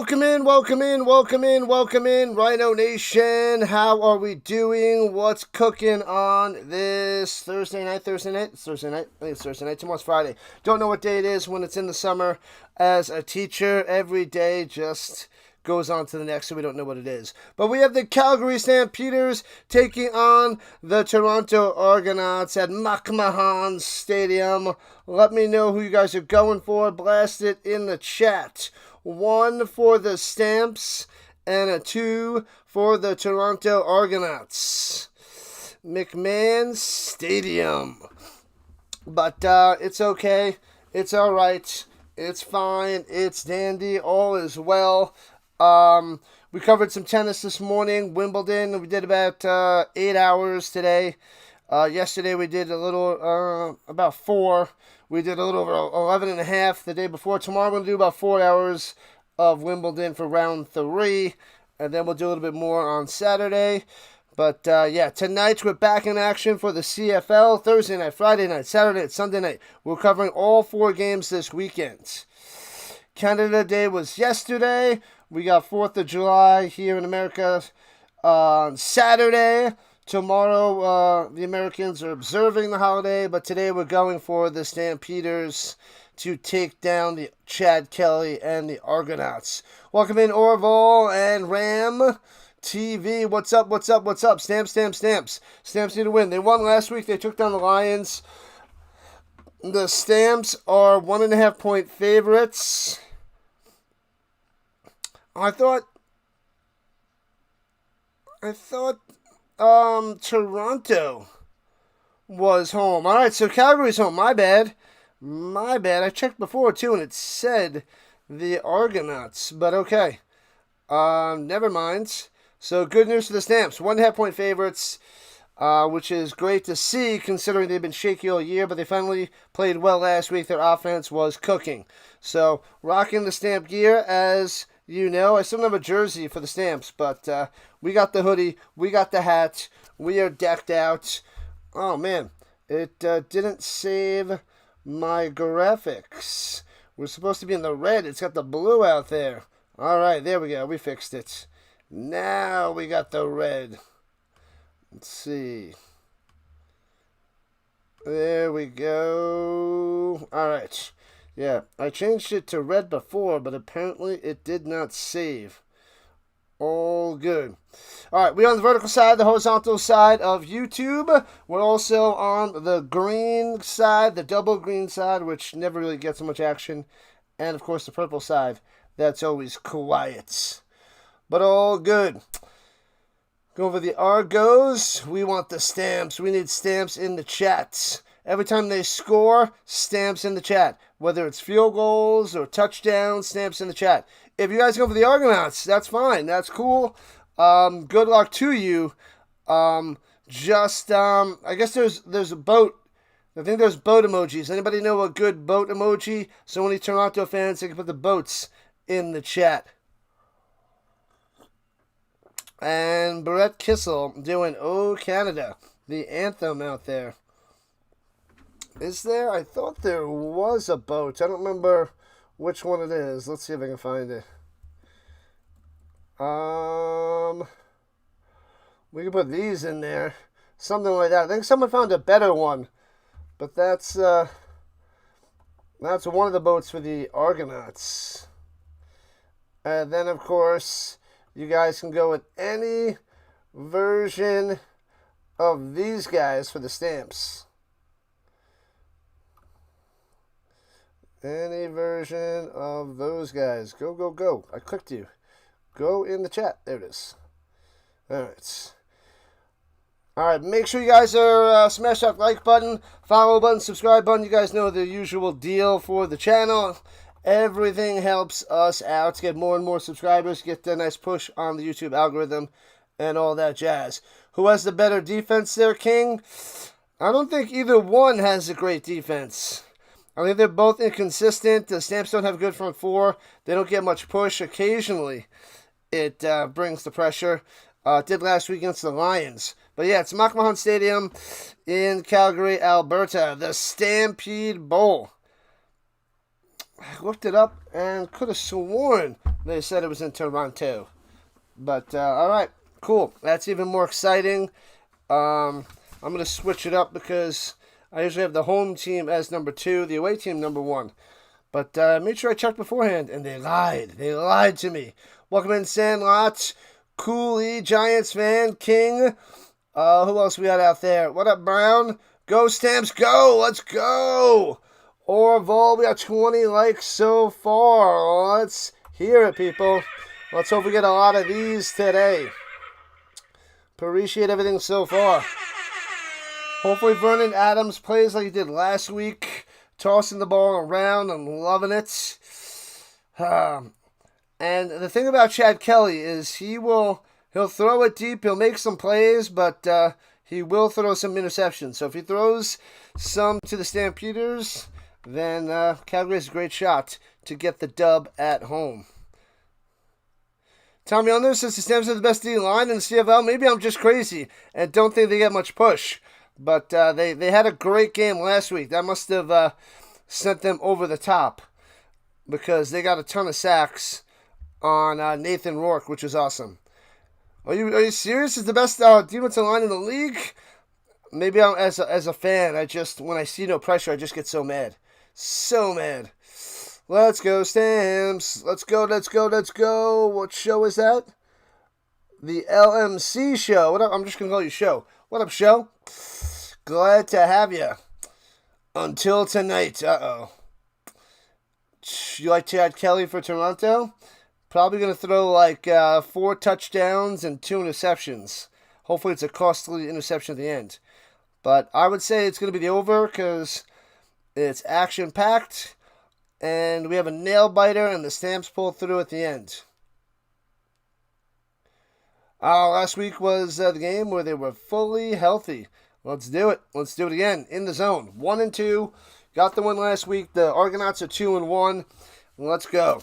Welcome in, welcome in, welcome in, welcome in, Rhino Nation. How are we doing? What's cooking on this Thursday night? It's Thursday night. I think it's Thursday night. Tomorrow's Friday. Don't know what day it is when it's in the summer. As a teacher, every day just goes on to the next, so we don't know what it is. But we have the Calgary Stampeders taking on the Toronto Argonauts at McMahon Stadium. Let me know who you guys are going for. Blast it in the chat. 1 for the Stamps and a 2 for the Toronto Argonauts. McMahon Stadium. But it's okay. It's all right. It's fine. It's dandy. All is well. We covered some tennis this morning. Wimbledon. We did about 8 hours today. Yesterday we did a little, about 4. We did a little over 11 and a half the day before. Tomorrow we're going to do about 4 hours of Wimbledon for round 3. And then we'll do a little bit more on Saturday. But, yeah, tonight we're back in action for the CFL. Thursday night, Friday night, Saturday night, Sunday night. We're covering all 4 games this weekend. Canada Day was yesterday. We got 4th of July here in America on Saturday. Tomorrow, the Americans are observing the holiday, but today we're going for the Stampeders to take down the Chad Kelly and the Argonauts. Welcome in Orval and Ram TV. What's up, what's up, what's up? Stamps. Stamps need to win. They won last week. They took down the Lions. The Stamps are 1.5-point favorites. I thought Toronto was home. All right, so Calgary's home. My bad. I checked before, too, and it said the Argonauts. But okay. Never mind. So good news for the Stamps. 1.5-point favorites, which is great to see considering they've been shaky all year, but they finally played well last week. Their offense was cooking. So rocking the Stamp gear as you know. I still don't have a jersey for the Stamps, but we got the hoodie. We got the hat. We are decked out. Oh, man. It didn't save my graphics. We're supposed to be in the red. It's got the blue out there. All right, there we go. We fixed it. Now we got the red. Let's see. There we go. All right. Yeah, I changed it to red before, but apparently it did not save. All good. All right, we're on the vertical side, the horizontal side of YouTube. We're also on the green side, the double green side, which never really gets much action. And, of course, the purple side, that's always quiet. But all good. Go over the Argos. We want the Stamps. We need Stamps in the chat. Every time they score, Stamps in the chat. Whether it's field goals or touchdowns, Stamps in the chat. If you guys go for the Argonauts, that's fine. That's cool. Good luck to you. I guess there's a boat. I think there's boat emojis. Anybody know a good boat emoji? So any Toronto fans, they can put the boats in the chat. And Brett Kissel doing Oh Canada, the anthem out there. Is there? I thought there was a boat. I don't remember which one it is. Let's see if I can find it. We can put these in there. Something like that. I think someone found a better one. But that's one of the boats for the Argonauts. And then, of course, you guys can go with any version of these guys for the Stamps. Any version of those guys. Go, go, go. I clicked you. Go in the chat. There it is. All right. All right. Make sure you guys are smash that like button, follow button, subscribe button. You guys know the usual deal for the channel. Everything helps us out to get more and more subscribers, get a nice push on the YouTube algorithm, and all that jazz. Who has the better defense there, King? I don't think either one has a great defense. I think they're both inconsistent. The Stamps don't have a good front four. They don't get much push. Occasionally, it brings the pressure. Did last week against the Lions. But yeah, it's McMahon Stadium in Calgary, Alberta. The Stampede Bowl. I looked it up and could have sworn they said it was in Toronto. But, all right, cool. That's even more exciting. I'm going to switch it up because I usually have the home team as number 2, the away team number 1. But made sure I checked beforehand, and they lied. They lied to me. Welcome in, Sandlot, Cooley, Giants fan, King. Who else we got out there? What up, Brown? Go, Stamps, go! Let's go! Orval, we got 20 likes so far. Let's hear it, people. Let's hope we get a lot of these today. Appreciate everything so far. Hopefully Vernon Adams plays like he did last week, tossing the ball around. I'm loving it. And the thing about Chad Kelly is he'll throw it deep, he'll make some plays, but he will throw some interceptions. So if he throws some to the Stampeders, then Calgary has a great shot to get the dub at home. Tommy Under says the Stamps are the best D-line in the CFL. Maybe I'm just crazy and don't think they get much push. But they had a great game last week. That must have sent them over the top because they got a ton of sacks on Nathan Rourke, which is awesome. Are you serious? It's the best defensive line in the league? Maybe I'm as a fan. When I see no pressure, I just get so mad. So mad. Let's go, Stamps. Let's go, let's go, let's go. What show is that? The LMC show. What up? I'm just going to call you Show. What up, Show? Glad to have you. Until tonight. Uh-oh. You like Chad Kelly for Toronto? Probably going to throw like 4 touchdowns and 2 interceptions. Hopefully it's a costly interception at the end. But I would say it's going to be the over because it's action-packed. And we have a nail-biter and the Stamps pull through at the end. Last week was the game where they were fully healthy. Let's do it. Let's do it again. In the zone. 1-2. Got the win last week. The Argonauts are 2-1. Let's go.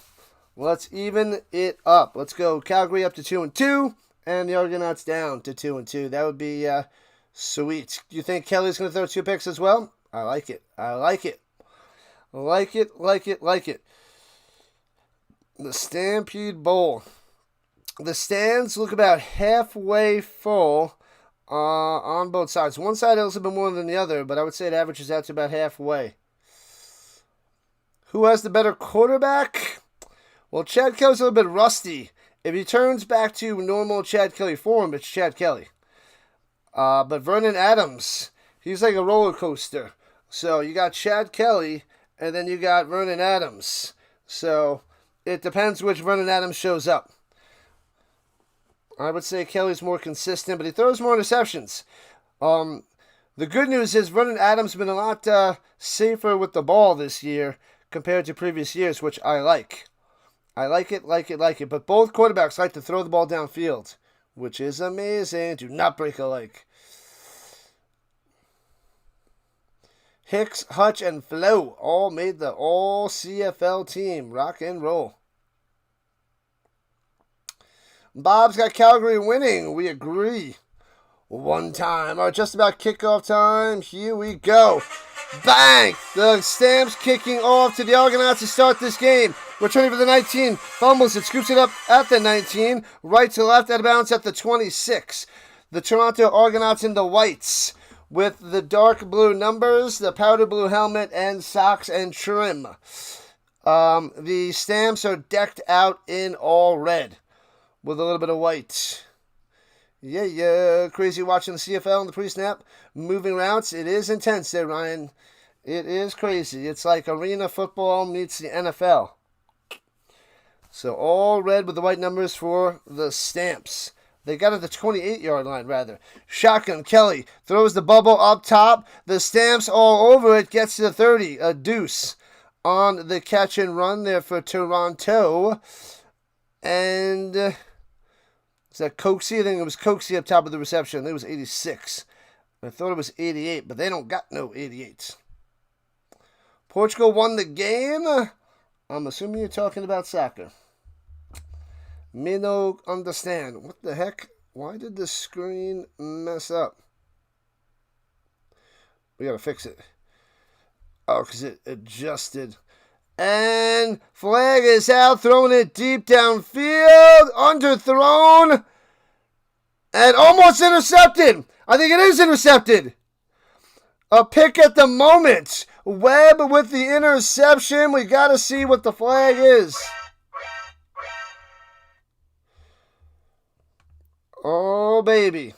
Let's even it up. Let's go. Calgary up to 2-2. And the Argonauts down to 2-2. That would be sweet. Do you think Kelly's going to throw 2 picks as well? I like it. I like it. Like it, like it, like it. The Stampede Bowl. The stands look about halfway full on both sides. One side has a bit more than the other, but I would say it averages out to about halfway. Who has the better quarterback? Well, Chad Kelly's a little bit rusty. If he turns back to normal Chad Kelly form, it's Chad Kelly. But Vernon Adams, he's like a roller coaster. So you got Chad Kelly, and then you got Vernon Adams. So it depends which Vernon Adams shows up. I would say Kelly's more consistent, but he throws more interceptions. The good news is Vernon Adams has been a lot safer with the ball this year compared to previous years, which I like. I like it, like it, like it. But both quarterbacks like to throw the ball downfield, which is amazing. Do not break a leg. Hicks, Hutch, and Flo all made the all CFL team. Rock and roll. Bob's got Calgary winning. We agree. One time. All right, just about kickoff time. Here we go. Bang! The Stamps kicking off to the Argonauts to start this game. Returning for the 19. Fumbles it. Scoops it up at the 19. Right to left out of bounds at the 26. The Toronto Argonauts in the whites with the dark blue numbers, the powder blue helmet, and socks and trim. The Stamps are decked out in all red with a little bit of white. Yeah. Crazy watching the CFL in the pre-snap. Moving routes. It is intense there, Ryan. It is crazy. It's like arena football meets the NFL. So all red with the white numbers for the Stamps. They got at the 28-yard line, rather. Shotgun, Kelly throws the bubble up top. The Stamps all over it. Gets to the 30. A deuce on the catch and run there for Toronto. And is that Coxie? I think it was Coxie up top of the reception. I think it was 86. I thought it was 88, but they don't got no 88s. Portugal won the game. I'm assuming you're talking about soccer. Me no understand. What the heck? Why did the screen mess up? We gotta fix it. Oh, because it adjusted. And flag is out, throwing it deep downfield, underthrown, and almost intercepted. I think it is intercepted. A pick at the moment. Webb with the interception. We got to see what the flag is. Oh, baby.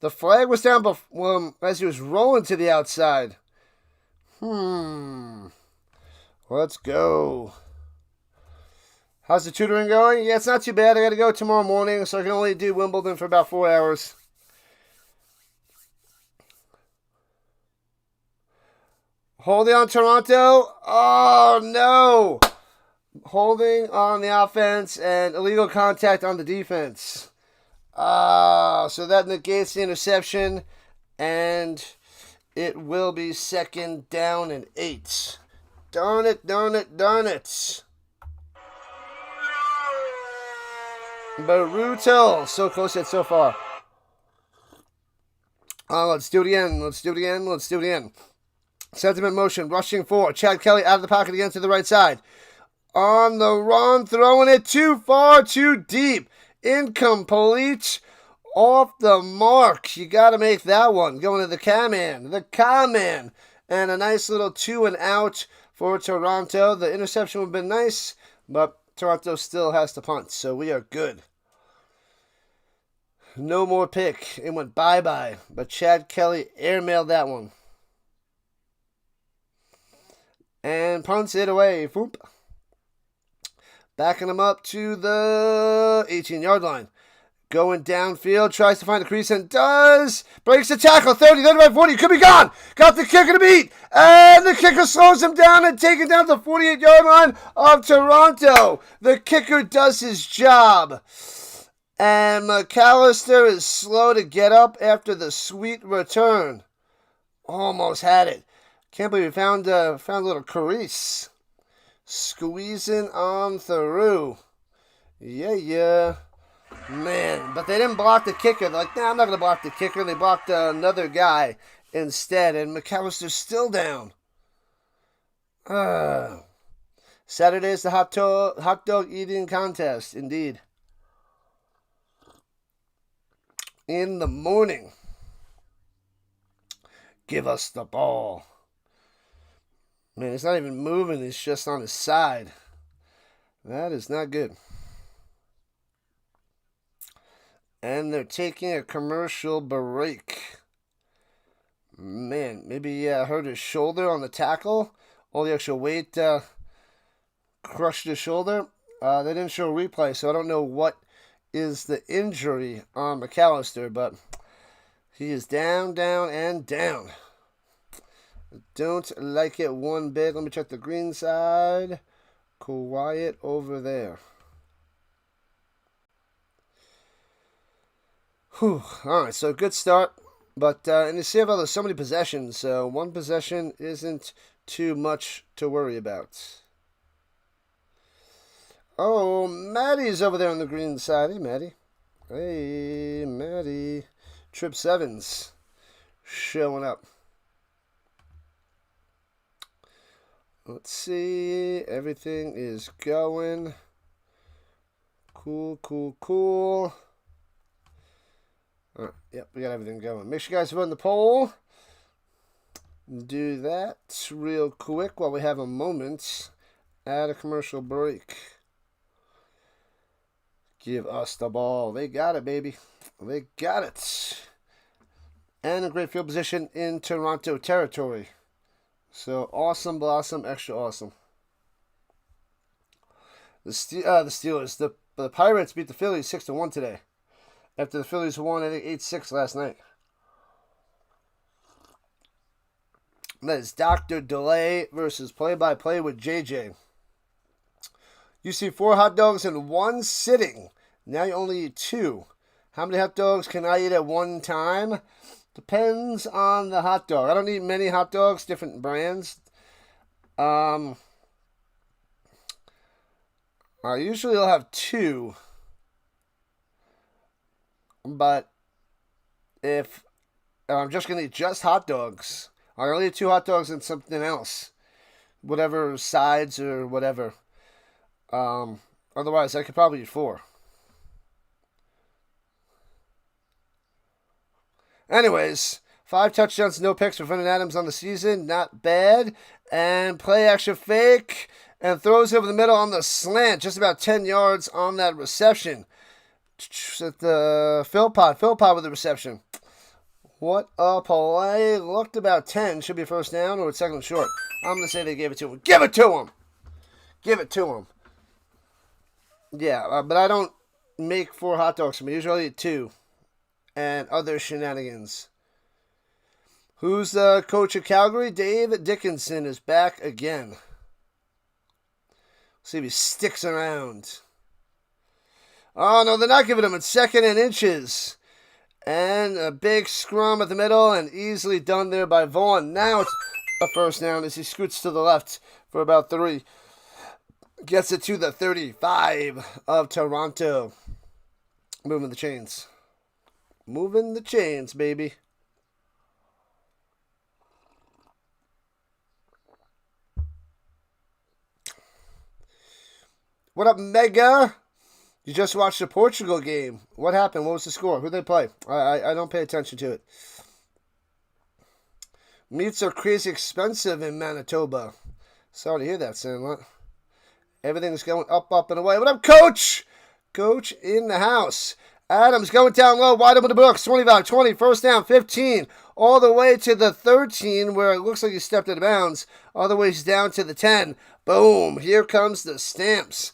The flag was down as he was rolling to the outside. Let's go. How's the tutoring going? Yeah, it's not too bad. I got to go tomorrow morning, so I can only do Wimbledon for about 4 hours. Holding on Toronto. Oh, no. Holding on the offense and illegal contact on the defense. So that negates the interception, and it will be 2nd down and 8. Darn it, darn it, darn it. Brutal. So close yet so far. Let's do it again. Let's do it again. Let's do it again. Sentiment motion. Rushing forward. Chad Kelly out of the pocket again to the right side. On the run. Throwing it too far, too deep. Incomplete. Off the mark. You got to make that one. Going to the K-man. The K-man. And a nice little 2 and out for Toronto. The interception would have been nice, but Toronto still has to punt, so we are good. No more pick. It went bye-bye, but Chad Kelly airmailed that one. And punts it away. Boop. Backing him up to the 18-yard line. Going downfield, tries to find the crease and does. Breaks the tackle, 30, 35, 40, could be gone. Got the kicker to beat. And the kicker slows him down and takes it down to the 48-yard line of Toronto. The kicker does his job. And McAllister is slow to get up after the sweet return. Almost had it. Can't believe we found a little crease. Squeezing on through. Yeah. Man, but they didn't block the kicker. They're like, nah, I'm not going to block the kicker. They blocked another guy instead, and McAllister's still down. Saturday's the hot dog eating contest, indeed. In the morning. Give us the ball. Man, he's not even moving. He's just on his side. That is not good. And they're taking a commercial break. Man, maybe he hurt his shoulder on the tackle. All the extra weight crushed his shoulder. They didn't show a replay, so I don't know what is the injury on McAllister, but he is down, and down. Don't like it one bit. Let me check the green side. Quiet over there. Whew. All right, so good start. But in the CFL, there's so many possessions, so one possession isn't too much to worry about. Oh, Maddie's over there on the green side. Hey, Maddie. Hey, Maddie. Trip Sevens showing up. Let's see. Everything is going. Cool. All right, yep, we got everything going. Make sure you guys vote in the poll. Do that real quick while we have a moment at a commercial break. Give us the ball. They got it, baby. They got it. And a great field position in Toronto territory. So awesome, blossom, extra awesome. The Steelers, the Pirates beat the Phillies 6-1 today. After the Phillies won, I think 8-6 last night. That is Dr. Delay versus Play-by-Play with JJ. You see 4 hot dogs in one sitting. Now you only eat 2. How many hot dogs can I eat at one time? Depends on the hot dog. I don't eat many hot dogs, different brands. I usually will have 2. But if I'm just going to eat just hot dogs, I'll only eat 2 hot dogs and something else. whatever sides or whatever. Otherwise, I could probably eat 4. Anyways, 5 touchdowns, no picks for Vernon Adams on the season. Not bad. And play action fake. And throws over the middle on the slant. Just about 10 yards on that reception. At the Philpott with the reception. What a play. Looked about 10. Should be a first down or a second short. I'm going to say they gave it to him. Give it to him. Give it to him. Yeah, but I don't make 4 hot dogs for me. Usually 2. And other shenanigans. Who's the coach of Calgary? Dave Dickinson is back again. See if he sticks around. Oh, no, they're not giving him. It's 2nd and inches. And a big scrum at the middle and easily done there by Vaughn. Now it's a first down as he scoots to the left for about 3. Gets it to the 35 of Toronto. Moving the chains. Moving the chains, baby. What up, Mega? You just watched the Portugal game. What happened? What was the score? Who did they play? I don't pay attention to it. Meats are crazy expensive in Manitoba. Sorry to hear that, Sandlot. Everything's going up, and away. What up, Coach? Coach in the house. Adams going down low, wide open the books. 25-20, first down, 15. All the way to the 13, where it looks like he stepped out of bounds. All the way down to the 10. Boom. Here comes the Stamps.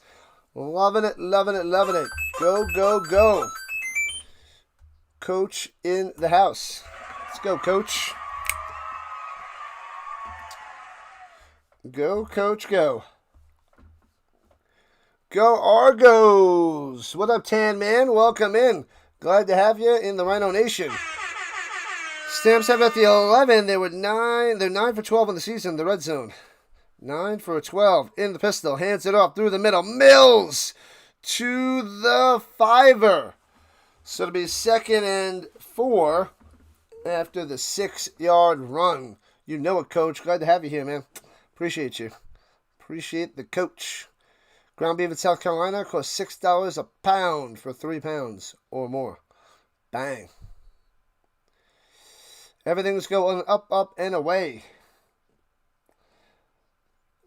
Loving it, loving it, loving it. Go, go, go. Coach in the house. Let's go, Coach. Go, Coach, go. Go Argos! What up, Tan Man? Welcome in. Glad to have you in the Rhino Nation. Stamps have at the 11. They were 9. They're 9 for 12 in the season. The red zone. 9 for 12 in the pistol. Hands it off through the middle. Mills to the 5. So it'll be 2nd and 4 after the 6-yard run. You know it, Coach. Glad to have you here, man. Appreciate you. Appreciate the coach. Ground beef in South Carolina costs $6 a pound for 3 pounds or more. Bang. Everything's going up, and away.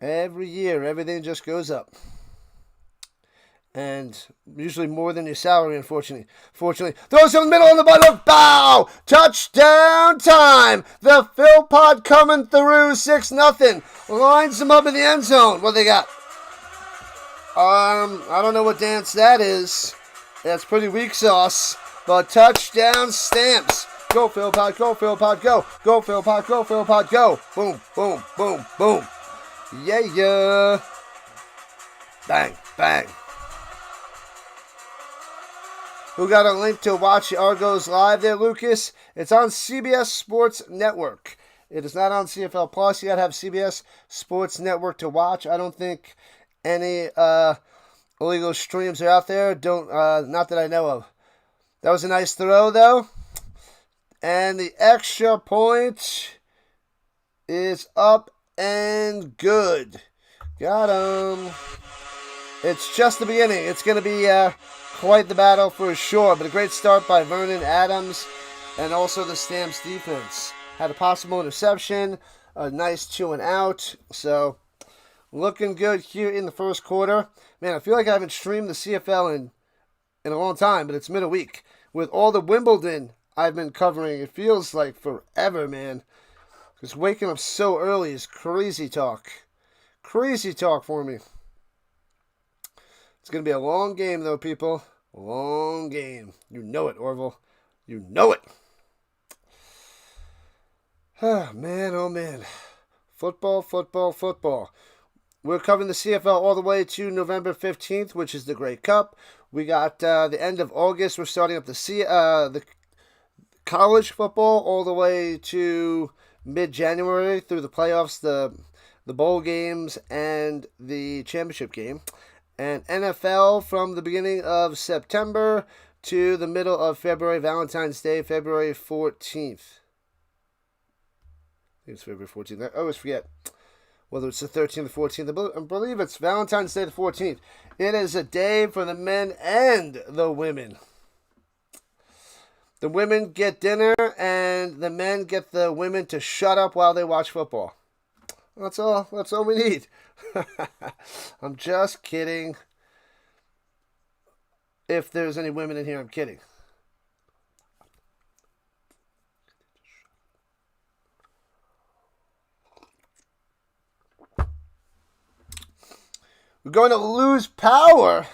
Every year, everything just goes up. And usually more than your salary, unfortunately. Fortunately, throws in the middle of the button. Bow! Touchdown time! The Philpott coming through, 6-0. Lines them up in the end zone. What they got? I don't know what dance that is. That's pretty weak sauce. But touchdown Stamps. Go Philpott, go Philpott, go. Go Philpott, go Philpott, go. Boom, boom, boom, boom. Yeah, yeah. Bang, bang. Who got a link to watch the Argos live there, Lucas? It's on CBS Sports Network. It is not on CFL Plus. You got to have CBS Sports Network to watch. I don't think any illegal streams are out there. Not that I know of. That was a nice throw, though. And the extra point is up and good. Got him. It's just the beginning. It's going to be quite the battle for sure. But a great start by Vernon Adams and also the Stamps defense. Had a possible interception. A nice 2-and-out. So looking good here in the first quarter. Man, I feel like I haven't streamed the CFL in a long time, but it's middle week. With all the Wimbledon I've been covering, it feels like forever, man. Because waking up so early is crazy talk. Crazy talk for me. It's going to be a long game, though, people. A long game. You know it, Orville. You know it. Oh, man, oh, man. Football, football, football. We're covering the CFL all the way to November 15th, which is the Grey Cup. We got the end of August. We're starting up the college football all the way to mid-January through the playoffs, the bowl games, and the championship game. And NFL from the beginning of September to the middle of February, Valentine's Day, February 14th. I think it's February 14th. I always forget. whether it's the 13th or 14th. I believe it's Valentine's Day the 14th. It is a day for the men and the women. The women get dinner, and the men get the women to shut up while they watch football. That's all we need. I'm just kidding. If there's any women in here, I'm kidding. We're going to lose power.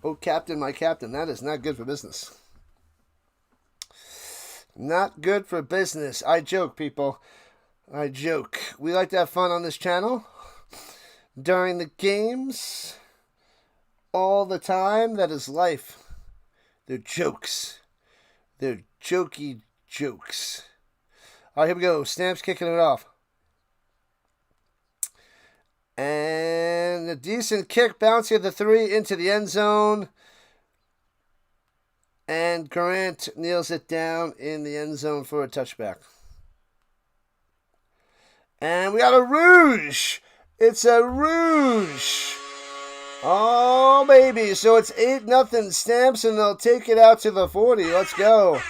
Oh, Captain, my Captain, that is not good for business. Not good for business. I joke, people. I joke. We like to have fun on this channel. During the games. All the time. That is life. They're jokes. They're jokey jokes. All right, here we go. Stamps kicking it off. And a decent kick, bouncing at the 3 into the end zone. And Grant kneels it down in the end zone for a touchback. And we got a rouge. It's a rouge. Oh, baby. So it's 8-0 Stamps, and they'll take it out to the 40. Let's go.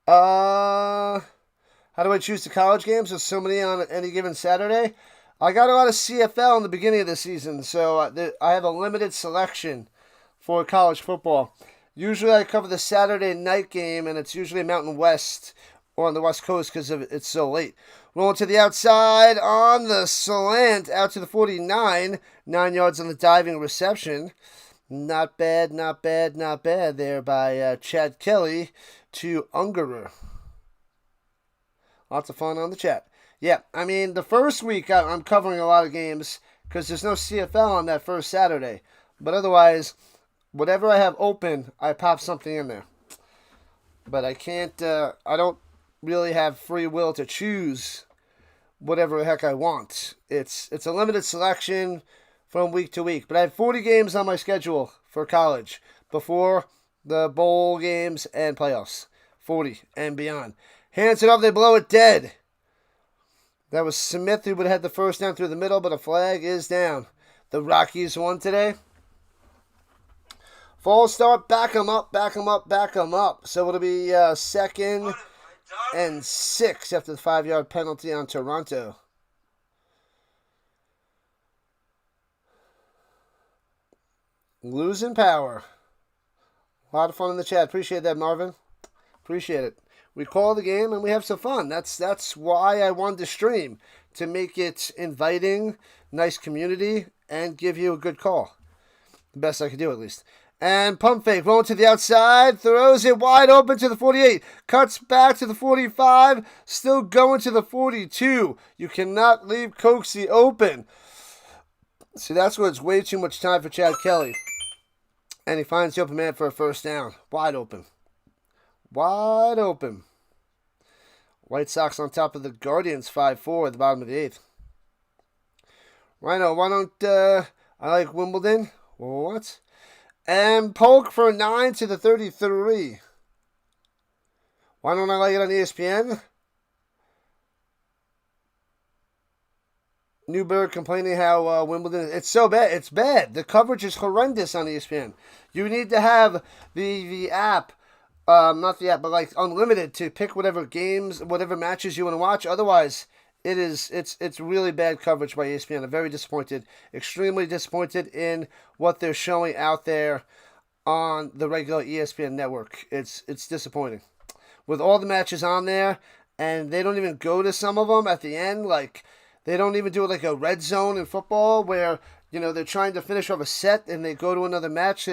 How do I choose the college games? There's so many on any given Saturday. I got a lot of CFL in the beginning of the season, so I have a limited selection for college football. Usually I cover the Saturday night game, and it's usually Mountain West or on the West Coast because it's so late. Rolling to the outside on the slant, out to the 49. 9 yards on the diving reception. Not bad, not bad, not bad there by Chad Kelly to Ungerer. Lots of fun on the chat. Yeah, I mean, the first week I'm covering a lot of games because there's no CFL on that first Saturday. But otherwise, whatever I have open, I pop something in there. But I can't, I don't really have free will to choose whatever the heck I want. It's a limited selection from week to week. But I have 40 games on my schedule for college before the bowl games and playoffs. 40 and beyond. Hands it up, they blow it dead. That was Smith who would have had the first down through the middle, but a flag is down. The Rockies won today. False start, back them up, back them up, back them up. So it'll be 2nd and 6 after the 5-yard penalty on Toronto. Losing power. A lot of fun in the chat. Appreciate that, Marvin. Appreciate it. We call the game and we have some fun. That's why I wanted to stream, to make it inviting, nice community, and give you a good call. The best I could do, at least. And pump fake, rolling to the outside, throws it wide open to the 48, cuts back to the 45, still going to the 42. You cannot leave Coxie open. See, that's where it's way too much time for Chad Kelly. And he finds the open man for a first down. Wide open. Wide open. White Sox on top of the Guardians 5-4 at the bottom of the 8th. Rhino, why don't I like Wimbledon? What? And Polk for 9 to the 33. Why don't I like it on ESPN? Newberg complaining how Wimbledon, it's so bad. It's bad. The coverage is horrendous on ESPN. You need to have the app. Not the app, but like unlimited to pick whatever games, whatever matches you want to watch. Otherwise, it's really bad coverage by ESPN. I'm very disappointed, extremely disappointed in what they're showing out there on the regular ESPN network. It's disappointing. With all the matches on there, and they don't even go to some of them at the end. Like, they don't even do like a red zone in football where, you know, they're trying to finish off a set and they go to another match.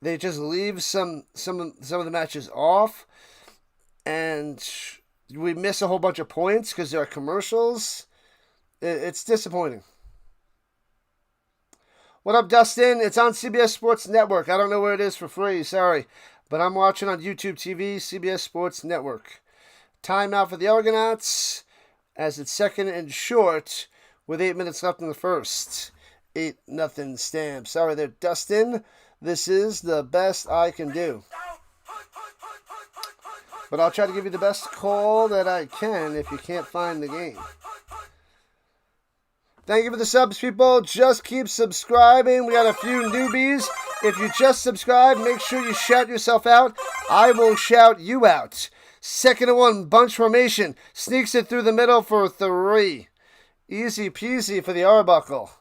They just leave some of the matches off, and we miss a whole bunch of points because there are commercials. It's disappointing. What up, Dustin? It's on CBS Sports Network. I don't know where it is for free, sorry. But I'm watching on YouTube TV, CBS Sports Network. Timeout for the Argonauts as it's 2nd and short with 8 minutes left in the first. 8-0 Stamps. Sorry there, Dustin. This is the best I can do. But I'll try to give you the best call that I can if you can't find the game. Thank you for the subs, people. Just keep subscribing. We got a few newbies. If you just subscribe, make sure you shout yourself out. I will shout you out. 2nd and 1, bunch formation. Sneaks it through the middle for 3. Easy peasy for the Arbuckle.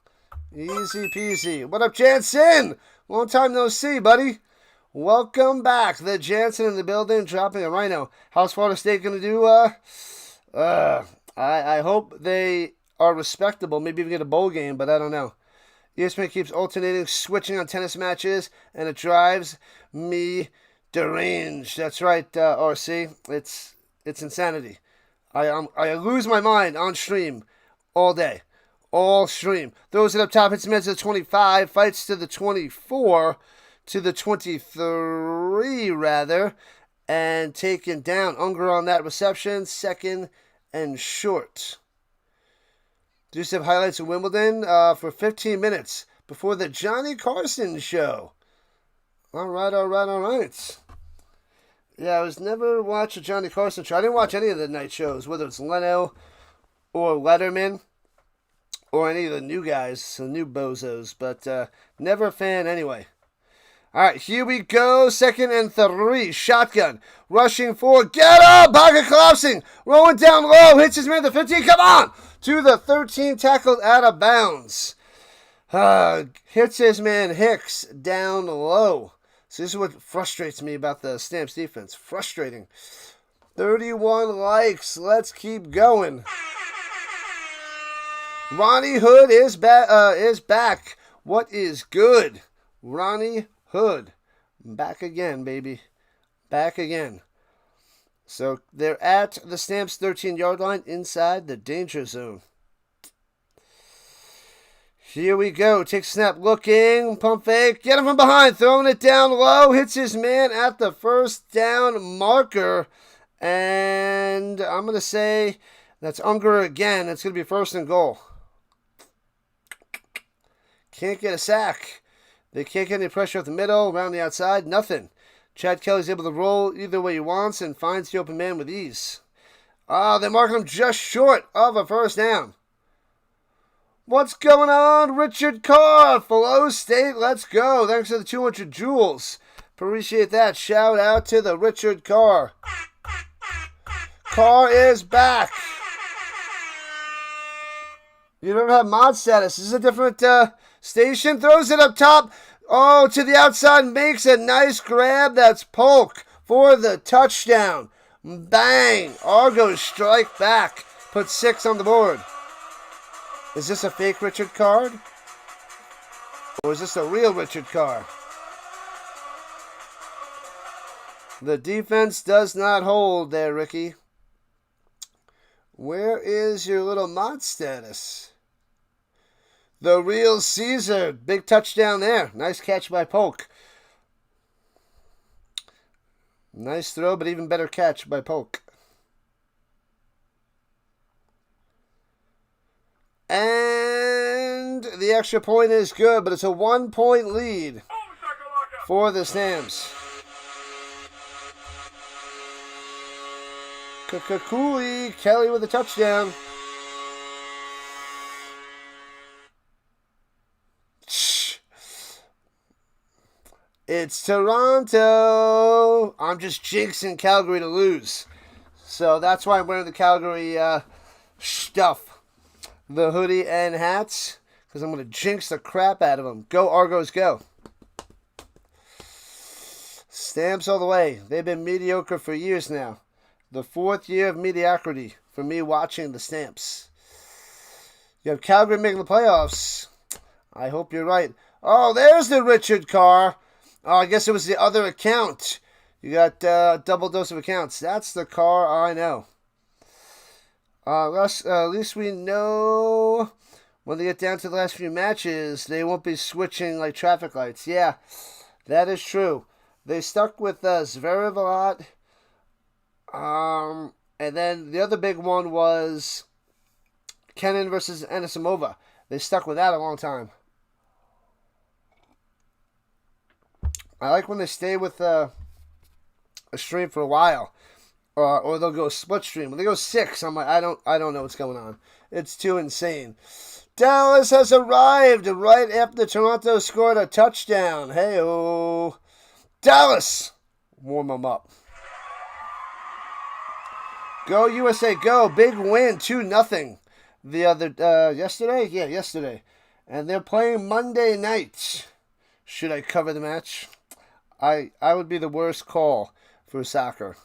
Easy peasy. What up, Jansen? Long time no see, buddy. Welcome back. The Jansen in the building, dropping a Rhino. How's Florida State going to do? I hope they are respectable. Maybe even get a bowl game, but I don't know. ESPN keeps alternating, switching on tennis matches, and it drives me deranged. That's right, RC. It's insanity. I lose my mind on stream all day. All stream. Throws it up top, hits mid to the 25, fights to the 24, to the 23, rather, and taken down. Unger on that reception, 2nd and short. Do you have highlights of Wimbledon for 15 minutes before the Johnny Carson show? All right. Yeah, I was never watched a Johnny Carson show. I didn't watch any of the night shows, whether it's Leno or Letterman or any of the new guys, the new bozos, but never a fan anyway. All right, here we go. 2nd and 3. Shotgun. Rushing forward. Get up! Pocket collapsing. Rolling down low. Hits his man at the 15. Come on! To the 13. Tackled out of bounds. Hits his man Hicks down low. So this is what frustrates me about the Stamps defense. Frustrating. 31 likes. Let's keep going. Ronnie Hood is back. What is good? Ronnie Hood. Back again, baby. Back again. So they're at the Stamps 13-yard line inside the danger zone. Here we go. Takes snap, looking, pump fake, get him from behind, throwing it down low, hits his man at the first down marker. And I'm going to say that's Unger again. It's going to be 1st and goal. Can't get a sack. They can't get any pressure at the middle, around the outside, nothing. Chad Kelly's able to roll either way he wants and finds the open man with ease. They mark him just short of a 1st down. What's going on? Richard Carr, Flow State, let's go. Thanks for the 200 joules. Appreciate that. Shout out to the Richard Carr. Carr is back. You don't have mod status. This is a different station. Throws it up top. Oh, to the outside. Makes a nice grab. That's Polk for the touchdown. Bang. Argos strike back. Put 6 on the board. Is this a fake Richard card? Or is this a real Richard Carr? The defense does not hold there, Ricky. Where is your little mod status? The real Caesar. Big touchdown there. Nice catch by Polk. Nice throw, but even better catch by Polk. And the extra point is good, but it's a 1-point lead for the Stamps. Kakakuli, Kelly with a touchdown. It's Toronto. I'm just jinxing Calgary to lose. So that's why I'm wearing the Calgary stuff. The hoodie and hats. Because I'm going to jinx the crap out of them. Go Argos, go. Stamps all the way. They've been mediocre for years now. The 4th year of mediocrity for me watching the Stamps. You have Calgary making the playoffs. I hope you're right. Oh, there's the Richard Carr. Oh, I guess it was the other account. You got double dose of accounts. That's the Carr I know. At least we know when they get down to the last few matches, they won't be switching like traffic lights. Yeah, that is true. They stuck with Zverev a lot. And then the other big one was Kenin versus Anisimova. They stuck with that a long time. I like when they stay with a stream for a while. or they'll go split stream. When they go 6, I'm like, I don't know what's going on. It's too insane. Dallas has arrived right after Toronto scored a touchdown. Hey-oh. Dallas, warm them up. Go USA, go. Big win, 2-0. The other, yesterday? Yeah, yesterday. And they're playing Monday night. Should I cover the match? I would be the worst call for soccer.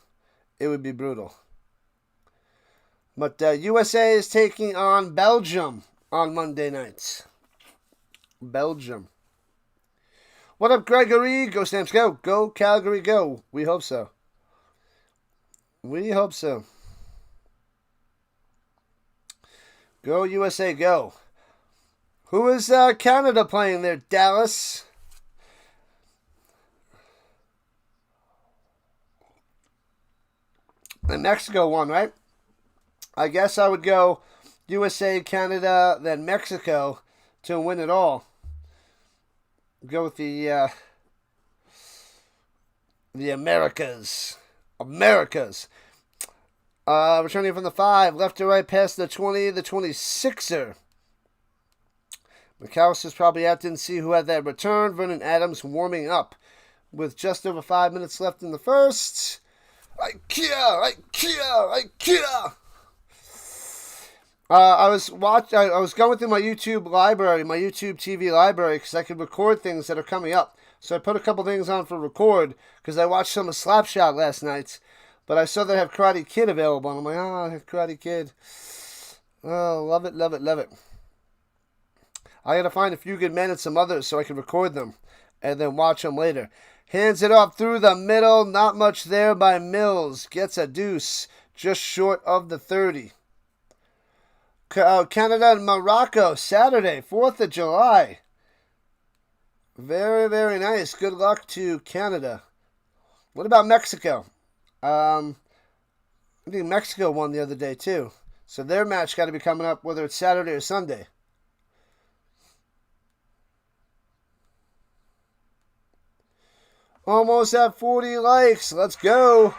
It would be brutal. But USA is taking on Belgium on Monday nights. Belgium. What up, Gregory? Go Stamps, go. Go Calgary, go. We hope so. We hope so. Go USA, go. Who is Canada playing there? Dallas. And Mexico won, right? I guess I would go USA, Canada, then Mexico to win it all. Go with the Americas. Americas. Returning from the 5, left to right past the 20, the 26er. McAllister's probably out, didn't see who had that return. Vernon Adams warming up with just over 5 minutes left in the first. IKEA! I was going through my YouTube library, my YouTube TV library, because I could record things that are coming up. So I put a couple things on for record, because I watched some of Slapshot last night. But I saw they have Karate Kid available, and I'm like, oh, Karate Kid. Oh, love it, love it, love it. I got to find A Few Good Men and some others so I can record them and then watch them later. Hands it off through the middle. Not much there by Mills. Gets a deuce just short of the 30. Canada and Morocco, Saturday, 4th of July. Very, very nice. Good luck to Canada. What about Mexico? I think Mexico won the other day, too. So their match got to be coming up, whether it's Saturday or Sunday. Almost at 40 likes. Let's go.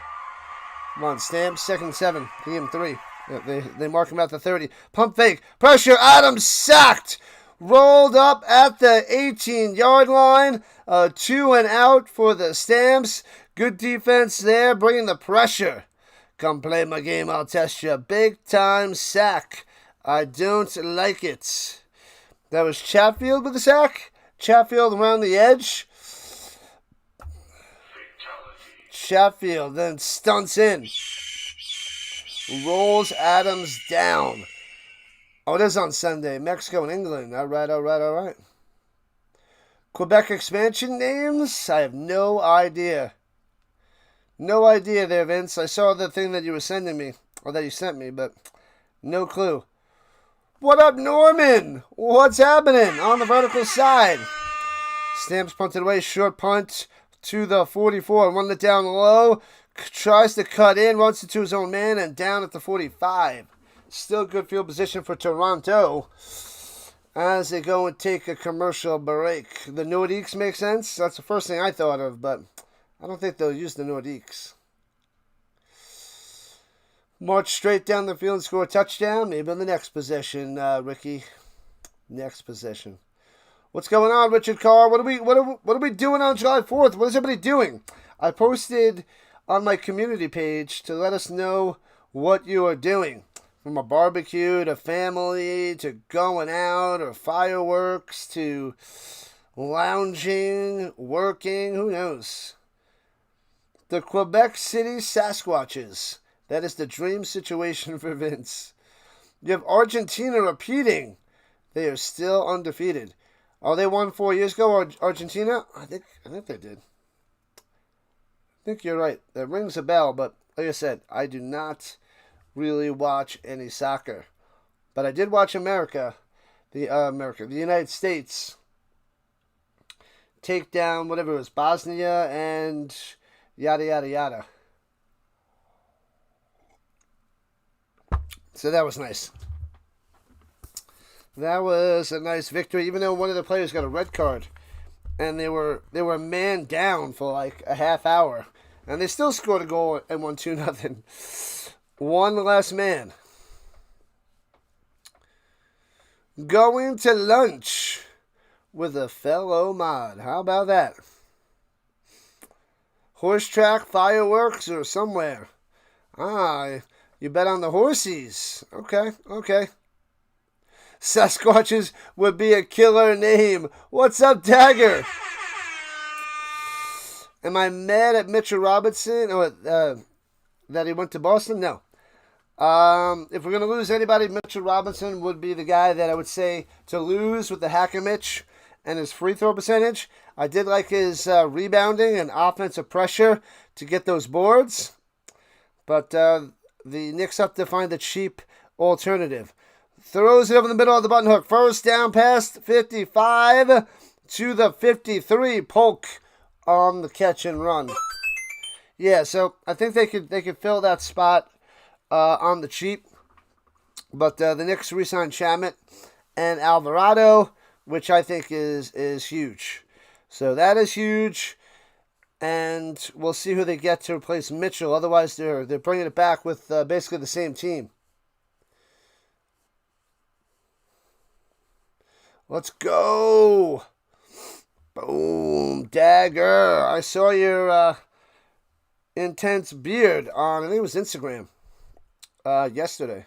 Come on, Stamp. 2nd 7. Give him 3. They mark him at the 30. Pump fake. Pressure. Adams sacked. Rolled up at the 18-yard line. 2 and out for the Stamps. Good defense there, bringing the pressure. Come play my game, I'll test you. Big time sack. I don't like it. That was Chatfield with the sack. Chatfield around the edge. Chatfield then stunts in. Rolls Adams down. Oh, it is on Sunday. Mexico and England. All right. Quebec expansion names? I have no idea. No idea there, Vince. I saw the thing that you were sending me, or that you sent me, but no clue. What up, Norman? What's happening on the vertical side? Stamps punted away, short punt to the 44, run it down low, tries to cut in, runs into his own man, and down at the 45. Still good field position for Toronto as they go and take a commercial break. The Nordiques make sense? That's the first thing I thought of, but I don't think they'll use the Nordiques. March straight down the field and score a touchdown. Maybe on the next possession, Ricky. Next possession. What's going on, Richard Carr? What are we doing on July 4th? What is everybody doing? I posted on my community page to let us know what you are doing. From a barbecue to family to going out or fireworks to lounging, working, who knows? The Quebec City Sasquatches. That is the dream situation for Vince. You have Argentina repeating. They are still undefeated. Oh, they won 4 years ago, Argentina? I think they did. I think you're right. That rings a bell, but like I said, I do not really watch any soccer. But I did watch the United States take down whatever it was, Bosnia and yada, yada, yada. So that was nice. That was a nice victory, even though one of the players got a red card. And they were man down for like a half hour. And they still scored a goal and won 2-0. One less man. Going to lunch with a fellow mod. How about that? Horse track, fireworks, or somewhere. You bet on the horsies. Okay. Sasquatches would be a killer name. What's up, Dagger? Am I mad at Mitchell Robinson or that he went to Boston? No. If we're going to lose anybody, Mitchell Robinson would be the guy that I would say to lose with the Hacker Mitch and his free throw percentage. I did like his rebounding and offensive pressure to get those boards. But the Knicks have to find a cheap alternative. Throws it over the middle of the button hook. First down past 55 to the 53. Polk on the catch and run. Yeah, so I think they could fill that spot on the cheap. But the Knicks re-signed Shamet and Alvarado, which I think is huge. So that is huge. And we'll see who they get to replace Mitchell. Otherwise, they're bringing it back with basically the same team. Let's go. Boom. Dagger. I saw your intense beard on, I think it was Instagram, yesterday.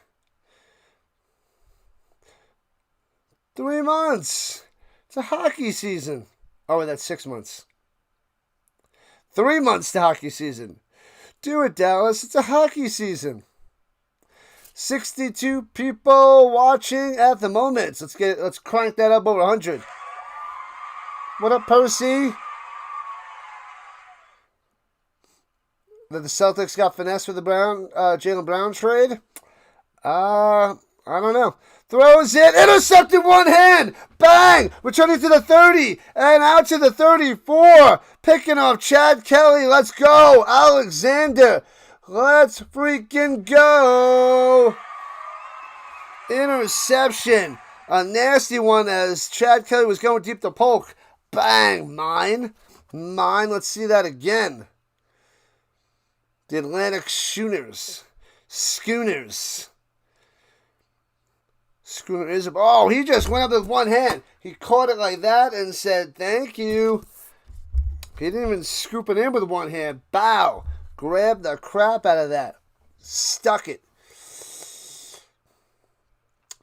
3 months. It's a hockey season. Oh, that's 6 months. 3 months to hockey season. Do it, Dallas. It's a hockey season. 62 people watching at the moment. Let's crank that up over 100. What up, Percy? That the Celtics got finessed with the Jaylen Brown trade? I don't know. Throws it. Intercepted one hand. Bang. Returning to the 30. And out to the 34. Picking off Chad Kelly. Let's go. Alexander. Let's freaking go. Interception. A nasty one as Chad Kelly was going deep to Polk. Bang. Mine. Let's see that again. The Atlantic Schooners. Schooner is... Oh, he just went up with one hand. He caught it like that and said, thank you. He didn't even scoop it in with one hand. Bow. Grabbed the crap out of that. Stuck it.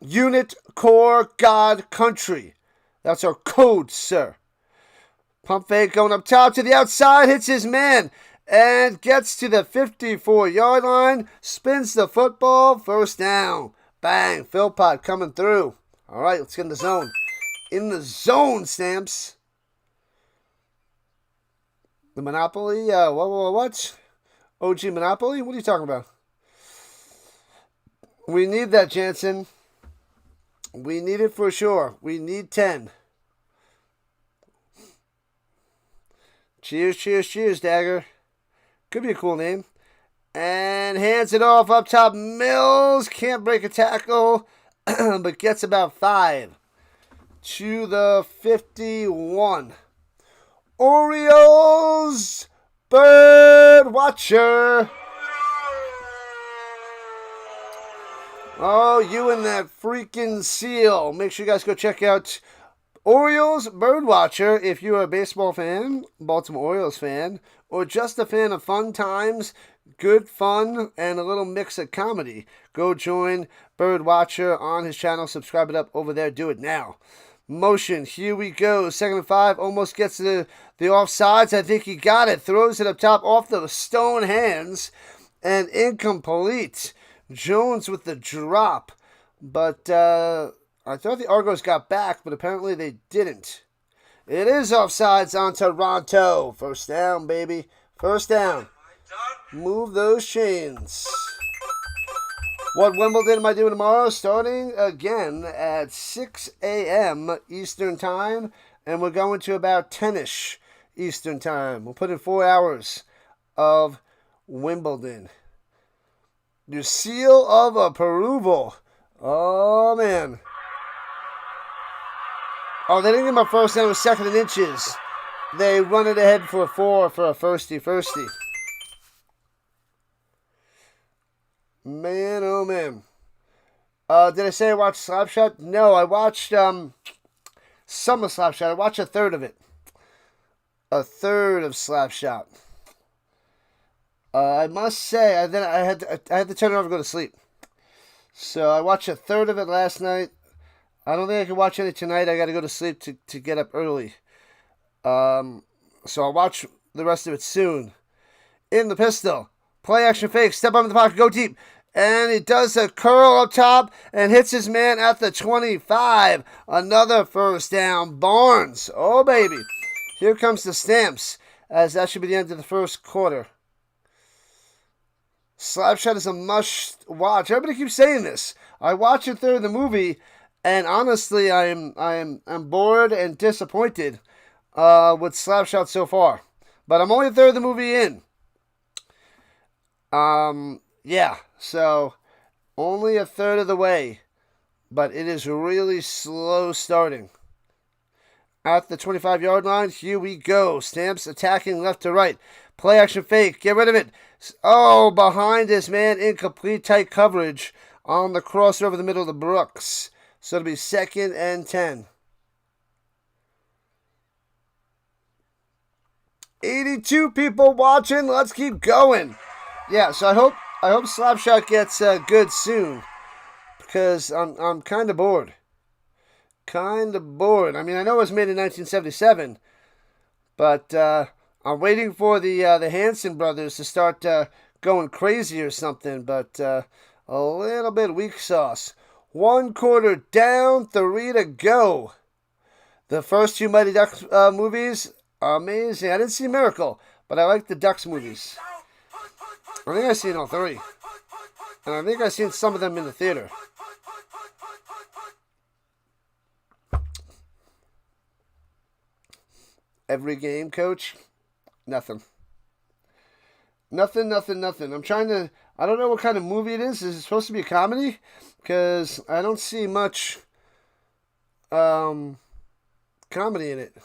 Unit, Core, God, Country. That's our code, sir. Pump fake going up top to the outside. Hits his man. And gets to the 54-yard line. Spins the football. First down. Bang. Philpott coming through. All right, let's get in the zone. In the zone, Stamps. The Monopoly. What? OG Monopoly? What are you talking about? We need that, Jansen. We need it for sure. We need 10. Cheers, Dagger. Could be a cool name. And hands it off up top. Mills can't break a tackle, but gets about 5 to the 51. Orioles Bird Watcher. Oh, you and that freaking seal. Make sure you guys go check out Orioles Bird Watcher if you're a baseball fan, Baltimore Orioles fan, or just a fan of fun times, good fun, and a little mix of comedy. Go join Bird Watcher on his channel. Subscribe it up over there. Do it now. Motion. Here we go. 2nd and 5. Almost gets to the offsides. I think he got it. Throws it up top off the stone hands. And incomplete. Jones with the drop. But I thought the Argos got back, but apparently they didn't. It is offsides on Toronto. First down, baby. First down. Move those chains. What Wimbledon am I doing tomorrow? Starting again at 6 a.m. Eastern Time. And we're going to about 10-ish Eastern Time. We'll put in 4 hours of Wimbledon. Your seal of approval. Oh, man. Oh, they didn't get my first down. It was 2nd and inches. They run it ahead for a 4 for a firsty. Man, oh man. Did I say I watched Slapshot? No, I watched some of Slapshot. I watched a third of it. A third of Slapshot. I must say, I had to turn it off and go to sleep. So I watched a third of it last night. I don't think I can watch any tonight. I got to go to sleep to get up early. So I'll watch the rest of it soon. In the pistol. Play action fake. Step up in the pocket. Go deep. And he does a curl up top and hits his man at the 25. Another first down. Barnes. Oh, baby. Here comes the Stamps, as that should be the end of the first quarter. Slapshot is a must watch. Everybody keeps saying this. I watch a third of the movie, and honestly, I'm bored and disappointed with Slapshot so far. But I'm only a third of the movie in. Yeah, so only a third of the way, but it is really slow starting. At the 25-yard line, here we go. Stamps attacking left to right. Play action fake. Get rid of it. Oh, behind his man. Incomplete tight coverage on the crosser over the middle of the Brooks. So it'll be 2nd and 10. 82 people watching. Let's keep going. Yeah, so I hope Slapshot gets good soon, because I'm kind of bored. Kind of bored. I mean, I know it was made in 1977, but I'm waiting for the Hanson brothers to start going crazy or something. But a little bit weak sauce. 1 quarter down, 3 to go. The first 2 Mighty Ducks movies, amazing. I didn't see Miracle, but I like the Ducks movies. I think I've seen all 3. And I think I've seen some of them in the theater. Every game, coach? Nothing. Nothing. I'm trying to... I don't know what kind of movie it is. Is it supposed to be a comedy? Because I don't see much comedy in it.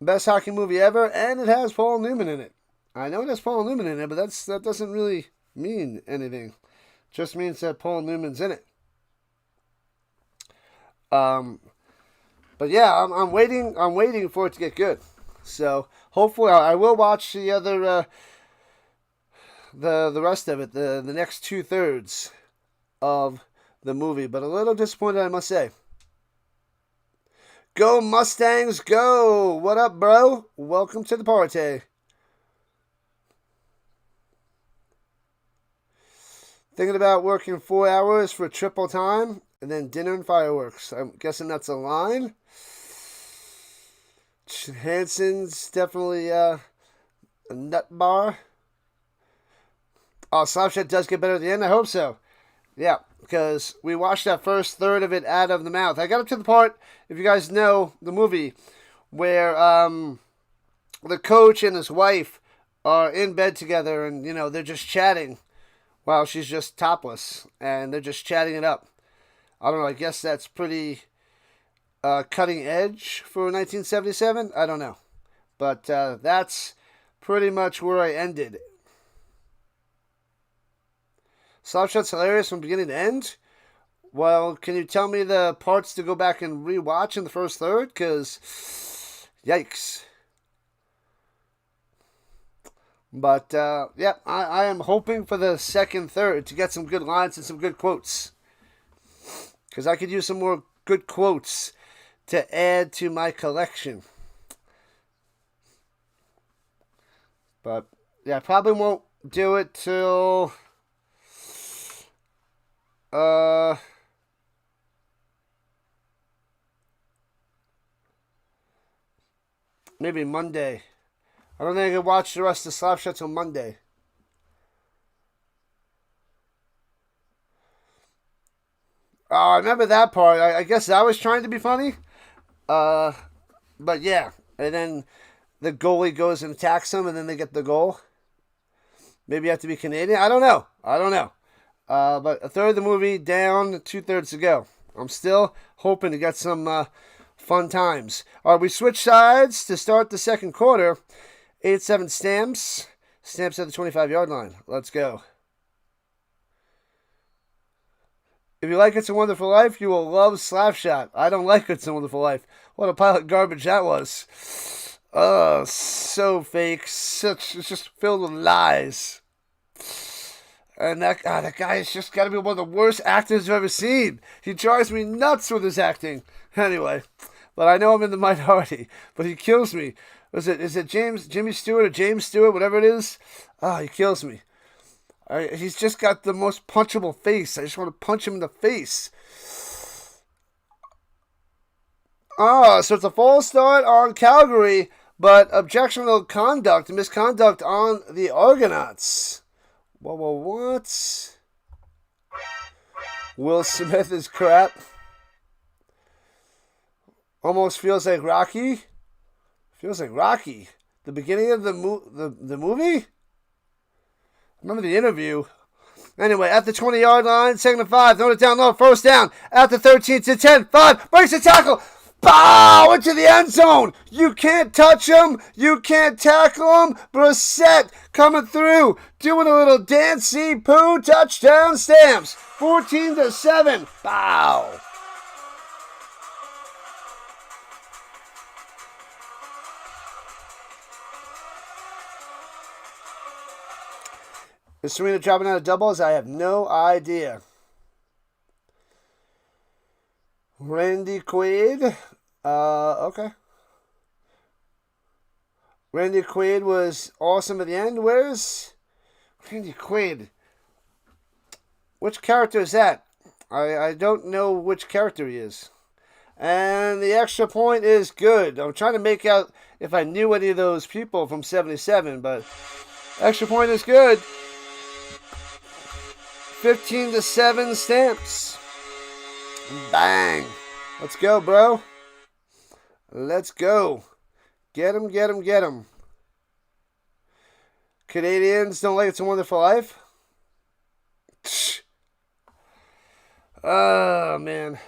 Best hockey movie ever, and it has Paul Newman in it. I know it has Paul Newman in it, but that doesn't really mean anything. Just means that Paul Newman's in it. But yeah, I'm waiting for it to get good. So hopefully I will watch the other the rest of it, the next 2/3 of the movie. But a little disappointed, I must say. Go Mustangs, go! What up, bro? Welcome to the party. Thinking about working 4 hours for triple time and then dinner and fireworks. I'm guessing that's a line. Hanson's definitely a nut bar. Oh, Slapshot does get better at the end. I hope so. Yeah, because we watched that first third of it out of the mouth. I got up to the part, if you guys know the movie, where the coach and his wife are in bed together, and they're just chatting while she's just topless, and they're just chatting it up. I don't know. I guess that's pretty cutting edge for 1977. I don't know, but that's pretty much where I ended. Slapshot's hilarious from beginning to end. Well, can you tell me the parts to go back and rewatch in the first third? Because, yikes. But, yeah, I am hoping for the second third to get some good lines and some good quotes. Because I could use some more good quotes to add to my collection. But, yeah, I probably won't do it till... maybe Monday. I don't think I can watch the rest of Slapshot till Monday. Oh, I remember that part. I guess I was trying to be funny. But yeah. And then the goalie goes and attacks them, and then they get the goal. Maybe you have to be Canadian. I don't know. But a third of the movie down, 2/3 to go. I'm still hoping to get some fun times. All right, we switch sides to start the second quarter. 8-7 Stamps, Stamps at the 25-yard line. Let's go. If you like It's a Wonderful Life, you will love Slapshot. I don't like It's a Wonderful Life. What a pile of garbage that was. So fake. It's just filled with lies. And that guy has just got to be one of the worst actors I've ever seen. He drives me nuts with his acting. Anyway, but I know I'm in the minority. But he kills me. Is it Jimmy Stewart or James Stewart, whatever it is? He kills me. He's just got the most punchable face. I just want to punch him in the face. So it's a false start on Calgary, but objectionable conduct, misconduct on the Argonauts. What? Will Smith is crap. Almost feels like Rocky. Feels like Rocky. The beginning of the movie? Remember the interview. Anyway, at the 20-yard line, 2nd and 5. Throw it down low. First down. At the 13 to 10. 5. Breaks the tackle. Bow! Into the end zone. You can't touch him. You can't tackle him. Brissett coming through. Doing a little dancey poo. Touchdown Stamps. 14 to 7. Bow. Is Serena dropping out of doubles? I have no idea. Randy Quaid. Okay. Randy Quaid was awesome at the end. Where's Randy Quaid? Which character is that? I don't know which character he is. And the extra point is good. I'm trying to make out if I knew any of those people from 77, but extra point is good. 15 to 7 Stamps. Bang. Let's go, bro. Let's go. Get him, get him, get him. Canadians don't like It's a Wonderful Life? Oh, man.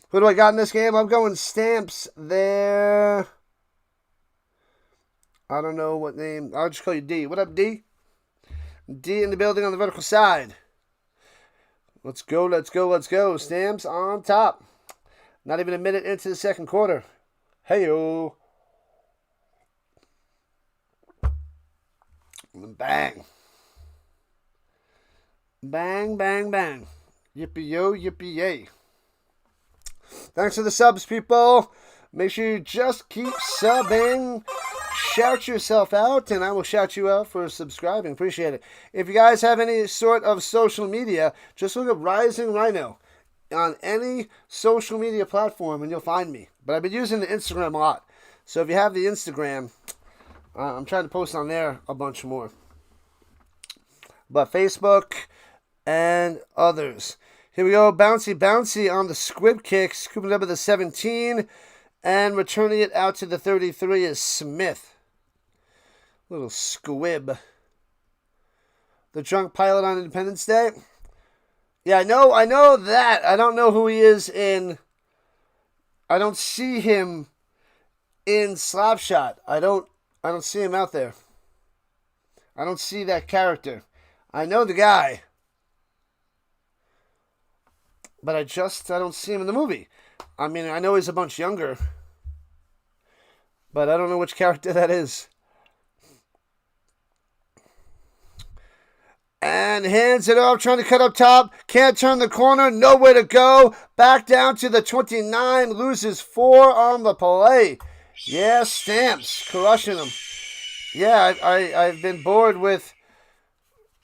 Who do I got in this game? I'm going Stamps there. I don't know what name. I'll just call you D. What up, D? D in the building on the vertical side. Let's go, let's go, let's go. Stamps on top. Not even a minute into the second quarter. Hey-o. Bang. Bang, bang, bang. Yippee-yo, yippee-yay. Thanks for the subs, people. Make sure you just keep subbing. Shout yourself out, and I will shout you out for subscribing. Appreciate it. If you guys have any sort of social media, just look up Rising Rhino on any social media platform, and you'll find me. But I've been using the Instagram a lot. So if you have the Instagram, I'm trying to post on there a bunch more. But Facebook and others. Here we go. Bouncy, bouncy on the squib kick. Scooping up at the 17. And returning it out to the 33 is Smith. Little squib. The drunk pilot on Independence Day. Yeah, I know that. I don't know who he is in. I don't see him in Slapshot. I don't see him out there. I don't see that character. I know the guy. But I don't see him in the movie. I mean, I know he's a bunch younger. But I don't know which character that is. And hands it off, trying to cut up top. Can't turn the corner, nowhere to go. Back down to the 29, loses 4 on the play. Yeah, Stamps, crushing them. Yeah, I've been bored with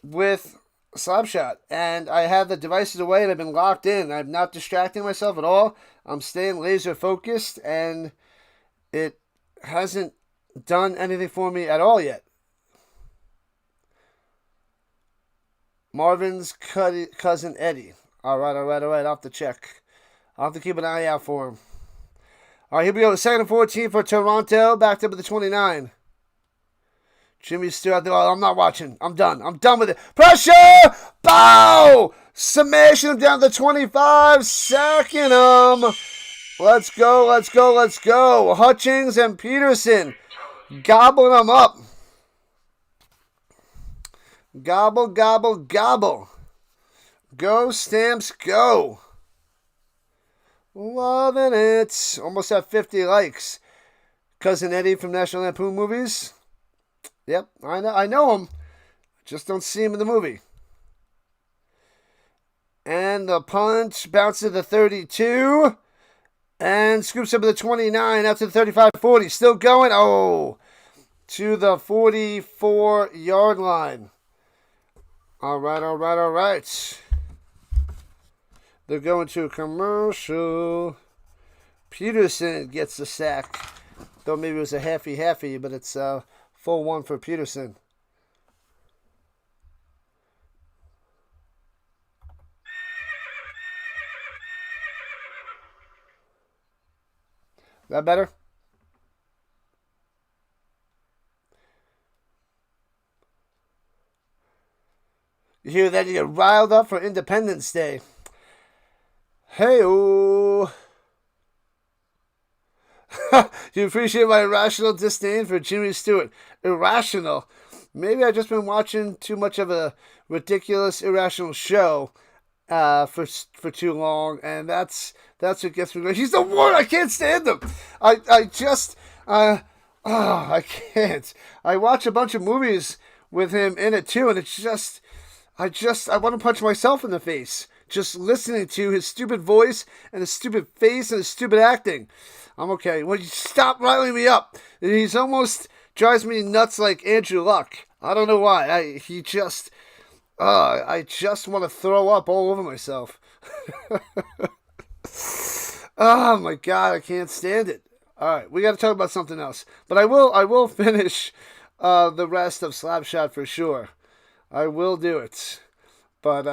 Slapshot. And I have the devices away and I've been locked in. I'm not distracting myself at all. I'm staying laser focused and it hasn't done anything for me at all yet. Marvin's cousin Eddie. All right. I'll have to check. I'll have to keep an eye out for him. All right, here we go. 2nd and 14 for Toronto. Backed up at the 29. Jimmy's still out there. Oh, I'm not watching. I'm done. I'm done with it. Pressure! Bow! Smashing him down to the 25. Sacking him. Let's go. Hutchings and Peterson gobbling them up. Gobble, gobble, gobble. Go, Stamps, go. Loving it. Almost at 50 likes. Cousin Eddie from National Lampoon Movies. Yep, I know him. Just don't see him in the movie. And the punch bounces to the 32. And scoops up to the 29. Out to the 35-40. Still going. Oh, to the 44-yard line. All right. They're going to a commercial. Peterson gets the sack. Though maybe it was a halfy, but it's a full one for Peterson. Is that better? You hear that? You get riled up for Independence Day. Hey-oh. You appreciate my irrational disdain for Jimmy Stewart. Irrational? Maybe I've just been watching too much of a ridiculous, irrational show for too long, and that's what gets me going. He's the worst. I can't stand him. I can't. I watch a bunch of movies with him in it too, and it's just I want to punch myself in the face just listening to his stupid voice and his stupid face and his stupid acting. I'm okay. Well, you stop riling me up. He's almost drives me nuts like Andrew Luck. I don't know why. I just want to throw up all over myself. Oh my God, I can't stand it. All right, we got to talk about something else. But I will finish the rest of Slapshot for sure. I will do it. But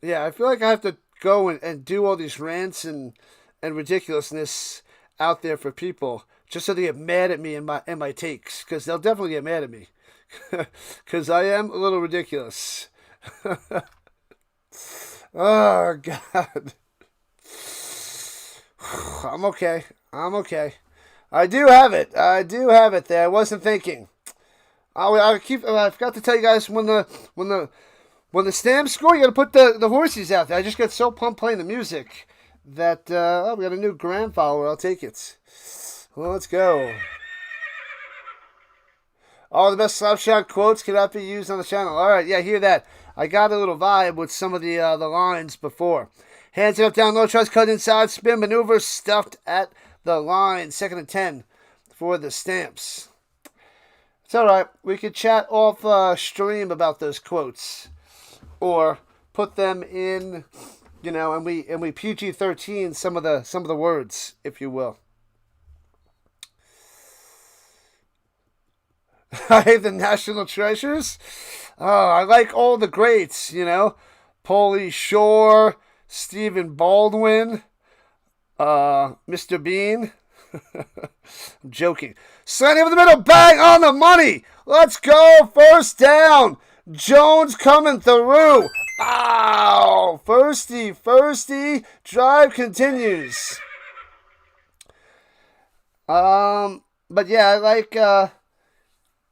yeah, I feel like I have to go and do all these rants and ridiculousness out there for people just so they get mad at me and my takes, because they'll definitely get mad at me because I am a little ridiculous. Oh God. I'm okay. I do have it there. I wasn't thinking. I forgot to tell you guys when the Stamps score, you got to put the horses out there. I just got so pumped playing the music that we got a new grand follower. I'll take it. Well, let's go. All the best Slapshot quotes cannot be used on the channel. All right, yeah, hear that. I got a little vibe with some of the lines before. Hands it up, down low, tries cut inside, spin maneuver, stuffed at the line. 2nd and 10 for the Stamps. It's all right. We could chat off stream about those quotes, or put them in, and we PG-13 some of the words, if you will. I hate the national treasures. I like all the greats, Pauly Shore, Stephen Baldwin, Mr. Bean. I'm joking. Slanting over the middle, bang on the money. Let's go, first down. Jones coming through. Ow! Firsty. Drive continues. But yeah, I like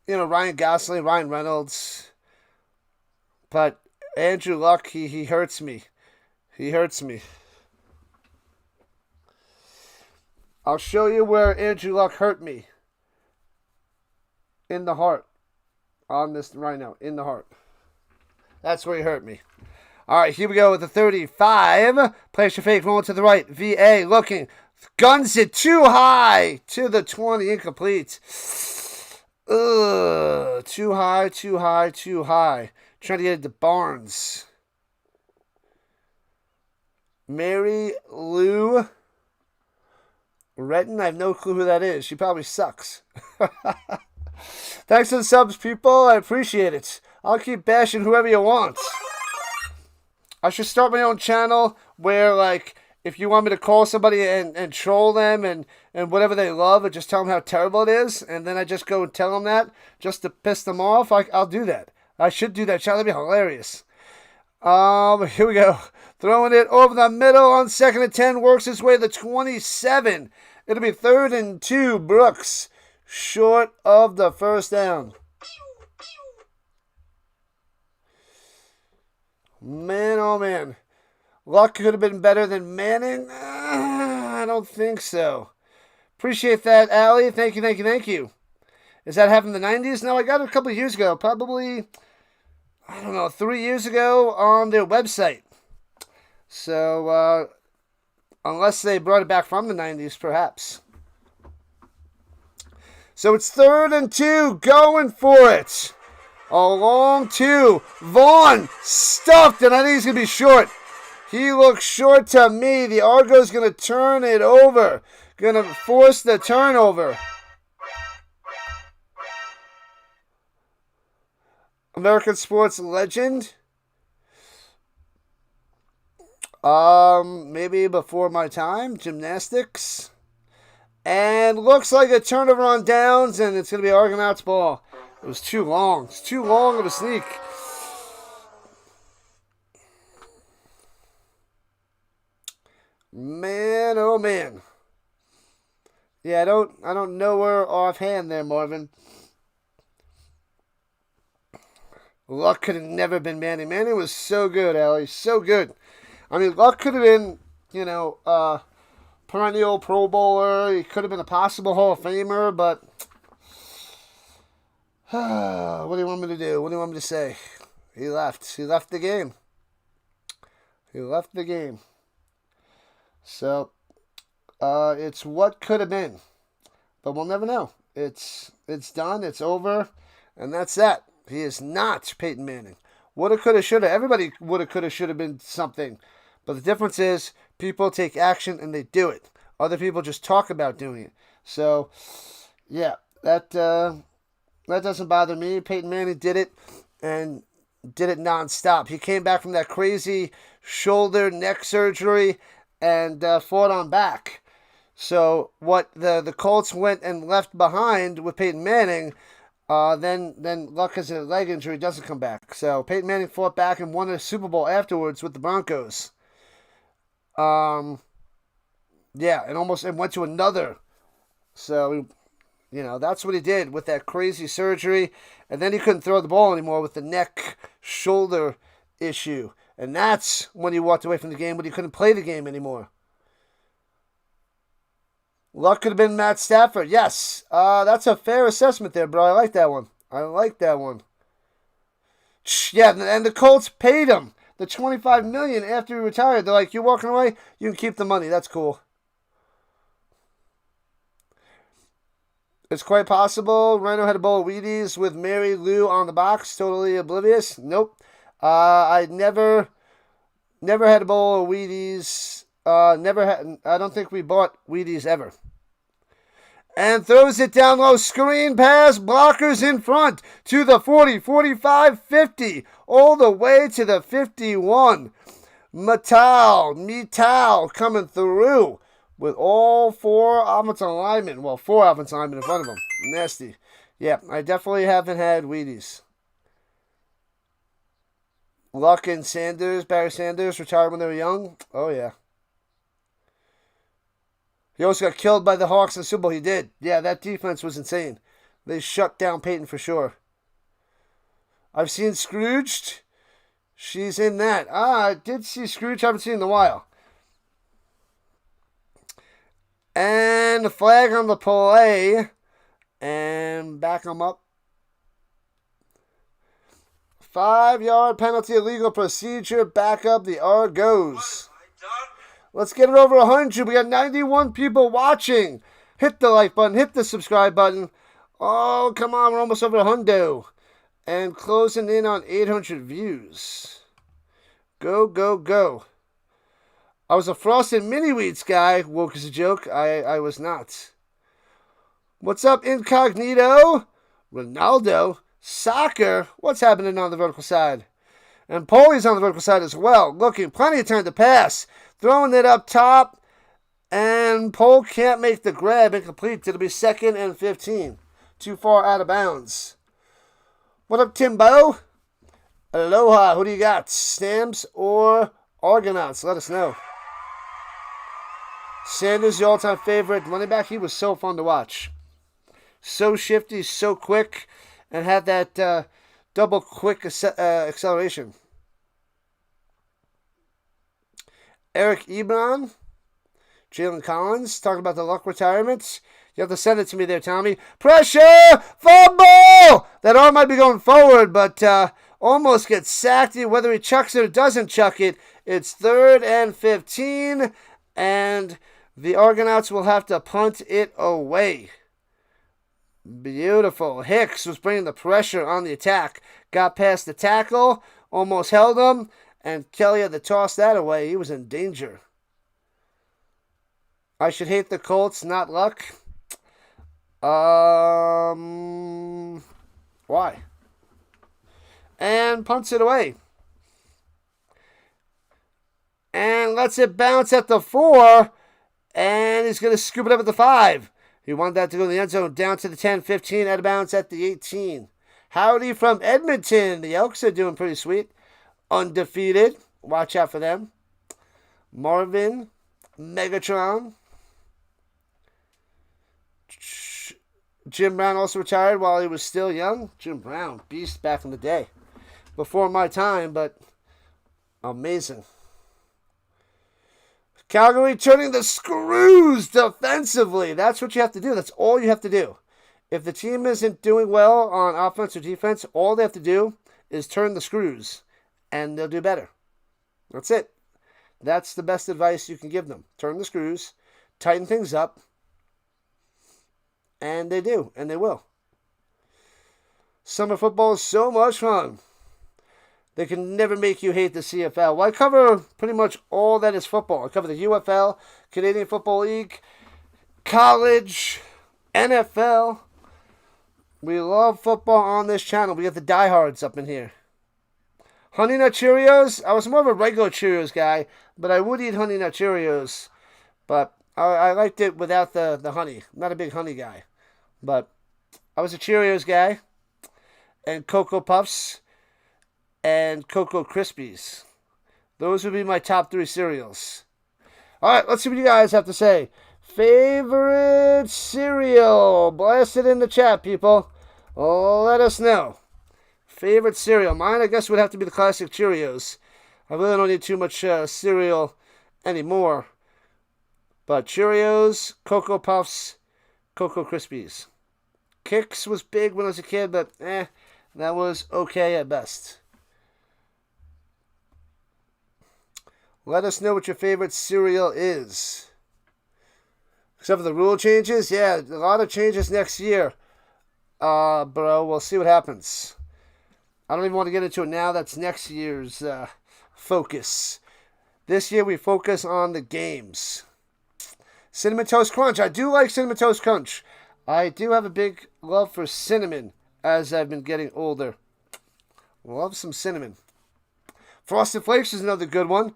Ryan Gosling, Ryan Reynolds. But Andrew Luck, he hurts me. I'll show you where Andrew Luck hurt me. In the heart. On this Rhino. In the heart. That's where he hurt me. All right, here we go with the 35. Place your fake, rolling to the right. VA looking. Guns it too high. To the 20. Incomplete. Too high. Trying to get it to Barnes. Mary Lou Retton. I have no clue who that is. She probably sucks. Thanks for the subs, people. I appreciate it. I'll keep bashing whoever you want. I should start my own channel where, if you want me to call somebody and troll them and whatever they love and just tell them how terrible it is, and then I just go and tell them that just to piss them off, I'll do that. I should do that. That'd be hilarious. Here we go. Throwing it over the middle on 2nd and 10. Works his way to the 27. It'll be 3rd and 2. Brooks short of the first down. Man, oh man. Luck could have been better than Manning? I don't think so. Appreciate that, Allie. Thank you, thank you, thank you. Is that happened in the 90s? No, I got it a couple of years ago. Probably, I don't know, 3 years ago on their website. So, unless they brought it back from the 90s, perhaps. So it's 3rd and 2, going for it. A long 2. Vaughn stuffed, and I think he's going to be short. He looks short to me. The Argo's going to turn it over. Going to force the turnover. American sports legend. Maybe before my time. Gymnastics. And looks like a turnover on downs, and it's going to be Argonauts ball. It was too long. It's too long of a sneak. Man, oh man. Yeah, I don't know her offhand there, Marvin. Luck could have never been Manning. Manning was so good, Allie. So good. I mean, Luck could have been, perennial Pro Bowler. He could have been a possible Hall of Famer, but what do you want me to do? What do you want me to say? He left. He left the game. He left the game. So, it's what could have been. But we'll never know. It's done. It's over. And that's that. He is not Peyton Manning. Woulda, coulda, shoulda. Everybody woulda, coulda, shoulda been something. But the difference is people take action and they do it. Other people just talk about doing it. So, yeah, that doesn't bother me. Peyton Manning did it and did it nonstop. He came back from that crazy shoulder neck surgery and fought on back. So what the Colts went and left behind with Peyton Manning, then Luck has a leg injury, doesn't come back. So Peyton Manning fought back and won a Super Bowl afterwards with the Broncos. Yeah, and went to another. So, that's what he did with that crazy surgery. And then he couldn't throw the ball anymore with the neck-shoulder issue. And that's when he walked away from the game, when he couldn't play the game anymore. Luck could have been Matt Stafford. Yes, that's a fair assessment there, bro. I like that one. Yeah, and the Colts paid him the $25 million after he retired. They're like, you're walking away? You can keep the money. That's cool. It's quite possible Rhino had a bowl of Wheaties with Mary Lou on the box. Totally oblivious. Nope. I never had a bowl of Wheaties. I don't think we bought Wheaties ever. And throws it down low. Screen pass. Blockers in front to the 40, 45, 50. All the way to the 51. Mittal coming through with all 4 offensive linemen. Well, 4 offensive linemen in front of him. Nasty. Yeah, I definitely haven't had Wheaties. Luck and Barry Sanders, retired when they were young. Oh, yeah. He also got killed by the Hawks in the Super Bowl. He did. Yeah, that defense was insane. They shut down Peyton for sure. I've seen Scrooged. She's in that. I did see Scrooge. Haven't seen in a while. And the flag on the play. And back them up. 5-yard penalty, illegal procedure. Back up the Argos. Let's get it over 100. We got 91 people watching. Hit the like button. Hit the subscribe button. Oh, come on. We're almost over 100. And closing in on 800 views. Go, go, go. I was a Frosted Mini Wheats guy. Woke as a joke. I was not. What's up, Incognito? Ronaldo. Soccer. What's happening on the vertical side? And Polly's on the vertical side as well. Looking. Plenty of time to pass. Throwing it up top. And Pole can't make the grab incomplete. It'll be 2nd and 15. Too far out of bounds. What up, Timbo? Aloha. Who do you got? Stamps or Argonauts? Let us know. Sanders, the all-time favorite running back. He was so fun to watch. So shifty, so quick, and had that double quick acceleration. Eric Ebron, Jalen Collins, talking about the Luck retirements. You have to send it to me there, Tommy. Pressure! Fumble! That arm might be going forward, but almost gets sacked. Whether he chucks it or doesn't chuck it, it's 3rd and 15, and the Argonauts will have to punt it away. Beautiful. Hicks was bringing the pressure on the attack. Got past the tackle, almost held him, and Kelly had to toss that away. He was in danger. I should hate the Colts, not Luck. Why? And punts it away. And lets it bounce at the 4. And he's going to scoop it up at the 5. He wanted that to go in the end zone, down to the 10, 15, out of bounds at the 18. Howdy from Edmonton. The Elks are doing pretty sweet. Undefeated. Watch out for them. Marvin, Megatron. Jim Brown also retired while he was still young. Jim Brown, beast back in the day. Before my time, but amazing. Calgary turning the screws defensively. That's what you have to do. That's all you have to do. If the team isn't doing well on offense or defense, all they have to do is turn the screws, and they'll do better. That's it. That's the best advice you can give them. Turn the screws, tighten things up, and they do, and they will. Summer football is so much fun. They can never make you hate the CFL. Well, I cover pretty much all that is football. I cover the UFL, Canadian Football League, college, NFL. We love football on this channel. We got the diehards up in here. Honey Nut Cheerios. I was more of a regular Cheerios guy, but I would eat Honey Nut Cheerios. But I liked it without the honey. I'm not a big honey guy. But I was a Cheerios guy. And Cocoa Puffs. And Cocoa Krispies. Those would be my top 3 cereals. Alright, let's see what you guys have to say. Favorite cereal? Blast it in the chat, people. Let us know. Favorite cereal? Mine, I guess, would have to be the classic Cheerios. I really don't need too much cereal anymore. But Cheerios, Cocoa Puffs, Cocoa Krispies. Kix was big when I was a kid, but that was okay at best. Let us know what your favorite cereal is. Except for the rule changes. Yeah, a lot of changes next year. Bro, we'll see what happens. I don't even want to get into it now. That's next year's focus. This year we focus on the games. Cinnamon Toast Crunch. I do like Cinnamon Toast Crunch. I do have a big love for cinnamon as I've been getting older. Love some cinnamon. Frosted Flakes is another good one.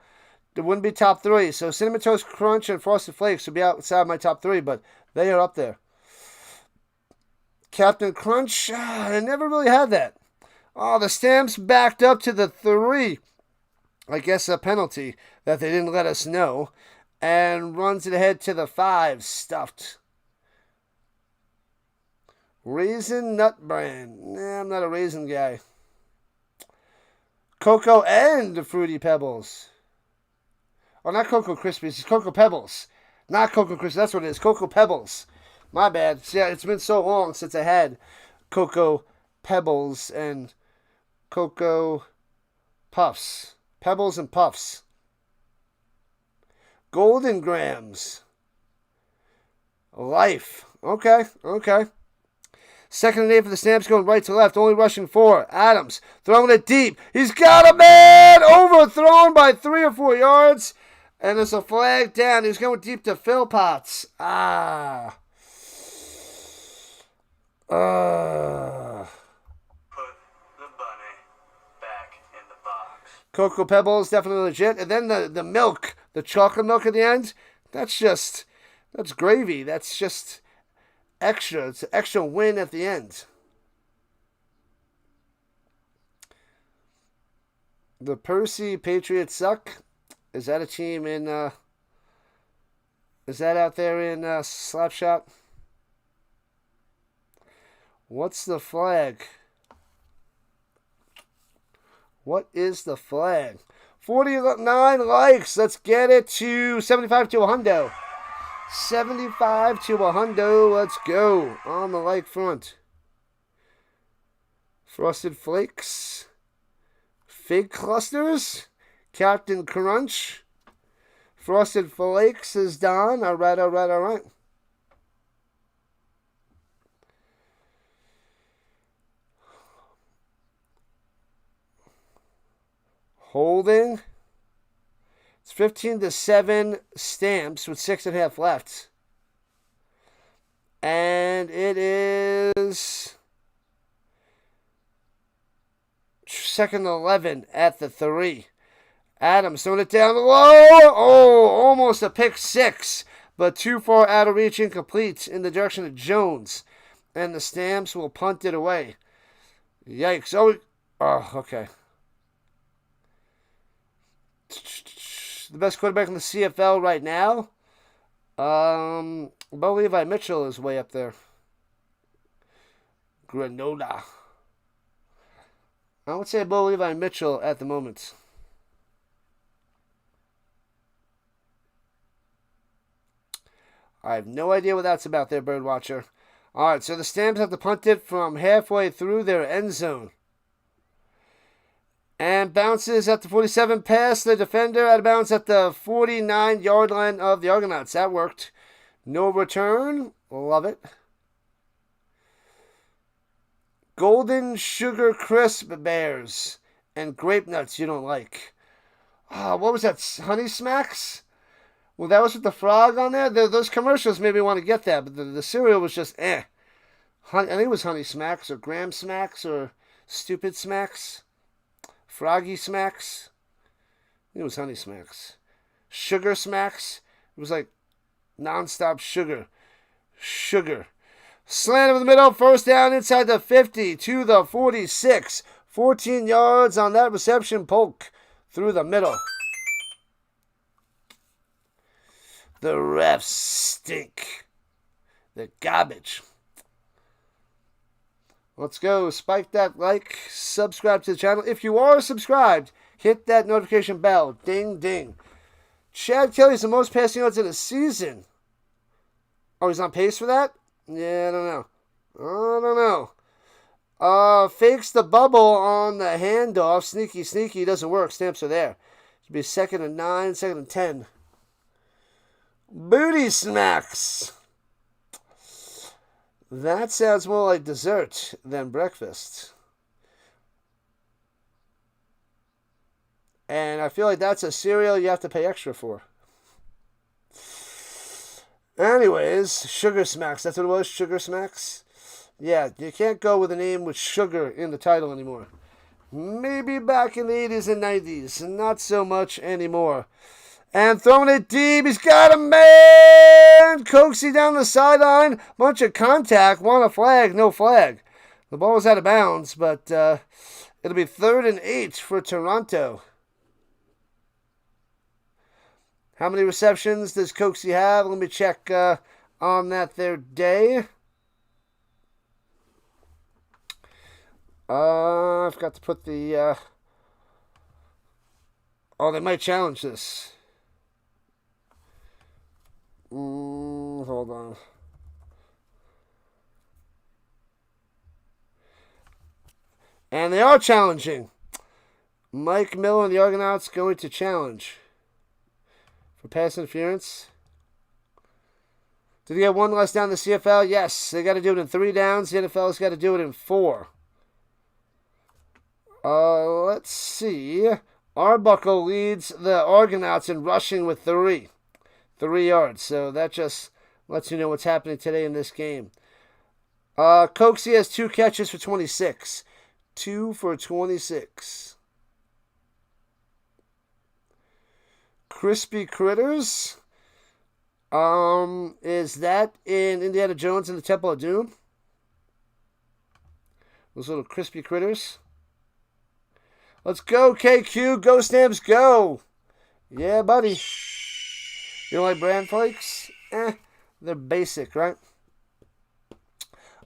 It wouldn't be top 3. So Cinnamon Toast Crunch and Frosted Flakes would be outside my top 3, but they are up there. Captain Crunch, I never really had that. Oh, the stamps backed up to the 3. I guess a penalty that they didn't let us know. And runs it ahead to the 5, stuffed. Raisin Nut Brand. Nah, I'm not a raisin guy. Cocoa and Fruity Pebbles. Oh, not Cocoa Krispies. It's Cocoa Pebbles. Not Cocoa Krispies. That's what it is. Cocoa Pebbles. My bad. See, it's been so long since I had Cocoa Pebbles and Cocoa Puffs. Pebbles and Puffs. Golden Grams. Life. Okay. Second and 8 for the Stamps, going right to left. Only rushing 4. Adams throwing it deep. He's got a man! Overthrown by 3 or 4 yards. And there's a flag down. He's going deep to Phil Potts. Put the bunny back in the box. Cocoa Pebbles, definitely legit. And then the milk, the chocolate milk at the end, that's gravy. That's just extra. It's an extra win at the end. The Percy Patriots suck. Is that a team in, is that out there in Slapshot? What's the flag? What is the flag? 49 likes. Let's get it to 75 to a hundo. 75 to a hundo. Let's go on the like front. Frosted Flakes. Fig Clusters. Captain Crunch. Frosted Flakes is done. All right, all right, all right. Holding. It's 15-7 stamps with 6.5 left. And it is second 11 at the 3. Adams throwing it down low. Oh, almost a pick 6, but too far out of reach, incomplete in the direction of Jones. And the Stamps will punt it away. Yikes. Oh, okay. The best quarterback in the CFL right now? Bo Levi Mitchell is way up there. Granola. I would say Bo Levi Mitchell at the moment. I have no idea what that's about there, Birdwatcher. All right, so the Stamps have to punt it from halfway through their end zone. And bounces at the 47 past the defender, out of bounds at the 49-yard line of the Argonauts. That worked. No return. Love it. Golden Sugar Crisp Bears and Grape Nuts you don't like. What was that? Honey Smacks? Well, that was with the frog on there. Those commercials made me want to get that, but the cereal was just eh. I think it was Honey Smacks or Graham Smacks or Stupid Smacks. Froggy Smacks. I think it was Honey Smacks. Sugar Smacks. It was like non-stop sugar. Sugar. Slant over the middle. First down inside the 50 to the 46. 14 yards on that reception. Polk through the middle. The refs stink. They're garbage. Let's go. Spike that like. Subscribe to the channel. If you are subscribed, hit that notification bell. Ding, ding. Chad Kelly's the most passing yards in a season. Oh, he's on pace for that? Yeah, I don't know. Fakes the bubble on the handoff. Sneaky, sneaky. Doesn't work. Stamps are there. Should be 2nd and 9, 2nd and 10. Booty Smacks. That sounds more like dessert than breakfast. And I feel like that's a cereal you have to pay extra for. Anyways, Sugar Smacks. That's what it was, Sugar Smacks? Yeah, you can't go with a name with sugar in the title anymore. Maybe back in the 80s and 90s. Not so much anymore. And throwing it deep. He's got a man. Coaxy down the sideline. Bunch of contact. Want a flag. No flag. The ball was out of bounds, but it'll be 3rd and 8 for Toronto. How many receptions does Coaxy have? Let me check on that there day. I forgot to put the... they might challenge this. Hold on. And they are challenging. Mike Miller and the Argonauts going to challenge for pass interference. Did they get one less down the CFL? Yes. They got to do it in 3 downs. The NFL's got to do it in 4. Let's see. Arbuckle leads the Argonauts in rushing with 3 yards. So that just lets you know what's happening today in this game. Coaxy has 2 catches for 26. 2 for 26. Crispy Critters. Is that in Indiana Jones and the Temple of Doom? Those little crispy critters. Let's go, KQ. Go, Stamps, go. Yeah, buddy. You don't like bran flakes? They're basic, right?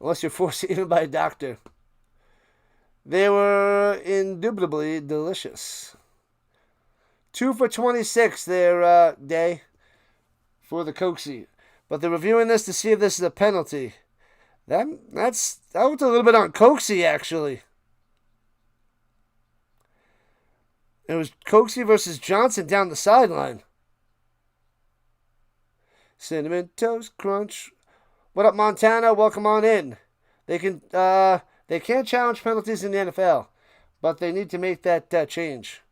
Unless you're forced to eat them by a doctor. They were indubitably delicious. 2 for 26 there, Day, for the Coxie. But they're reviewing this to see if this is a penalty. That was a little bit on Coxie, actually. It was Coxie versus Johnson down the sideline. Cinnamon Toast Crunch. What up, Montana? Welcome on in. They can't challenge penalties in the NFL, but they need to make that change.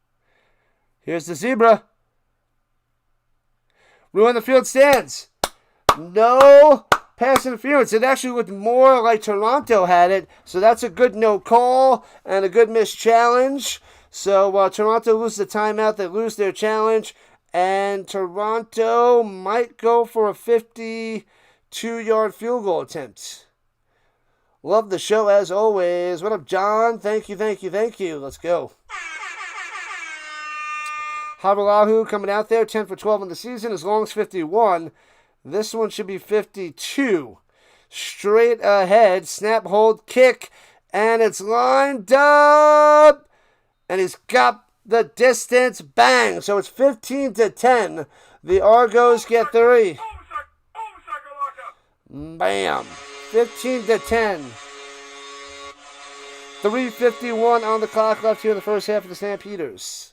Here's the zebra. Ruin the field stands. No pass interference. It actually looked more like Toronto had it, so that's a good no call and a good missed challenge. So Toronto loses the timeout. They lose their challenge, and Toronto might go for a 52-yard field goal attempt. Love the show as always. What up, John? Thank you. Let's go. Havalahu coming out there, 10 for 12 in the season, as long as 51. This one should be 52. Straight ahead, snap, hold, kick, and it's lined up. And he's got the distance, bang. So it's 15-10. The Argos get 3. Bam. 15-10. 3:51 on the clock left here in the first half of the Stampeders.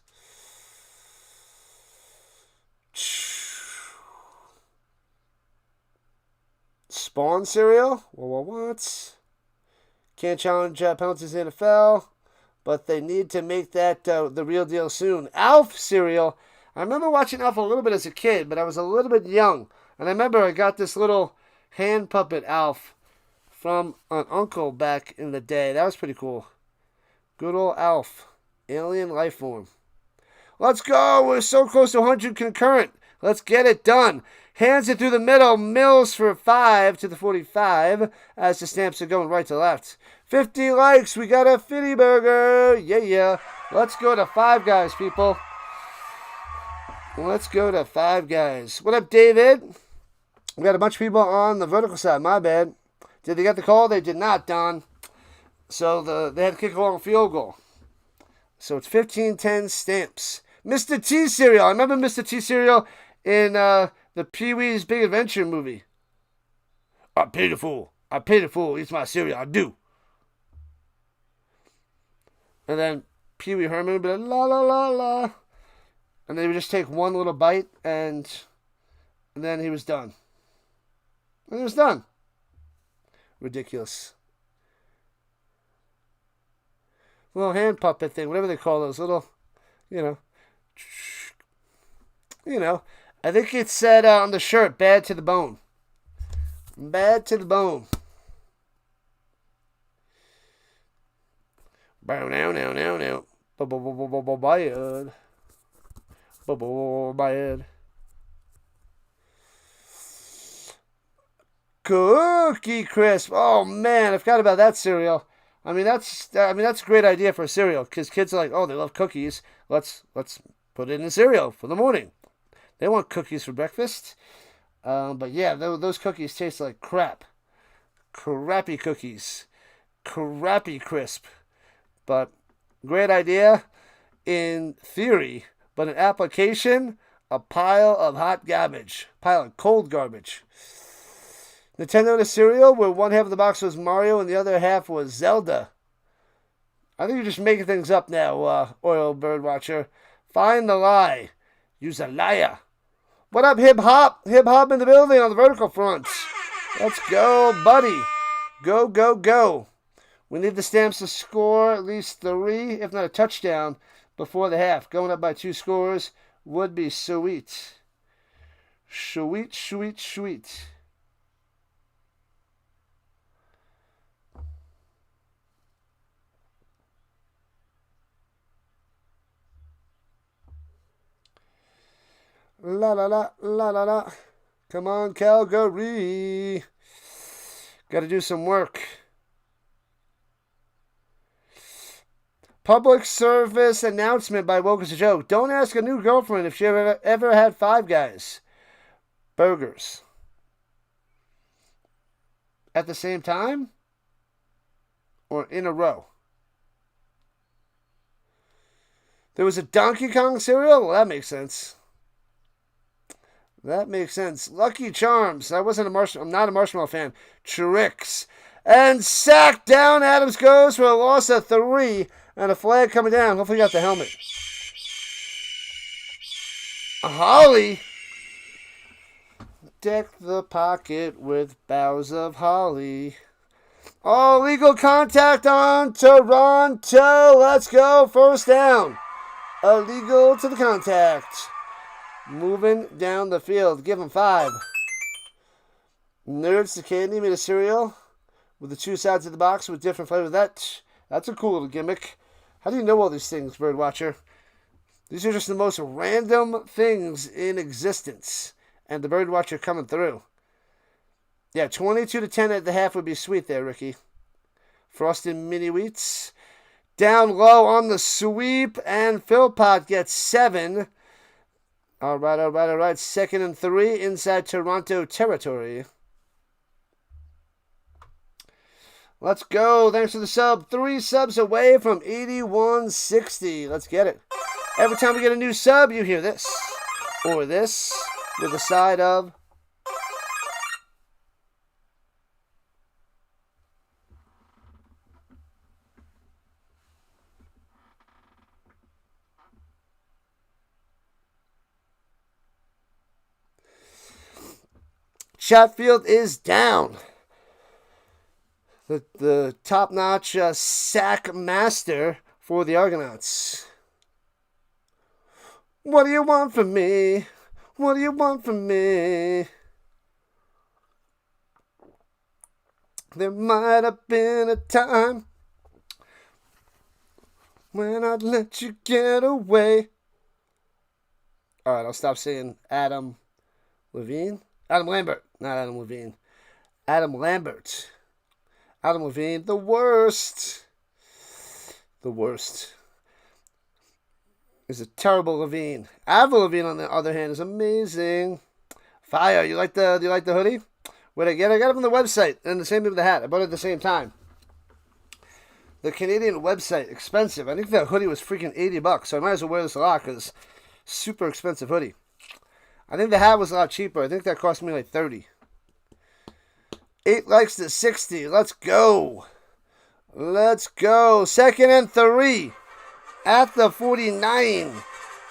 Spawn cereal? What? Can't challenge penalties in the NFL, but they need to make that the real deal soon. Alf cereal. I remember watching Alf a little bit as a kid, but I was a little bit young. And I remember I got this little hand puppet Alf from an uncle back in the day. That was pretty cool. Good old Alf. Alien life form. Let's go. We're so close to 100 concurrent. Let's get it done. Hands it through the middle. Mills for 5 to the 45 as the Stamps are going right to left. 50 likes. We got a Fitty Burger. Yeah. Let's go to Five Guys, people. Let's go to Five Guys. What up, David? We got a bunch of people on the vertical side. My bad. Did they get the call? They did not, Don. So they had to kick a long field goal. So it's 15-10 Stamps. Mr. T cereal. I remember Mr. T cereal in the Pee-wee's Big Adventure movie. I paid a fool. Eats my cereal. I do. And then Pee-wee Herman would be like, la, la, la, la. And they would just take one little bite, and then he was done. And he was done. Ridiculous. Little hand puppet thing, whatever they call those little, I think it said on the shirt, bad to the bone. Bad to the bone. Bow now. Bad. Cookie Crisp. Oh man, I forgot about that cereal. I mean that's a great idea for a cereal because kids are like, oh, they love cookies. Let's put it in a cereal for the morning. They want cookies for breakfast. But yeah, those cookies taste like crap. Crappy cookies. Crappy crisp. But great idea in theory, but in application, a pile of hot garbage. Pile of cold garbage. Nintendo the cereal, where one half of the box was Mario and the other half was Zelda. I think you're just making things up now, Oil Bird Watcher. Find the lie. Use a liar. What up, Hip Hop? Hip Hop in the building on the vertical front. Let's go, buddy. Go. We need the Stamps to score at least 3, if not a touchdown, before the half. Going up by 2 scores would be sweet. Sweet. La. Come on, Calgary. Got to do some work. Public service announcement by Woke as a Joke. Don't ask a new girlfriend if she ever had Five Guys burgers. At the same time? Or in a row? There was a Donkey Kong cereal? Well, that makes sense. That makes sense. Lucky Charms. I wasn't a marshmallow. I'm not a marshmallow fan. Tricks. And sack down. Adams goes for a loss of 3. And a flag coming down. Hopefully got the helmet. Holly. Deck the pocket with boughs of holly. Oh, legal contact on Toronto. Let's go. First down. Illegal to the contact. Moving down the field. Give him 5. Nerds to Candy made a cereal with the 2 sides of the box with different flavors. That's a cool little gimmick. How do you know all these things, Birdwatcher? These are just the most random things in existence. And the Birdwatcher coming through. Yeah, 22-10 at the half would be sweet there, Ricky. Frosted Mini Wheats. Down low on the sweep. And Philpott gets 7. All right. 2nd and 3 inside Toronto territory. Let's go. Thanks for the sub. 3 subs away from 8160. Let's get it. Every time we get a new sub, you hear this. Or this. With a side of... Chatfield is down. The top-notch sack master for the Argonauts. What do you want from me? What do you want from me? There might have been a time when I'd let you get away. All right, I'll stop saying Adam Levine. Adam Lambert, not Adam Levine. Adam Lambert. Adam Levine, the worst. The worst. Is a terrible Levine. Avril Levine, on the other hand, is amazing. Fire. Do you like the hoodie? Where'd I get it? I got it from the website. And the same thing with the hat. I bought it at the same time. The Canadian website. Expensive. I think the hoodie was freaking $80. So I might as well wear this a lot because super expensive hoodie. I think the hat was a lot cheaper. I think that cost me like 30. 8 likes to 60. Let's go. Let's go. 2nd and 3. At the 49.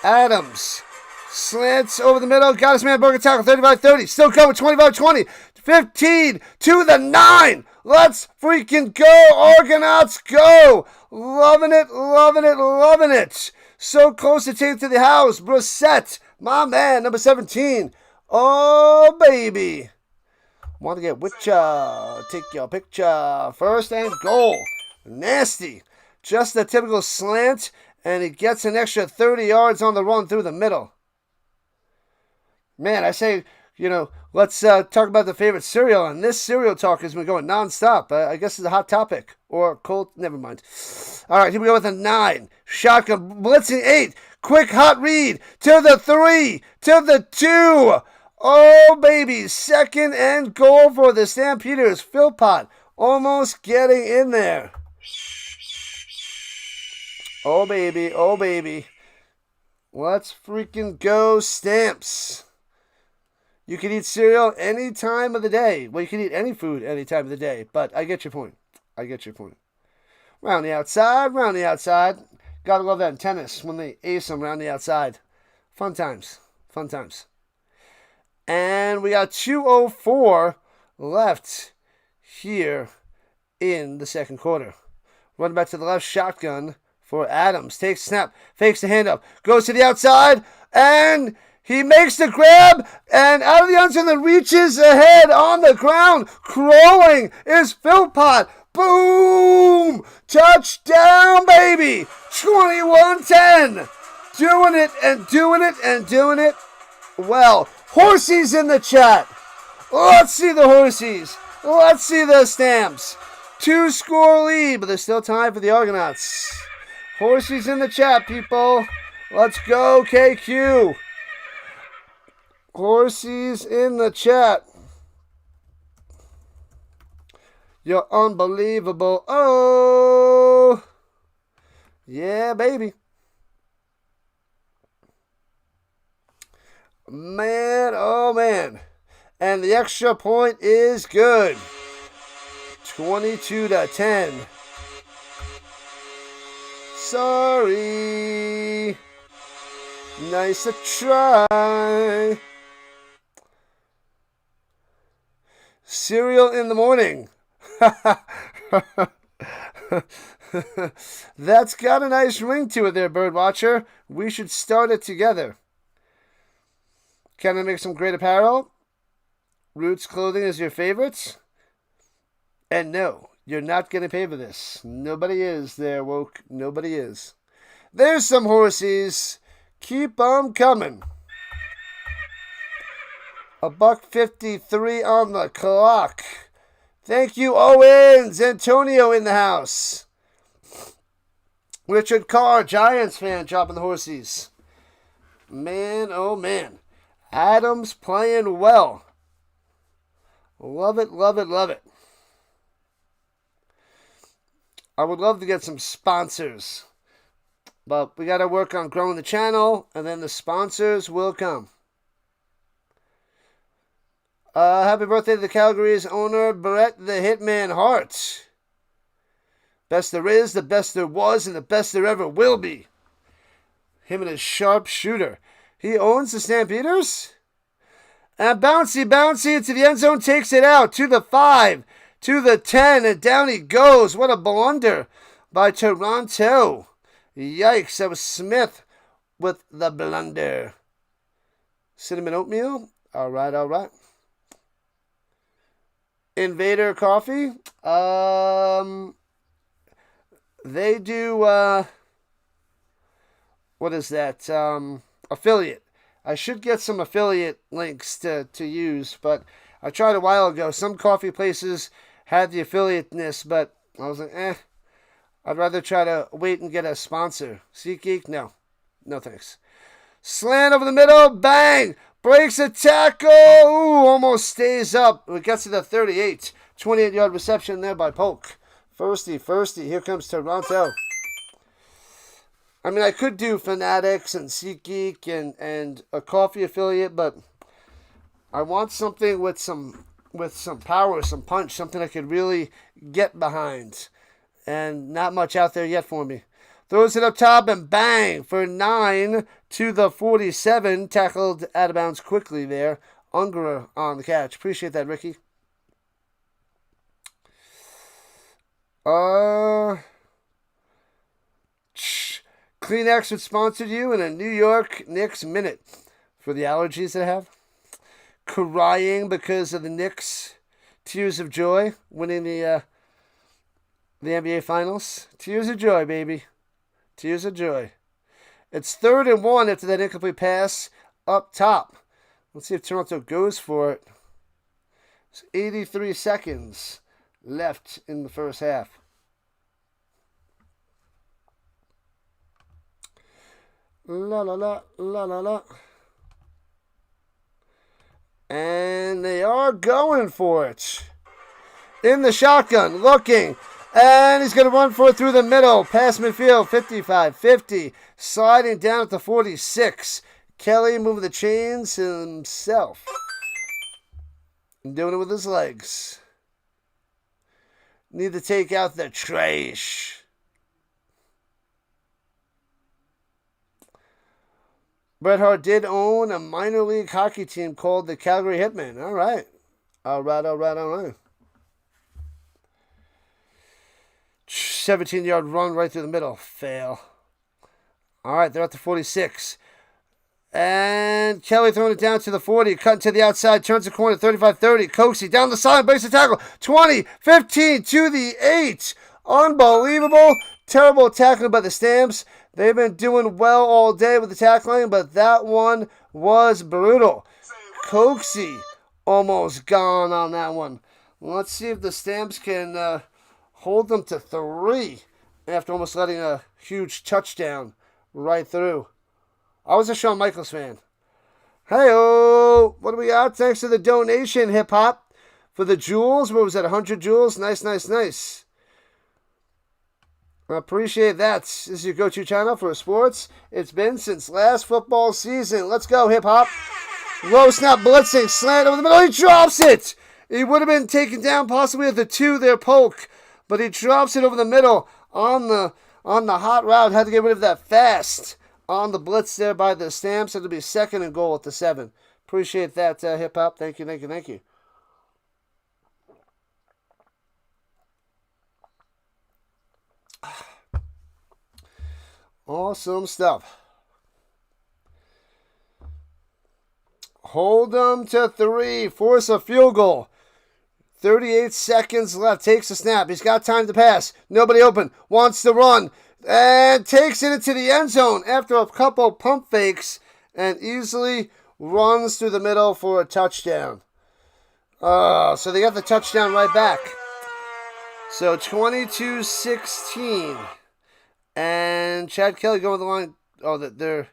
Adams. Slants over the middle. Got his man. Burger tackle. 35-30. Still coming. 25-20. 15 to the 9. Let's freaking go. Argonauts go. Loving it. Loving it. Loving it. So close to take to the house. Brissett. My man. Number 17. Oh, baby. Want to get with ya. Take your picture. First and goal. Nasty. Just a typical slant, and he gets an extra 30 yards on the run through the middle. Man, I say, let's talk about the favorite cereal, and this cereal talk has been going nonstop. I guess it's a hot topic. Or cold, never mind. All right, here we go with a 9. Shotgun, blitzing 8. Quick hot read to the 3, to the 2. Oh, baby, 2nd and goal for the Stampeders. Philpott almost getting in there. Oh, baby. Oh, baby. Let's freaking go, Stamps. You can eat cereal any time of the day. Well, you can eat any food any time of the day. But I get your point. Round the outside, round the outside. Gotta love that in tennis when they ace them round the outside. Fun times. And we got 2:04 left here in the second quarter. Run back to the left, shotgun for Adams. Takes snap, fakes the handoff, goes to the outside, and he makes the grab, and out of the end zone and reaches ahead on the ground. Crawling is Philpott. Boom! Touchdown, baby! 21-10. Doing it. Well, Horsey's in the chat. Let's see the Horsies. Let's see the Stamps. 2-score lead, but there's still time for the Argonauts. Horsey's in the chat, people. Let's go, KQ. Horsey's in the chat. You're unbelievable. Oh, yeah, baby. Man, oh man. And the extra point is good. 22-10. Sorry. Nice to try. Cereal in the morning. That's got a nice ring to it there, Birdwatcher. We should start it together. Can I make some great apparel? Roots clothing is your favorites? And no, you're not going to pay for this. Nobody is there, woke. Nobody is. There's some horsies. Keep 'em coming. $1.53 on the clock. Thank you, Owens. Antonio in the house. Richard Carr, Giants fan, dropping the horsies. Man, oh man. Adams playing well. Love it, love it, love it. I would love to get some sponsors. But we got to work on growing the channel, and then the sponsors will come. Happy birthday to the Calgary's owner, Brett the Hitman Hart. Best there is, the best there was, and the best there ever will be. Him and his sharp shooter. He owns the Stampeders? And bouncy into the end zone, takes it out to the 5, to the 10, and down he goes. What a blunder by Toronto. Yikes, that was Smith with the blunder. Cinnamon oatmeal? All right. Invader Coffee? They do, what is that? Affiliate. I should get some affiliate links to use, but I tried a while ago. Some coffee places had the affiliateness, but I was like, I'd rather try to wait and get a sponsor. SeatGeek? No. No thanks. Slant over the middle. Bang! Breaks a tackle. Ooh, almost stays up. It gets to the 38. 28-yard reception there by Polk. Firsty. Here comes Toronto. I mean, I could do Fanatics and SeatGeek and a coffee affiliate, but I want something with some power, some punch, something I could really get behind. And not much out there yet for me. Throws it up top and bang for 9 to the 47. Tackled out of bounds quickly there. Ungerer on the catch. Appreciate that, Ricky. Kleenex would sponsor you in a New York Knicks minute for the allergies I have. Crying because of the Knicks. Tears of joy winning the NBA Finals. Tears of joy, baby. Tears of joy. It's 3rd and 1 after that incomplete pass up top. Let's see if Toronto goes for it. There's 83 seconds left in the first half. La la la la la la. And they are going for it. In the shotgun, looking. And he's going to run for it through the middle. Past midfield, 55-50. Sliding down at the 46. Kelly moving the chains himself. And doing it with his legs. Need to take out the trash. Bret Hart did own a minor league hockey team called the Calgary Hitmen. All right. 17-yard run right through the middle. Fail. All right, they're at the 46. And Kelly throwing it down to the 40. Cutting to the outside. Turns the corner. 35-30. Coxey down the side. Breaks the tackle. 20-15 to the 8. Unbelievable. Terrible tackling by the Stamps. They've been doing well all day with the tackling, but that one was brutal. Coxey almost gone on that one. Let's see if the Stamps can hold them to 3 after almost letting a huge touchdown right through. I was a Shawn Michaels fan. Hey-oh! What do we got? Thanks to the donation, Hip Hop, for the jewels. What was that, 100 jewels? Nice. I appreciate that. This is your go-to channel for sports. It's been since last football season. Let's go, Hip Hop. Low snap blitzing. Slant over the middle. He drops it. He would have been taken down possibly at the 2 there, poke. But he drops it over the middle on the hot route. Had to get rid of that fast on the blitz there by the Stamps. It'll be 2nd and goal at the 7. Appreciate that, Hip Hop. Thank you, thank you, thank you. Awesome stuff. Hold them to 3. Force a field goal. 38 seconds left. Takes a snap. He's got time to pass. Nobody open. Wants to run. And takes it into the end zone after a couple pump fakes. And easily runs through the middle for a touchdown. So they got the touchdown right back. So 22-16. And Chad Kelly going to the line. Oh, they're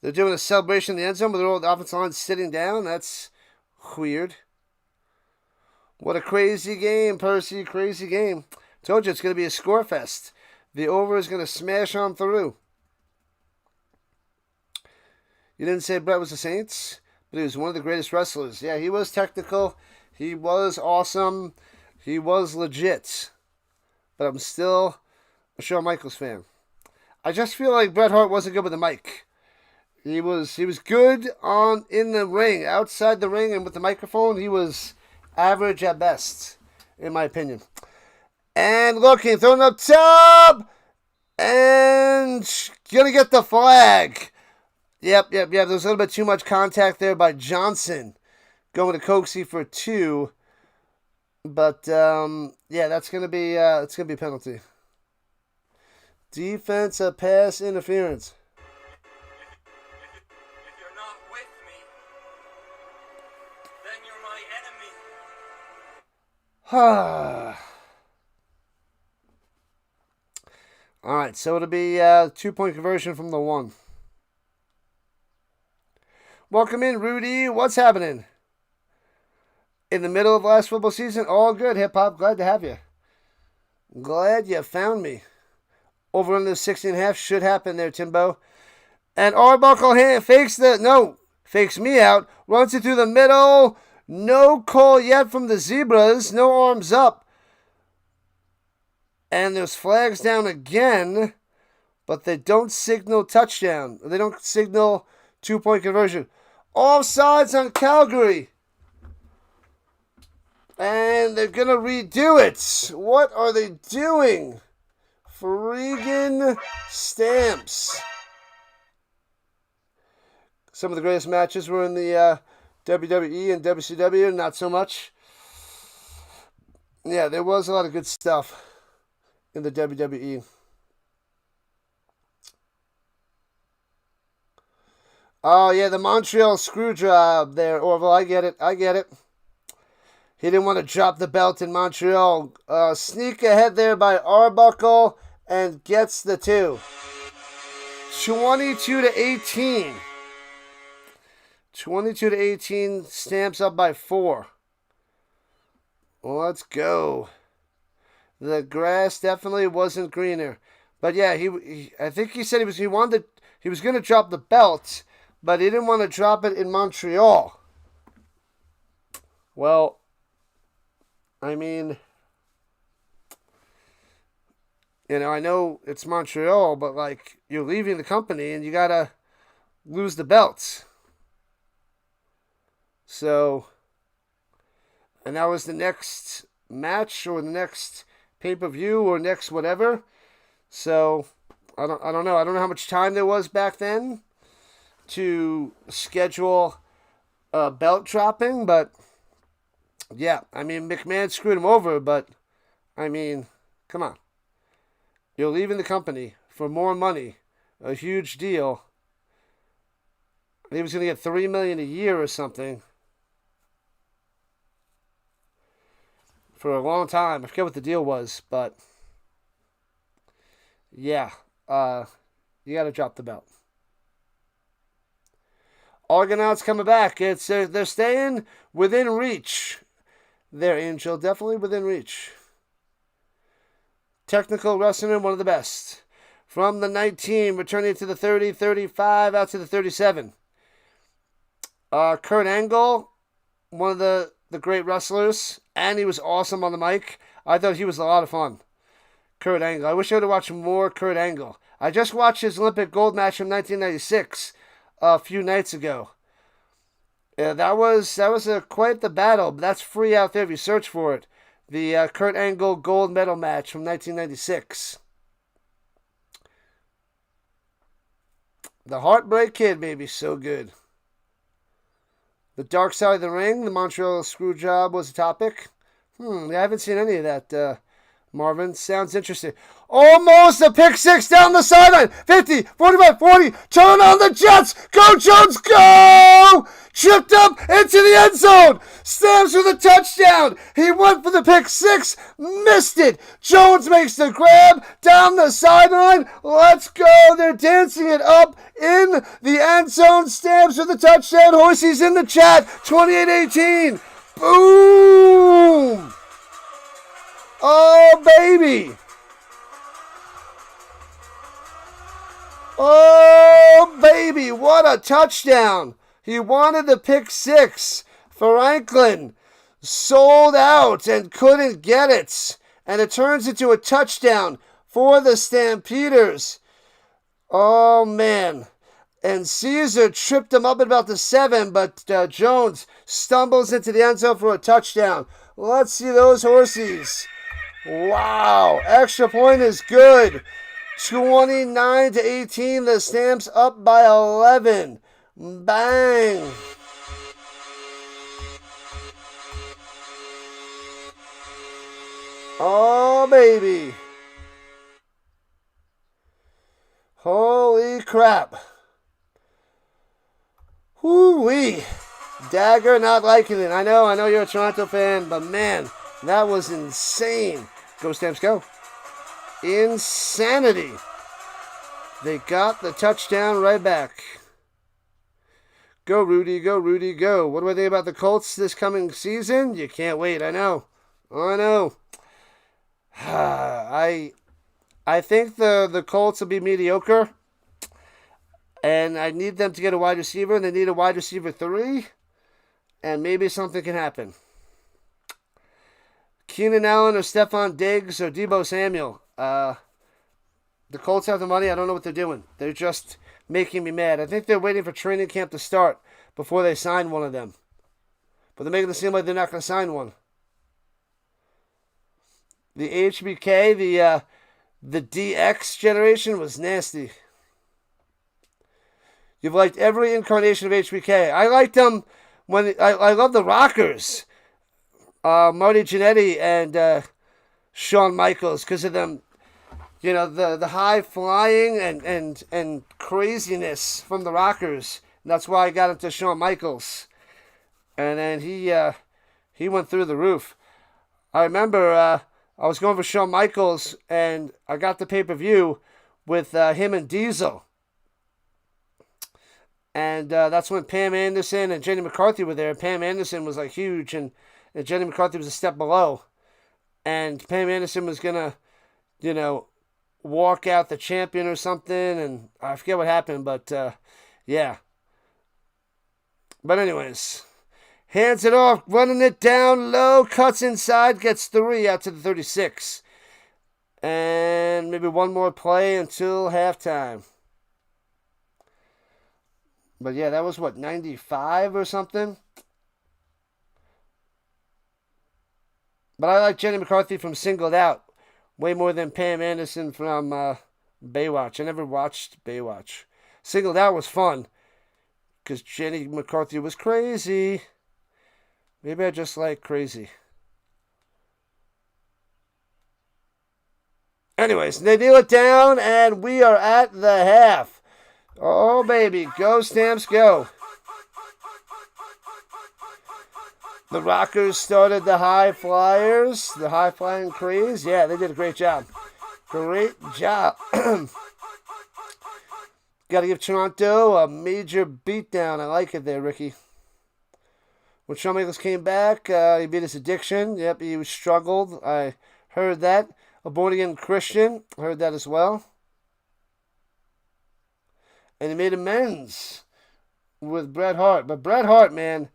doing a celebration in the end zone, but the offensive line sitting down. That's weird. What a crazy game, Percy. Crazy game. Told you it's going to be a score fest. The over is going to smash on through. You didn't say Brett was the Saints, but he was one of the greatest wrestlers. Yeah, he was technical. He was awesome. He was legit. But I'm still a Shawn Michaels fan. I just feel like Bret Hart wasn't good with the mic. He was good in the ring, outside the ring, and with the microphone, he was average at best, in my opinion. And looking, throwing up top, and gonna get the flag. Yep. There was a little bit too much contact there by Johnson, going to Coxie for 2. But yeah, that's gonna be it's gonna be a penalty. Defensive pass interference. If you're not with me, then you're my enemy. All right, so it'll be 2-point conversion from the 1. Welcome in, Rudy. What's happening? In the middle of last football season? All good, Hip Hop. Glad to have you. Glad you found me. Over under 16.5 should happen there, Timbo. And Arbuckle fakes me out. Runs it through the middle. No call yet from the Zebras. No arms up. And there's flags down again. But they don't signal touchdown. They don't signal 2-point conversion. Offsides on Calgary. And they're going to redo it. What are they doing? Friggin' Stamps. Some of the greatest matches were in the WWE and WCW, not so much. Yeah, there was a lot of good stuff in the WWE. Oh, yeah, the Montreal screw job there, Orville. I get it. He didn't want to drop the belt in Montreal. Sneak ahead there by Arbuckle and gets the 2. 22-18. 22-18. Stamps up by 4. Let's go. The grass definitely wasn't greener. But yeah, I think he said he was going to drop the belt, but he didn't want to drop it in Montreal. Well, I mean, I know it's Montreal, but like, you're leaving the company and you gotta lose the belts. So, and that was the next match or the next pay-per-view or next whatever. So, I don't know. I don't know how much time there was back then to schedule belt dropping, but yeah, I mean, McMahon screwed him over, but I mean, come on. You're leaving the company for more money, a huge deal. He was going to get $3 million a year or something for a long time. I forget what the deal was, but yeah, you got to drop the belt. Argonauts coming back. They're staying within reach. There, Angel, definitely within reach. Technical wrestling, one of the best. From the 19, returning to the 30, 35, out to the 37. Kurt Angle, one of the great wrestlers, and he was awesome on the mic. I thought he was a lot of fun. Kurt Angle. I wish I would have watched more Kurt Angle. I just watched his Olympic gold match from 1996 a few nights ago. Yeah, that was quite the battle. But that's free out there if you search for it. The Kurt Angle gold medal match from 1996. The Heartbreak Kid, baby, so good. The Dark Side of the Ring, the Montreal Screwjob was a topic. I haven't seen any of that, Marvin. Sounds interesting. Almost a pick six down the sideline. 50, 45, 40. Turn on the Jets. Go, Jones, go! Tripped up into the end zone. Stamps with a touchdown. He went for the pick six. Missed it. Jones makes the grab down the sideline. Let's go. They're dancing it up in the end zone. Stamps with a touchdown. Horsey's in the chat. 28-18. Boom! Oh, baby! Oh, baby! What a touchdown! He wanted the pick six. Franklin sold out and couldn't get it. And it turns into a touchdown for the Stampeders. Oh, man. And Caesar tripped him up at about the 7, but Jones stumbles into the end zone for a touchdown. Let's see those horsies. Wow. Extra point is good. 29-18. The Stamps up by 11. Bang. Oh, baby. Holy crap. Whoo-wee. Dagger not liking it. I know you're a Toronto fan, but man, that was insane. Go Stamps, go. Insanity. They got the touchdown right back. Go, Rudy, go, Rudy, go. What do I think about the Colts this coming season? You can't wait, I know. I think the Colts will be mediocre. And I need them to get a wide receiver. They need a wide receiver 3. And maybe something can happen. Keenan Allen or Stephon Diggs or Deebo Samuel. The Colts have the money. I don't know what they're doing. They're just making me mad. I think they're waiting for training camp to start before they sign one of them. But they're making it seem like they're not going to sign one. The HBK, the DX generation was nasty. You've liked every incarnation of HBK. I liked them when I love the Rockers. Marty Jannetty and Shawn Michaels because of them, the high flying and craziness from the Rockers. And that's why I got into Shawn Michaels. And then he went through the roof. I remember I was going for Shawn Michaels and I got the pay-per-view with him and Diesel. And that's when Pam Anderson and Jenny McCarthy were there. Pam Anderson was like huge and Jenny McCarthy was a step below. And Pam Anderson was going to, walk out the champion or something. And I forget what happened, but yeah. But anyways, hands it off, running it down low, cuts inside, gets 3 out to the 36. And maybe one more play until halftime. But yeah, that was 95 or something? But I like Jenny McCarthy from Singled Out way more than Pam Anderson from Baywatch. I never watched Baywatch. Singled Out was fun because Jenny McCarthy was crazy. Maybe I just like crazy. Anyways, they kneel it down and we are at the half. Oh, baby. Go, Stamps, go. The Rockers started the high flyers, the high flying craze. Yeah, they did a great job. Great job. Got to give Toronto a major beatdown. I like it there, Ricky. When Shawn Michaels came back, he beat his addiction. Yep, he struggled. I heard that. A born-again Christian. Heard that as well. And he made amends. with Bret Hart. But Bret Hart, man,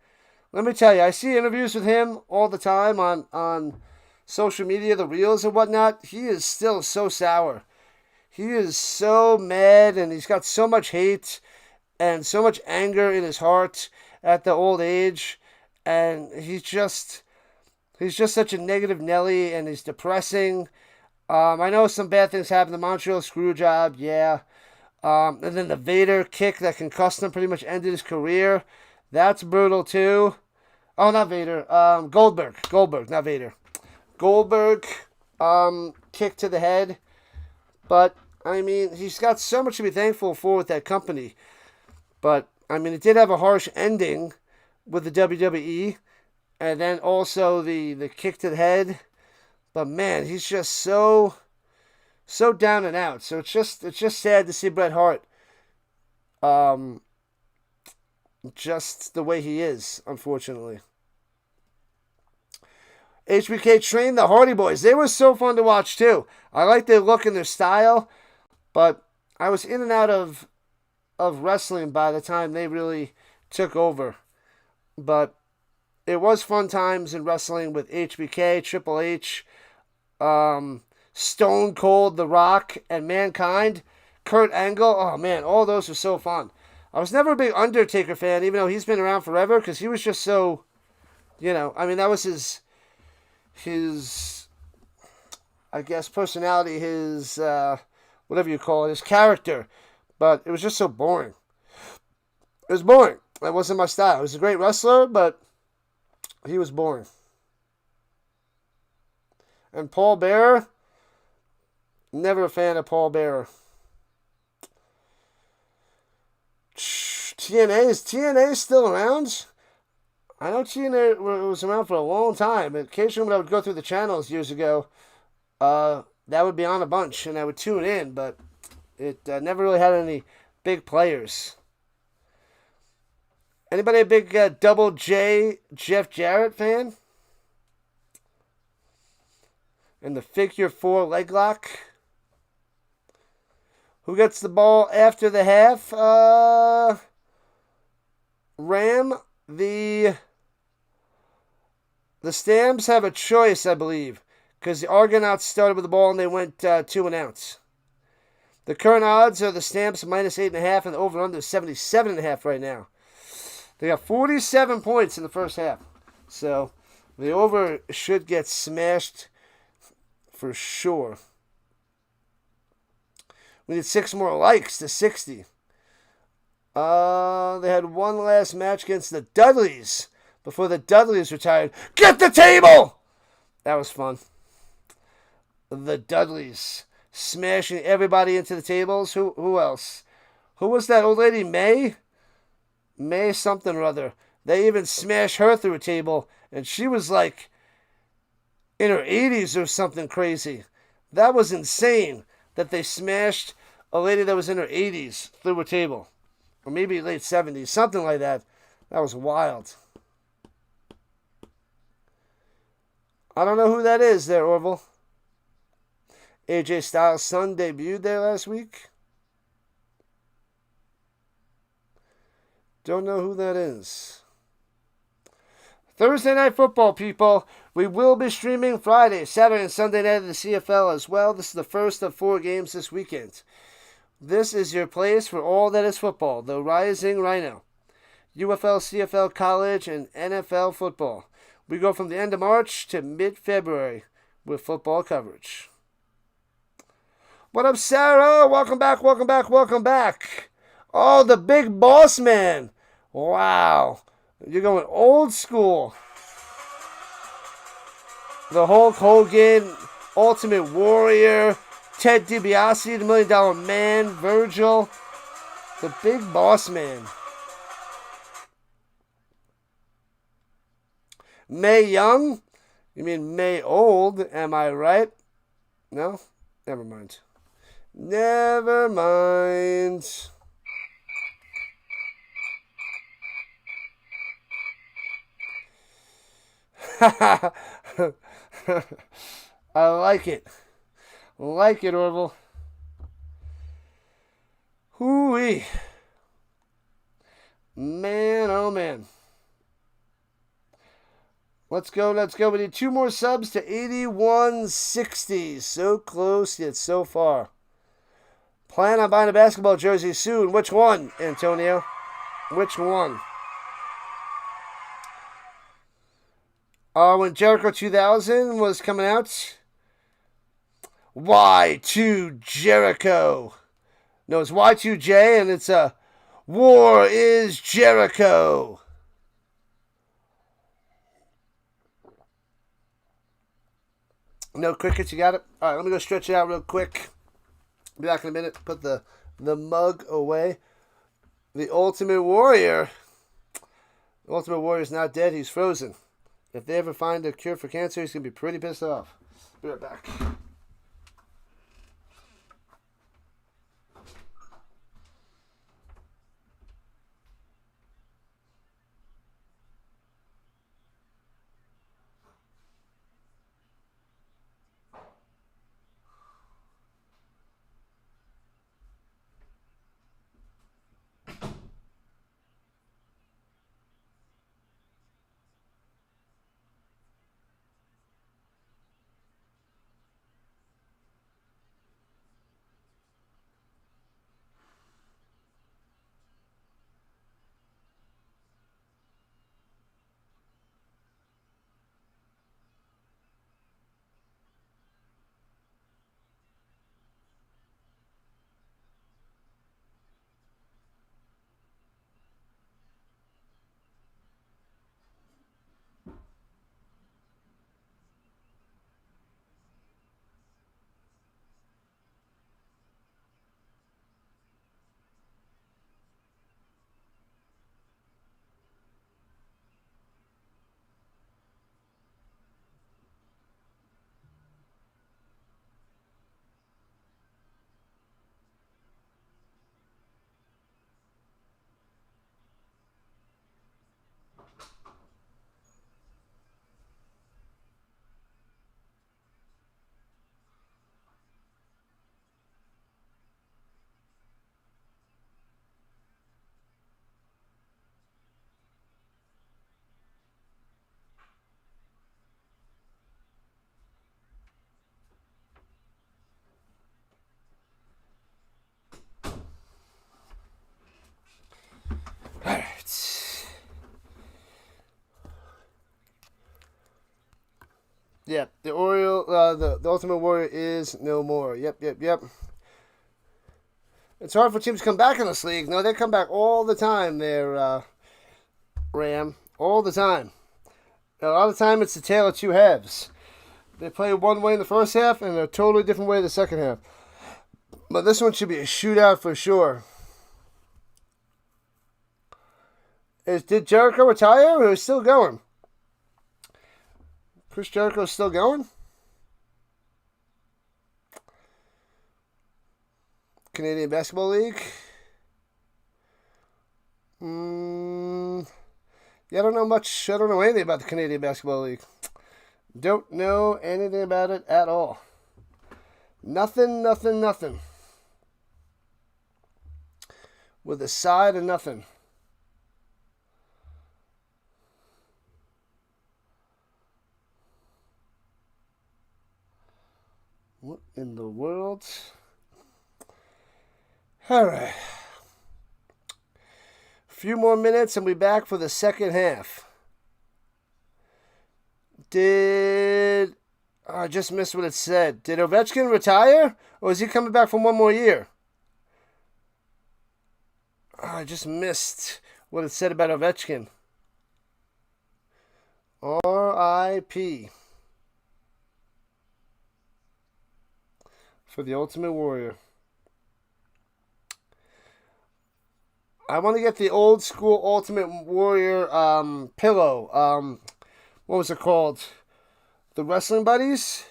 let me tell you, I see interviews with him all the time on social media, the reels and whatnot. He is still so sour. He is so mad, and he's got so much hate and so much anger in his heart at the old age. And he's just such a negative Nelly, and he's depressing. I know some bad things happened. The Montreal screw job, yeah. And then the Vader kick that concussed him pretty much ended his career. That's brutal too. Oh, not Vader. Goldberg, not Vader. Goldberg, kick to the head. But, I mean, he's got so much to be thankful for with that company. But, I mean, it did have a harsh ending with the WWE. And then also the kick to the head. But, man, he's just so down and out. So it's just sad to see Bret Hart just the way he is, unfortunately. HBK trained the Hardy Boys. They were so fun to watch too. I like their look and their style, but I was in and out of wrestling by the time they really took over. But it was fun times in wrestling with HBK, Triple H, Stone Cold, The Rock, and Mankind, Kurt Angle. Oh man, all those were so fun. I was never a big Undertaker fan, even though he's been around forever, because he was just so, I mean, that was his, I guess, personality, his, whatever you call it, his character. But it was just so boring. It was boring. That wasn't my style. He was a great wrestler, but he was boring. And Paul Bearer, never a fan of Paul Bearer. Is TNA still around? I know TNA was around for a long time. Occasionally when I would go through the channels years ago, that would be on a bunch, and I would tune in, but it never really had any big players. Anybody a big Double J Jeff Jarrett fan? And the figure 4 leg lock? Who gets the ball after the half? Ram. The Stamps have a choice, I believe, because the Argonauts started with the ball and they went 2 and out. The current odds are the Stamps minus 8.5 and the over-under 77.5 right now. They got 47 points in the first half. So the over should get smashed for sure. We need 6 more likes to 60. They had one last match against the Dudleys before the Dudleys retired. Get the table! That was fun. The Dudleys smashing everybody into the tables. Who else? Who was that old lady? May something or other. They even smashed her through a table, and she was like in her 80s or something crazy. That was insane that they smashed a lady that was in her 80s through a table. Or maybe late 70s, something like that. That was wild. I don't know who that is there, Orville. AJ Styles' son debuted there last week. Don't know who that is. Thursday Night Football, people. We will be streaming Friday, Saturday, and Sunday night of the CFL as well. This is the first of 4 games this weekend. This is your place for all that is football, the Rising Rhino. UFL, CFL, college, and NFL football. We go from the end of March to mid-February with football coverage. What up, Sarah? Welcome back, welcome back, welcome back. Oh, the big boss man. Wow. You're going old school. The Hulk Hogan, Ultimate Warrior, Ted DiBiase, the $1 Million Man, Virgil, the big boss man. May Young? You mean May Old, am I right? No? Never mind. Never mind. I like it. Like it, Orville. Hoo-wee. Man, oh man. Let's go, let's go. We need 2 more subs to 8160. So close yet so far. Plan on buying a basketball jersey soon. Which one, Antonio? Which one? When Jericho 2000 was coming out. Y2 Jericho. No, it's Y2J, and it's a War is Jericho. No crickets, you got it? All right, let me go stretch it out real quick. Be back in a minute. Put the mug away. The Ultimate Warrior. The Ultimate Warrior's not dead. He's frozen. If they ever find a cure for cancer, he's going to be pretty pissed off. Be right back. All right. Yeah, the the Ultimate Warrior is no more. Yep. It's hard for teams to come back in this league. No, they come back all the time there, Ram. All the time. A lot of the time it's the tale of two halves. They play one way in the first half and a totally different way in the second half. But this one should be a shootout for sure. Did Jericho retire or is he still going? Chris Jericho's still going? Canadian Basketball League? Yeah, I don't know much. I don't know anything about the Canadian Basketball League. Don't know anything about it at all. Nothing. With a side of nothing. What in the world? All right. A few more minutes and we'll be back for the second half. I just missed what it said. Did Ovechkin retire? Or is he coming back for one more year? I just missed what it said about Ovechkin. R.I.P. for the Ultimate Warrior. I want to get the old school Ultimate Warrior pillow. What was it called? The Wrestling Buddies?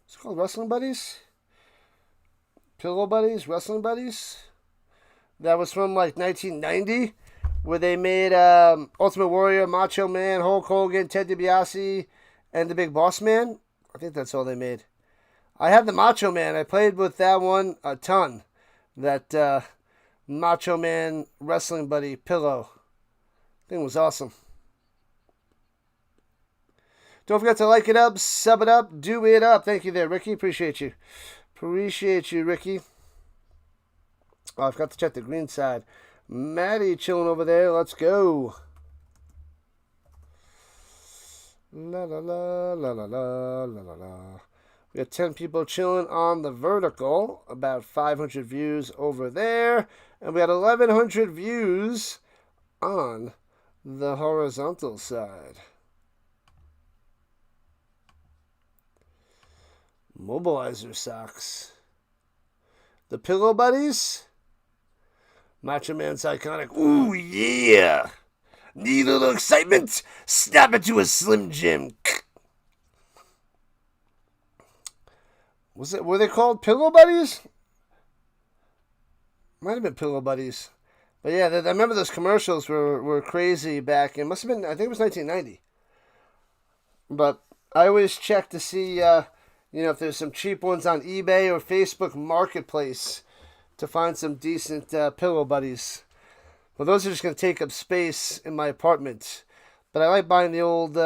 It's called Wrestling Buddies? Pillow Buddies? Wrestling Buddies? That was from like 1990, where they made Ultimate Warrior, Macho Man, Hulk Hogan, Ted DiBiase, and the Big Boss Man. I think that's all they made. I have the Macho Man. I played with that one a ton. That Macho Man Wrestling Buddy pillow. Thing was awesome. Don't forget to like it up, sub it up, do it up. Thank you there, Ricky. Appreciate you. Appreciate you, Ricky. Oh, I forgot to check the green side. Maddie chilling over there. Let's go. La la la la la la la la la. We got 10 people chilling on the vertical. About 500 views over there. And we got 1,100 views on the horizontal side. Mobilizer socks. The Pillow Buddies. Macho Man's iconic. Ooh, yeah. Need a little excitement? Snap it to a Slim Jim. Were they called Pillow Buddies? Might have been Pillow Buddies. But yeah, I remember those commercials were crazy back in, must have been, I think it was 1990. But I always check to see, if there's some cheap ones on eBay or Facebook Marketplace to find some decent Pillow Buddies. Well, those are just going to take up space in my apartment. But I like buying the old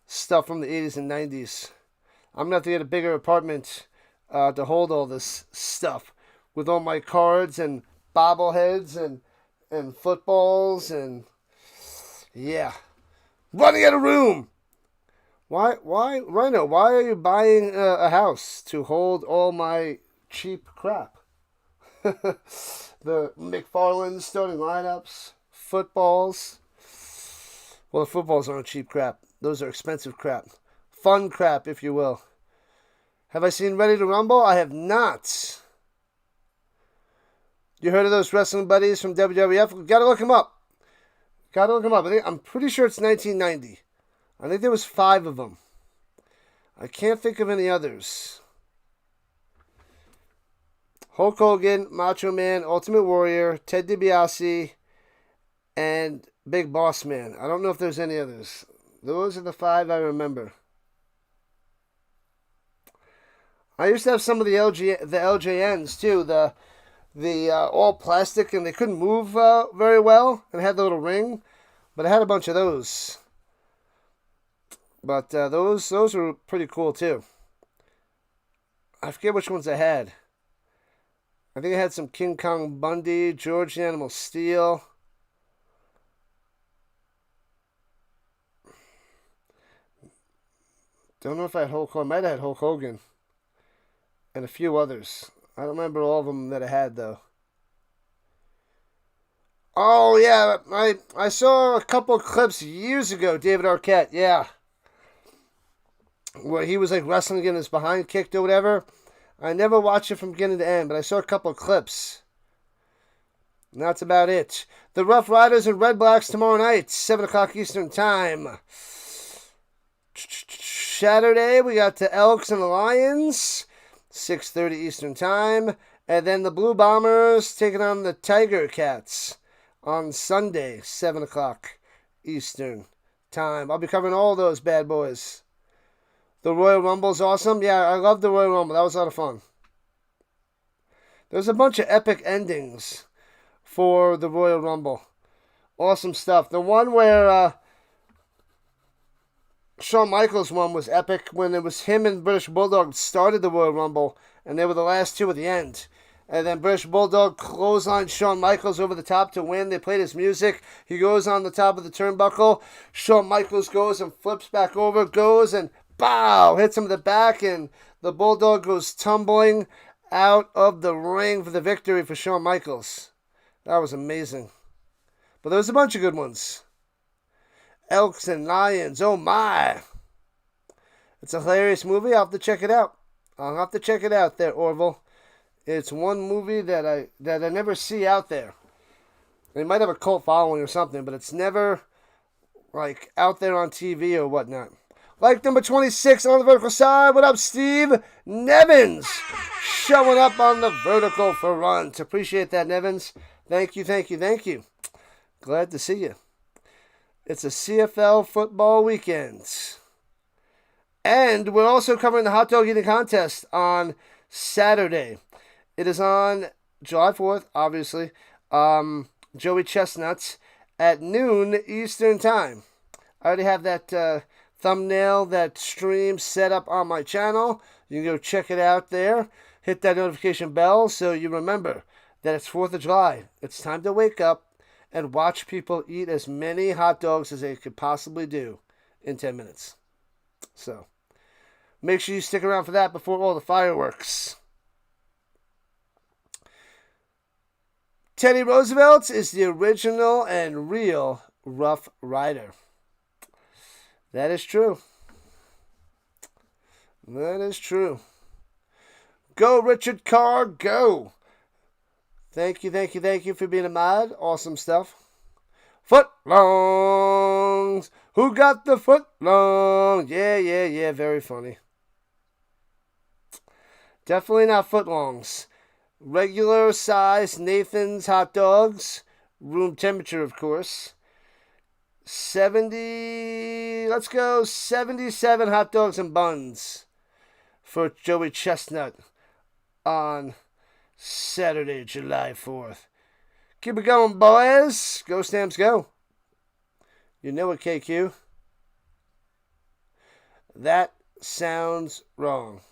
stuff from the 80s and 90s. I'm going to have to get a bigger apartment to hold all this stuff. With all my cards and bobbleheads and footballs and... Yeah. Running out of room! Why, Rhino, why are you buying a house to hold all my cheap crap? The McFarland starting lineups, footballs. Well, the footballs aren't cheap crap. Those are expensive crap. Fun crap, if you will. Have I seen Ready to Rumble? I have not. You heard of those wrestling buddies from WWF? Gotta look them up. I'm pretty sure it's 1990. I think there was 5 of them. I can't think of any others. Hulk Hogan, Macho Man, Ultimate Warrior, Ted DiBiase, and Big Boss Man. I don't know if there's any others. Those are the 5 I remember. I used to have some of the LJNs too. The all plastic, and they couldn't move very well, and had the little ring. But I had a bunch of those. But those were pretty cool too. I forget which ones I had. I think I had some King Kong Bundy, George the Animal Steel. Don't know if I had Hulk Hogan. I might have had Hulk Hogan. And a few others. I don't remember all of them that I had, though. Oh, yeah. I saw a couple of clips years ago, David Arquette. Yeah. Where he was like wrestling, getting his behind kicked or whatever. I never watched it from beginning to end, but I saw a couple of clips. And that's about it. The Rough Riders and Red Blacks tomorrow night, 7 o'clock Eastern Time. Saturday, we got the Elks and the Lions, 6:30 Eastern Time. And then the Blue Bombers taking on the Tiger Cats on Sunday, 7 o'clock Eastern Time. I'll be covering all those bad boys. The Royal Rumble's awesome. Yeah, I love the Royal Rumble. That was a lot of fun. There's a bunch of epic endings for the Royal Rumble. Awesome stuff. The one where Shawn Michaels one was epic when it was him and British Bulldog started the Royal Rumble, and they were the last two at the end. And then British Bulldog clotheslined Shawn Michaels over the top to win. They played his music. He goes on the top of the turnbuckle. Shawn Michaels goes and flips back over, goes and bow, hits him in the back, and the Bulldog goes tumbling out of the ring for the victory for Shawn Michaels. That was amazing. But there was a bunch of good ones. Elks and Lions, oh my. It's a hilarious movie. I'll have to check it out. I'll have to check it out there, Orville. It's one movie that I never see out there. They might have a cult following or something, but it's never like out there on TV or whatnot. Like number 26 on the vertical side. What up, Steve? Nevins showing up on the vertical for runs. Appreciate that, Nevins. Thank you. Glad to see you. It's a CFL football weekend. And we're also covering the hot dog eating contest on Saturday. It is on July 4th, obviously. Joey Chestnuts at noon Eastern Time. I already have that thumbnail, that stream set up on my channel. You can go check it out there. Hit that notification bell so you remember that it's 4th of July. It's time to wake up and watch people eat as many hot dogs as they could possibly do in 10 minutes. So, make sure you stick around for that before all the fireworks. Teddy Roosevelt is the original and real Rough Rider. That is true. That is true. Go, Richard Carr, go. Thank you for being a mod. Awesome stuff. Footlongs. Who got the footlong? Yeah. Very funny. Definitely not footlongs. Regular size Nathan's hot dogs. Room temperature, of course. 77 hot dogs and buns for Joey Chestnut on Saturday, July 4th. Keep it going, boys. Go Stamps, go. You know it, KQ. That sounds wrong.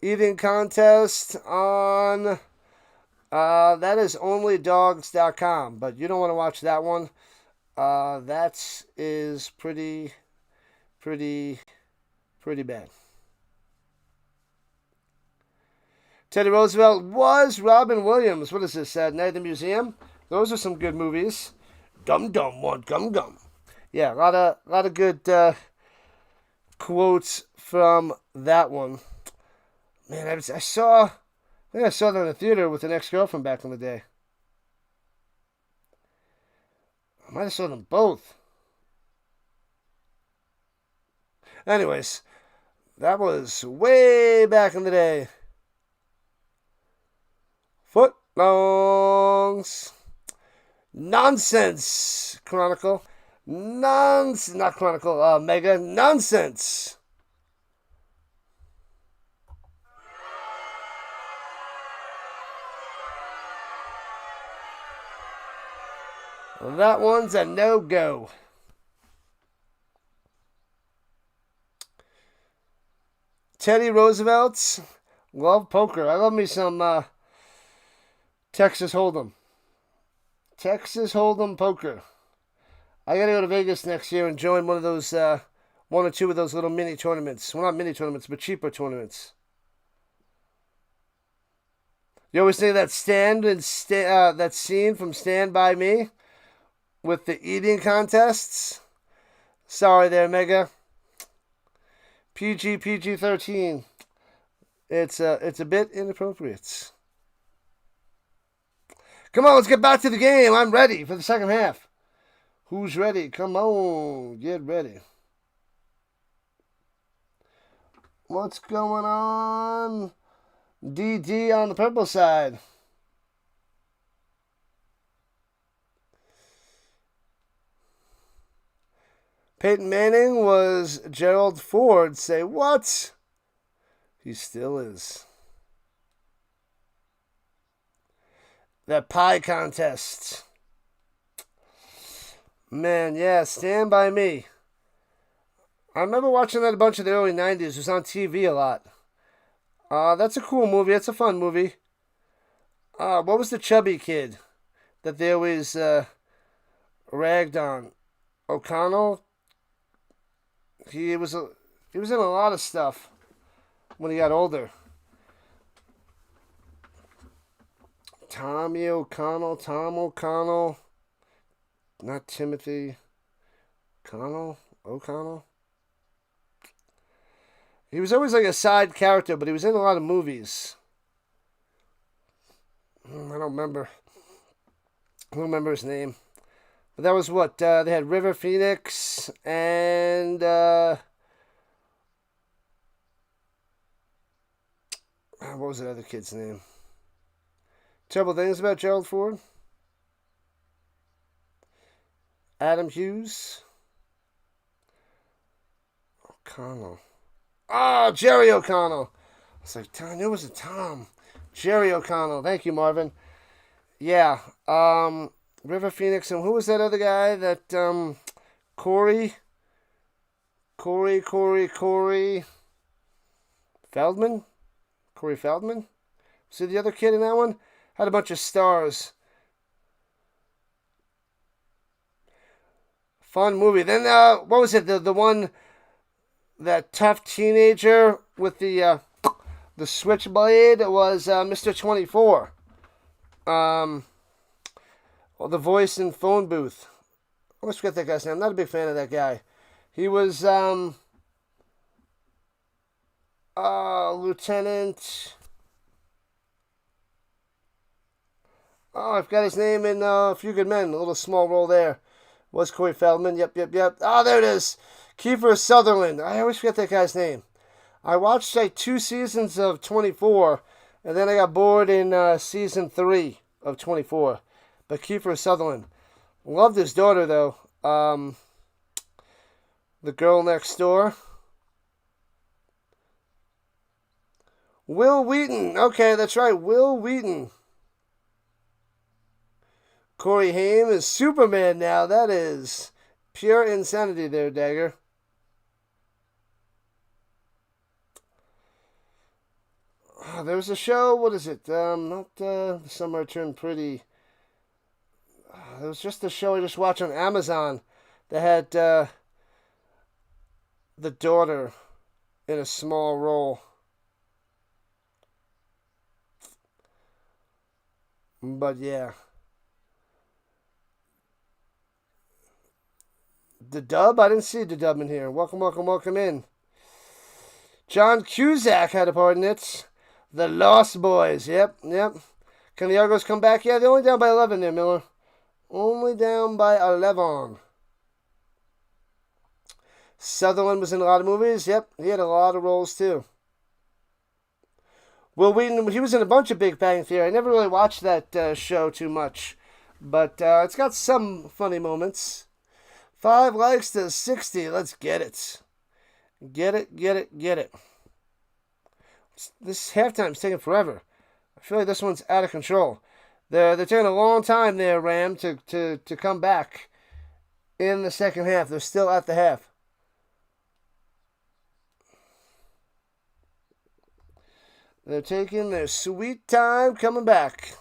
Eating contest on... that is onlydogs.com, but you don't want to watch that one. That is pretty bad. Teddy Roosevelt was Robin Williams. What is this? Night at the Museum? Those are some good movies. Dum Dum want gum gum. Yeah, a lot of good quotes from that one. Man, I saw them in the theater with an ex-girlfriend back in the day. I might have saw them both. Anyways, that was way back in the day. Footlongs. Nonsense. Chronicle. Not Chronicle. Mega. Nonsense. That one's a no-go. Teddy Roosevelt's love poker. I love me some Texas Hold'em. Texas Hold'em poker. I gotta go to Vegas next year and join one of those, one or two of those little mini tournaments. Well, not mini tournaments, but cheaper tournaments. You always think of that that scene from Stand By Me with the eating contests. Sorry there, Mega. PG-13. It's a bit inappropriate. Come on, let's get back to the game. I'm ready for the second half. Who's ready? Come on, get ready. What's going on? DD on the purple side. Peyton Manning was Gerald Ford. Say what? He still is. That pie contest. Man, yeah, Stand By Me. I remember watching that a bunch of the early 90s. It was on TV a lot. That's a cool movie. It's a fun movie. What was the chubby kid that they always ragged on? O'Connell? He was in a lot of stuff when he got older. Tom O'Connell, not Timothy O'Connell. He was always like a side character, but he was in a lot of movies. I don't remember his name. But that was what? They had River Phoenix and what was the other kid's name? Terrible Things About Gerald Ford. Adam Hughes. O'Connell. Oh, Jerry O'Connell. I was like, I knew it was a Tom. Jerry O'Connell. Thank you, Marvin. Yeah. River Phoenix, and who was that other guy that Corey? Corey Feldman? Corey Feldman? See the other kid in that one? Had a bunch of stars. Fun movie. Then what was it? The one, that tough teenager with the switchblade was Mr. 24. Well, the voice in Phone Booth. I always forget that guy's name. I'm not a big fan of that guy. He was Lieutenant. Oh, I've got his name in A Few Good Men. A little small role there. Was Corey Feldman. Yep. Oh, there it is. Kiefer Sutherland. I always forget that guy's name. I watched like 2 seasons of 24, and then I got bored in season 3 of 24. But Kiefer Sutherland. Loved his daughter, though. The girl next door. Will Wheaton. Okay, that's right. Will Wheaton. Corey Haim is Superman now. That is pure insanity there, Dagger. There was a show. What is it? Not The Summer Turned Pretty. There was just a show I just watched on Amazon that had the daughter in a small role. But yeah. The Dub? I didn't see the Dub in here. Welcome in. John Cusack had a part in it. The Lost Boys. Yep. Can the Argos come back? Yeah, they're only down by 11 there, Miller. Only down by 11. Sutherland was in a lot of movies. Yep, he had a lot of roles too. Will Wheaton, he was in a bunch of Big Bang Theory. I never really watched that show too much. But it's got some funny moments. 5 likes to 60. Let's get it. Get it. This halftime's taking forever. I feel like this one's out of control. They're taking a long time there, Ram, to come back in the second half. They're still at the half. They're taking their sweet time coming back.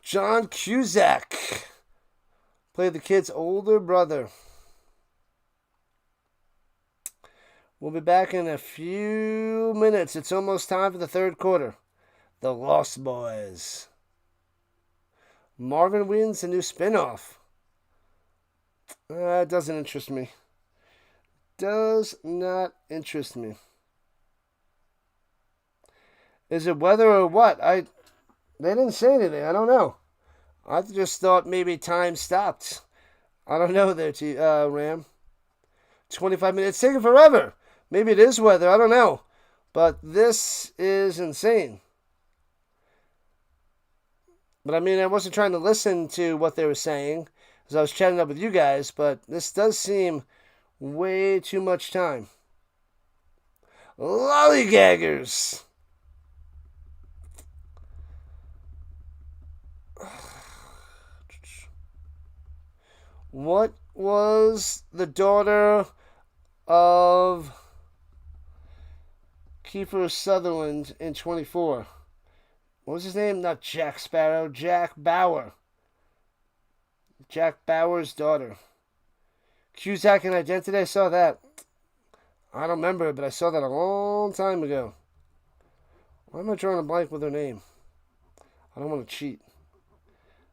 John Cusack played the kid's older brother. We'll be back in a few minutes. It's almost time for the third quarter. The Lost Boys. Marvin wins a new spinoff. That doesn't interest me. Does not interest me. Is it weather or what? They didn't say anything. I don't know. I just thought maybe time stopped. I don't know there, Ram. 25 minutes. It's taking forever. Maybe it is weather. I don't know. But this is insane. But I mean, I wasn't trying to listen to what they were saying as I was chatting up with you guys, but this does seem way too much time. Lollygaggers! What was the daughter of Kiefer Sutherland in 24? What was his name? Not Jack Sparrow. Jack Bauer. Jack Bauer's daughter. Cusack and Identity. I saw that. I don't remember it, but I saw that a long time ago. Why am I drawing a blank with her name? I don't want to cheat.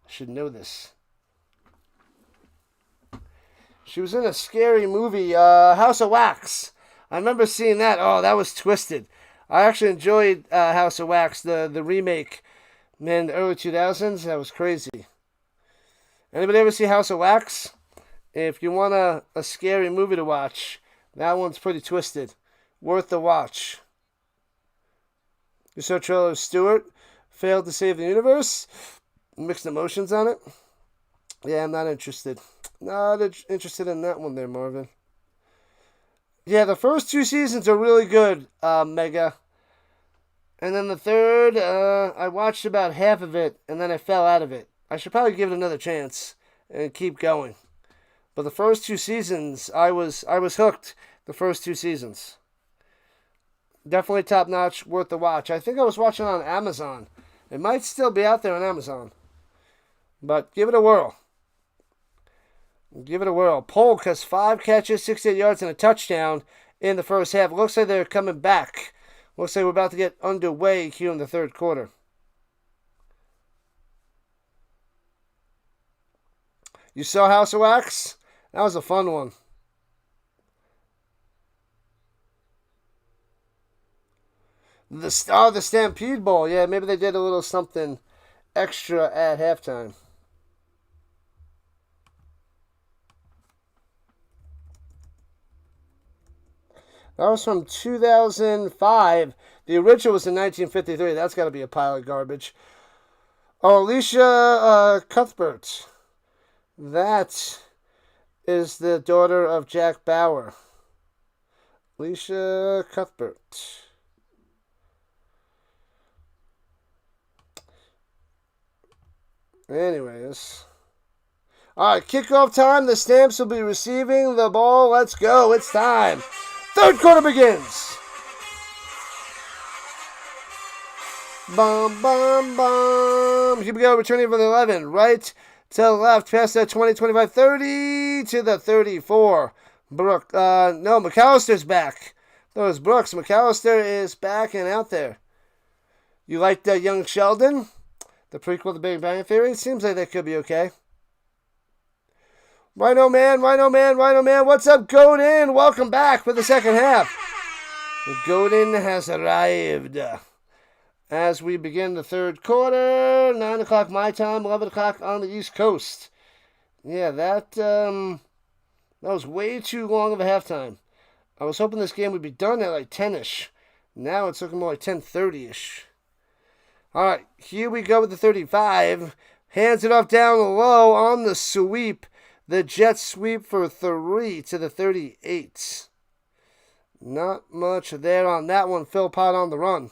I should know this. She was in a scary movie, House of Wax. I remember seeing that. Oh, that was twisted. I actually enjoyed House of Wax, the remake, in the early 2000s. That was crazy. Anybody ever see House of Wax? If you want a scary movie to watch, that one's pretty twisted. Worth the watch. You saw Trailer Stewart failed to save the universe? Mixed emotions on it? Yeah, I'm not interested. Not interested in that one there, Marvin. Yeah, the first 2 seasons are really good, Mega. And then the third, I watched about half of it, and then I fell out of it. I should probably give it another chance and keep going. But the first 2 seasons, I was hooked. The first 2 seasons, definitely top notch, worth the watch. I think I was watching on Amazon. It might still be out there on Amazon, but give it a whirl. Give it a whirl. Polk has 5 catches, 68 yards, and a touchdown in the first half. Looks like they're coming back. Looks like we're about to get underway here in the third quarter. You saw House of Wax? That was a fun one. The Stampede Bowl. Yeah, maybe they did a little something extra at halftime. That was from 2005. The original was in 1953. That's got to be a pile of garbage. Oh, Alicia Cuthbert. That is the daughter of Jack Bauer. Alicia Cuthbert. Anyways. All right, kickoff time. The Stamps will be receiving the ball. Let's go. It's time. Third quarter begins. Bum, bum, bum. Here we go. Returning from the 11. Right to left. Past that 20, 25, 30 to the 34. McAllister's back. That was Brooks. McAllister is back and out there. You like that Young Sheldon? The prequel to Big Bang Theory? It seems like that could be okay. Rhino Man. What's up, Godin? Welcome back for the second half. Godin has arrived. As we begin the third quarter, 9 o'clock my time, 11 o'clock on the East Coast. Yeah, that was way too long of a halftime. I was hoping this game would be done at like 10-ish. Now it's looking more like 10:30-ish. All right, here we go with the 35. Hands it off down low on the sweep. The jet sweep for 3 to the 38. Not much there on that one. Philpott on the run.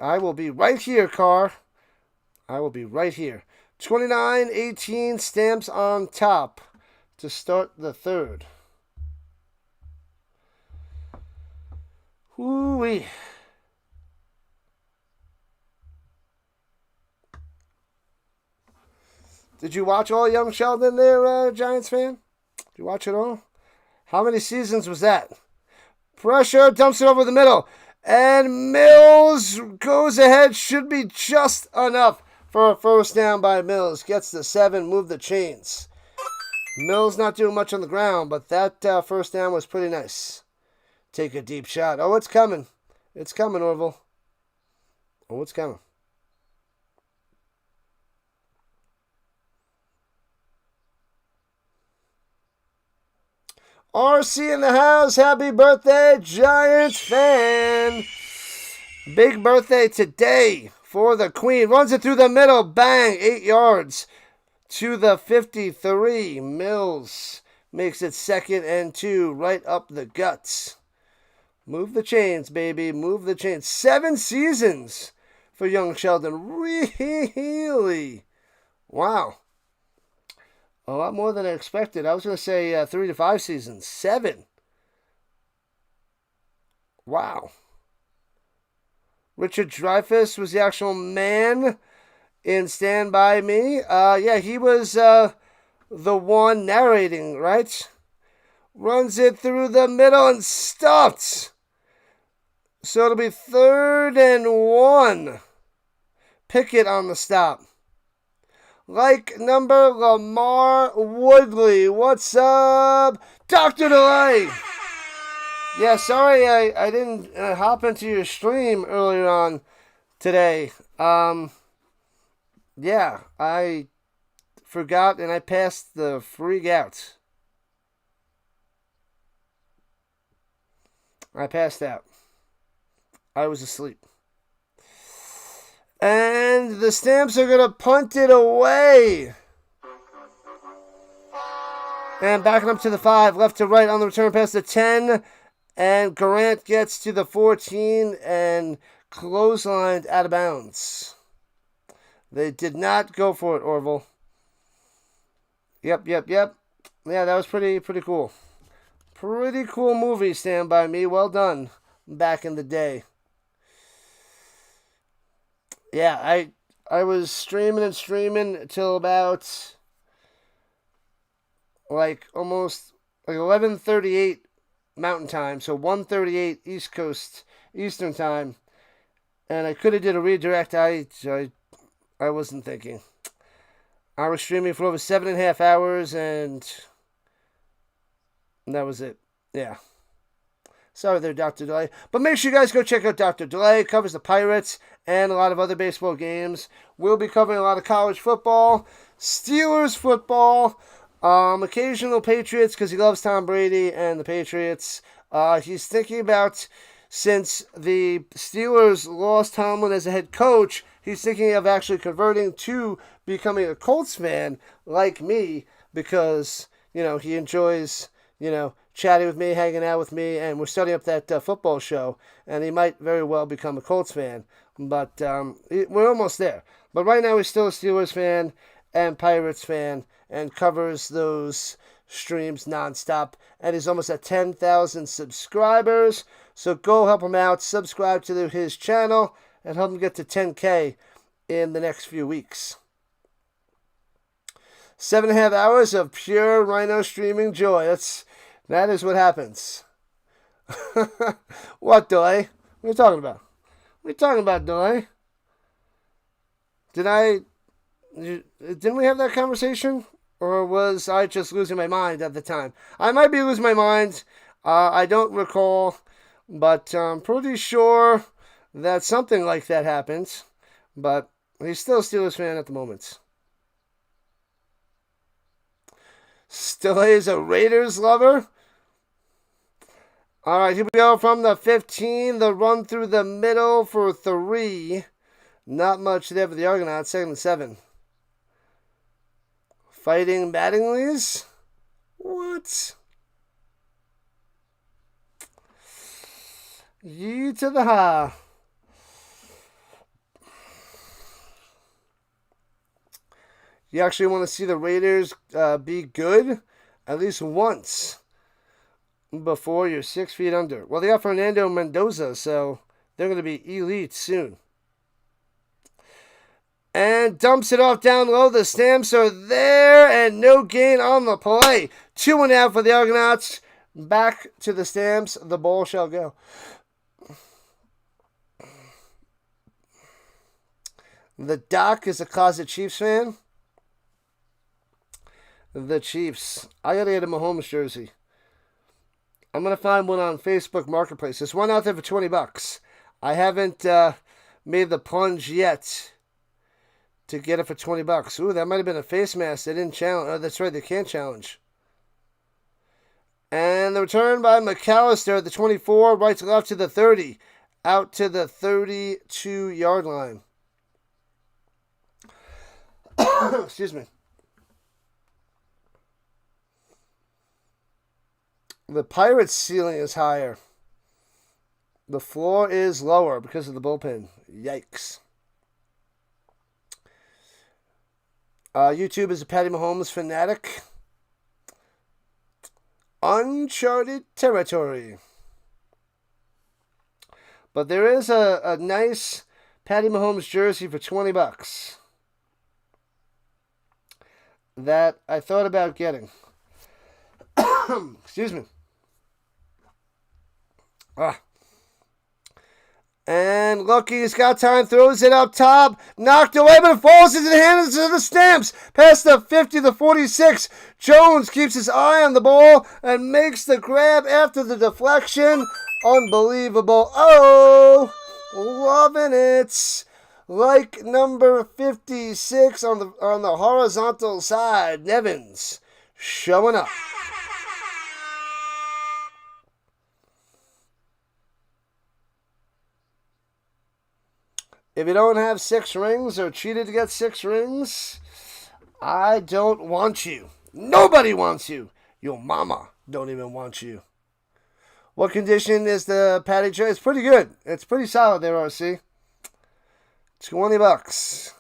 I will be right here, Carr. I will be right here. 29-18, Stamps on top to start the third. Whoo-wee. Did you watch all Young Sheldon there, Giants fan? Did you watch it all? How many seasons was that? Pressure, dumps it over the middle. And Mills goes ahead. Should be just enough for a first down by Mills. Gets the 7, move the chains. Mills not doing much on the ground, but that first down was pretty nice. Take a deep shot. Oh, it's coming. It's coming, Orville. Oh, it's coming. RC in the house. Happy birthday, Giants fan. Big birthday today for the Queen. Runs it through the middle. Bang. 8 yards to the 53. Mills makes it 2nd and 2. Right up the guts. Move the chains, baby. Move the chains. 7 seasons for Young Sheldon. Really? Wow. A lot more than I expected. I was going to say 3 to 5 seasons. 7. Wow. Richard Dreyfuss was the actual man in Stand By Me. Yeah, he was the one narrating, right? Runs it through the middle and stopped. So it'll be 3rd and 1. Pickett on the stop. Like number Lamar Woodley. What's up, Dr. Delay? Yeah, sorry I didn't hop into your stream earlier on today. Yeah, I forgot and I passed the freak out. I passed out. I was asleep. And the Stamps are going to punt it away. And backing up to the 5, left to right on the return pass to 10. And Grant gets to the 14 and clotheslined out of bounds. They did not go for it, Orville. Yep. Yeah, that was pretty cool. Pretty cool movie, Stand By Me. Well done back in the day. Yeah, I was streaming until about almost 11:38 Mountain Time, so 1:38 East Coast Eastern Time, and I could have did a redirect. I wasn't thinking. I was streaming for over 7.5 hours, and that was it. Yeah. Sorry there, Dr. Delay. But make sure you guys go check out Dr. Delay. Covers the Pirates and a lot of other baseball games. We'll be covering a lot of college football, Steelers football, occasional Patriots because he loves Tom Brady and the Patriots. He's thinking about, since the Steelers lost Tomlin as a head coach, he's thinking of actually converting to becoming a Colts fan like me because, he enjoys, chatting with me, hanging out with me, and we're starting up that football show, and he might very well become a Colts fan. But we're almost there. But right now he's still a Steelers fan and Pirates fan and covers those streams nonstop. And he's almost at 10,000 subscribers. So go help him out, subscribe to his channel, and help him get to 10K in the next few weeks. 7.5 hours of pure Rhino streaming joy. That is what happens. What, Delay? What are you talking about? What are you talking about, Delay? Didn't we have that conversation? Or was I just losing my mind at the time? I might be losing my mind. I don't recall. But I'm pretty sure that something like that happened. But he's still a Steelers fan at the moment. Still is a Raiders lover. All right, here we go from the 15. The run through the middle for 3. Not much there for the Argonauts. 2nd and 7. Fighting Mattingly's? What? Ye to the ha. You actually want to see the Raiders be good at least once before you're 6 feet under. Well, they got Fernando Mendoza, so they're going to be elite soon. And dumps it off down low. The Stamps are there, and no gain on the play. 2 and out for the Argonauts. Back to the Stamps. The ball shall go. The Doc is a closet Chiefs fan. The Chiefs. I gotta get a Mahomes jersey. I'm gonna find one on Facebook Marketplace. There's one out there for $20. I haven't made the plunge yet to get it for $20. Ooh, that might have been a face mask. They didn't challenge. Oh, that's right, they can't challenge. And the return by McAllister at the 24, right to left to the 30, out to the 32-yard line. Excuse me. The Pirates' ceiling is higher. The floor is lower because of the bullpen. Yikes. YouTube is a Patty Mahomes fanatic. Uncharted territory. But there is a nice Patty Mahomes jersey for $20 that I thought about getting. Excuse me. And look, he's got time, throws it up top, knocked away, but it falls into the hands of the Stamps. Past the 50, the 46. Jones keeps his eye on the ball and makes the grab after the deflection. Unbelievable. Oh, loving it. Like number 56 on the horizontal side. Nevins showing up. If you don't have 6 rings or cheated to get 6 rings, I don't want you. Nobody wants you. Your mama don't even want you. What condition is the patty tray? It's pretty good. It's pretty solid there, RC. $20.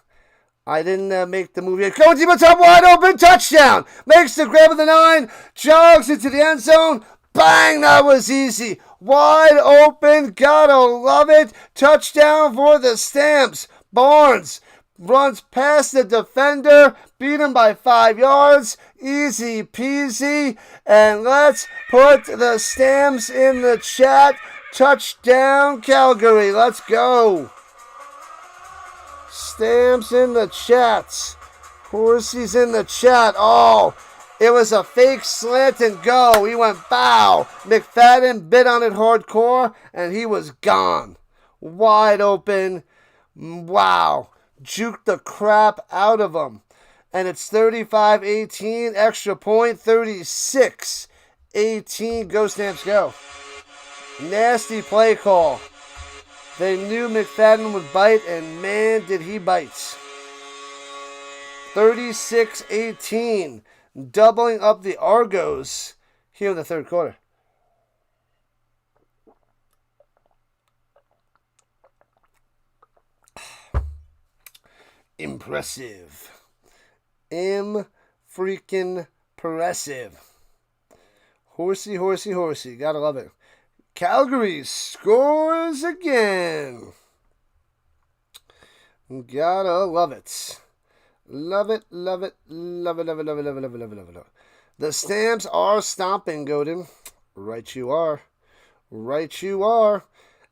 I didn't make the move yet. Going to the top, wide open, touchdown. Makes the grab of the 9, jogs into the end zone. Bang, that was easy. Wide open, gotta love it. Touchdown for the Stamps. Barnes runs past the defender, beat him by 5 yards. Easy peasy. And let's put the Stamps in the chat. Touchdown, Calgary. Let's go. Stamps in the chat. Horsey's in the chat. Oh, it was a fake slant and go. He went bow. McFadden bit on it hardcore, and he was gone. Wide open. Wow. Juked the crap out of him. And it's 35-18. Extra point. 36-18. Go Stamps, go. Nasty play call. They knew McFadden would bite, and man, did he bite. 36-18. Doubling up the Argos here in the third quarter. Impressive. Freaking impressive. Horsey, horsey, horsey. Gotta love it. Calgary scores again. Gotta love it. Love it, love it, love it, love it, love it, love it, love it, love it, love it, love it. The Stamps are stomping, Godin. Right you are. Right you are.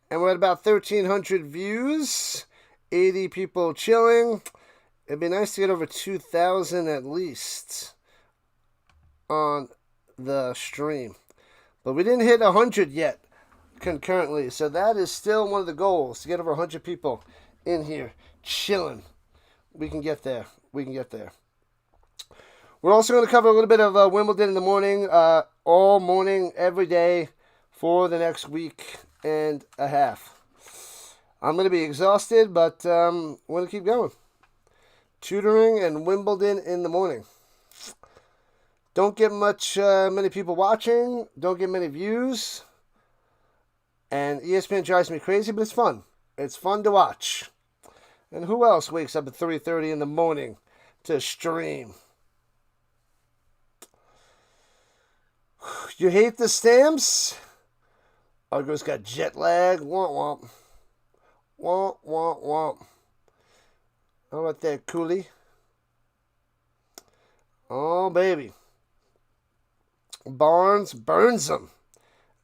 And we're at about 1,300 views. 80 people chilling. It'd be nice to get over 2,000 at least on the stream. But we didn't hit 100 yet concurrently. So that is still one of the goals, to get over 100 people in here chilling. We can get there. We can get there. We're also going to cover a little bit of Wimbledon in the morning, all morning, every day for the next week and a half. I'm going to be exhausted, but we're going to keep going. Tutoring and Wimbledon in the morning. Don't get many people watching. Don't get many views. And ESPN drives me crazy, but it's fun. It's fun to watch. And who else wakes up at 3:30 in the morning to stream? You hate the Stamps? Argo's got jet lag. Womp womp. Womp womp womp. How about that, Cooley? Oh, baby. Barnes burns him.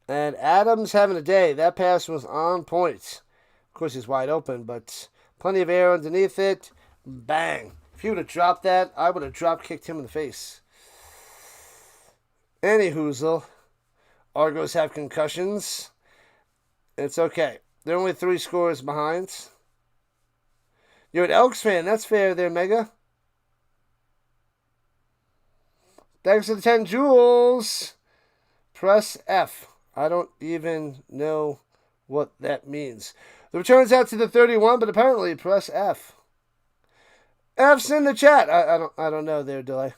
And Adams having a day. That pass was on point. Of course, he's wide open, but plenty of air underneath it. Bang. If he would have dropped that, I would have drop kicked him in the face. Any hoozle. Argos have concussions. It's okay. They're only 3 scores behind. You're an Elks fan. That's fair there, Mega. Thanks for the 10 jewels. Press F. I don't even know what that means. The return's out to the 31, but apparently press F. F's in the chat. I don't know there, do I?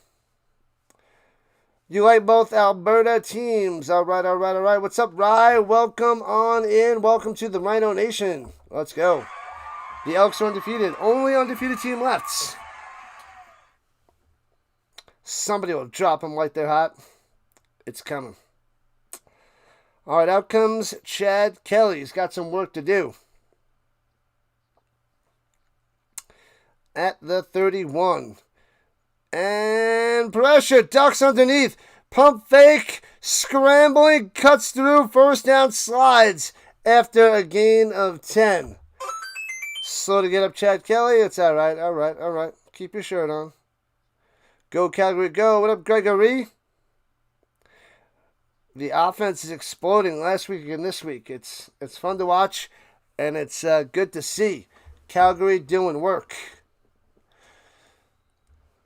You like both Alberta teams. All right. What's up, Rye? Welcome on in. Welcome to the Rhino Nation. Let's go. The Elks are undefeated. Only undefeated team left. Somebody will drop them like they're hot. It's coming. All right, out comes Chad Kelly. He's got some work to do. At the 31. And pressure. Ducks underneath. Pump fake. Scrambling. Cuts through. First down. Slides after a gain of 10. Slow to get up, Chad Kelly. It's all right. All right. Keep your shirt on. Go, Calgary, go. What up, Gregory? The offense is exploding last week and this week. It's fun to watch, and it's good to see Calgary doing work.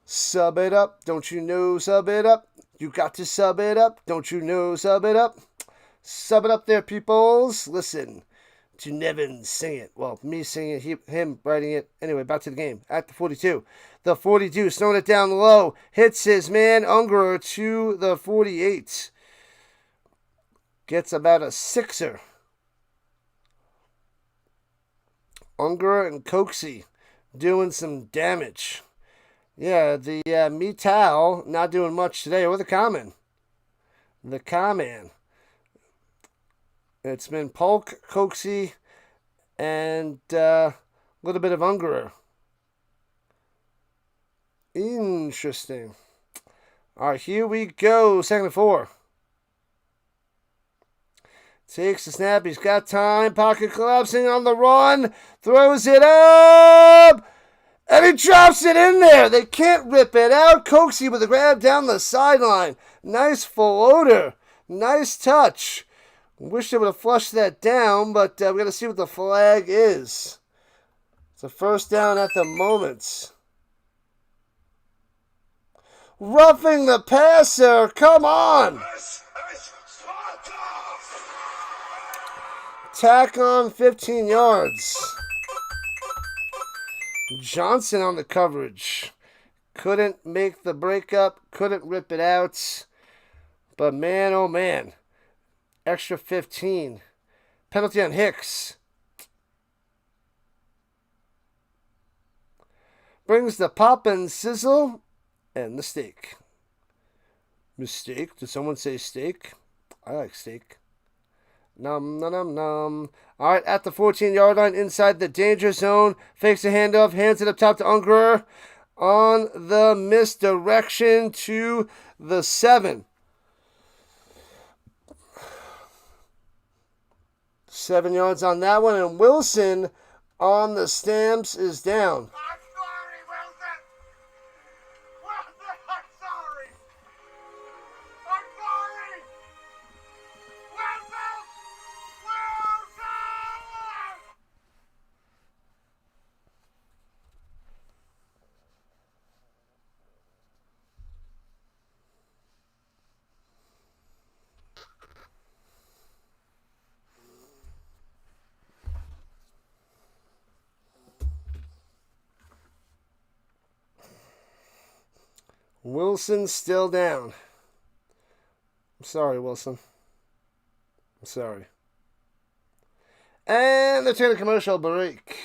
Sub it up. Don't you know, sub it up. You got to sub it up. Don't you know, sub it up. Sub it up there, peoples. Listen, to Nevin sing it. Well, me singing it, him writing it. Anyway, back to the game. At the 42. The 42, slowing it down low. Hits his man, Unger, to the 48. Gets about a sixer. Unger and Coxie doing some damage. Yeah, the Metal not doing much today. Or the Common. The Common. It's been Polk, Coxie, and a little bit of Ungerer. Interesting. All right, here we go. 2nd and 4. Takes the snap. He's got time. Pocket collapsing on the run. Throws it up. And he drops it in there. They can't rip it out. Coxie with a grab down the sideline. Nice floater. Nice touch. Wish they would have flushed that down, but we got to see what the flag is. It's a first down at the moment. Roughing the passer. Come on. Tack on 15 yards. Johnson on the coverage. Couldn't make the breakup. Couldn't rip it out. But man, oh man. Extra 15. Penalty on Hicks. Brings the pop and sizzle and the steak. Mistake? Did someone say steak? I like steak. Nom, nom, nom, nom. All right, at the 14-yard line, inside the danger zone. Fakes a handoff, hands it up top to Unger. On the misdirection to the 7. 7 yards on that one, and Wilson on the stamps is down. I'm sorry, Wilson. Wilson, I'm sorry. I'm sorry. Wilson! Wilson! Wilson's still down. I'm sorry, Wilson. I'm sorry. And they're taking a commercial break.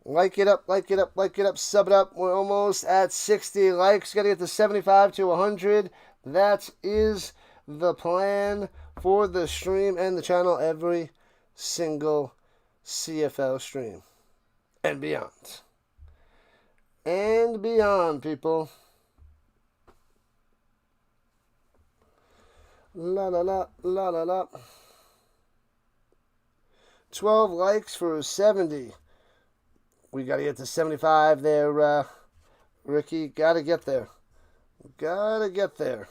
Like it up, like it up, like it up, sub it up. We're almost at 60 likes. Got to get to 75 to 100. That is the plan for the stream and the channel every single CFL stream. And beyond. And beyond, people. La la la la la la. 12 likes for 70. We got to get to 75 there, Ricky. Got to get there. Got to get there.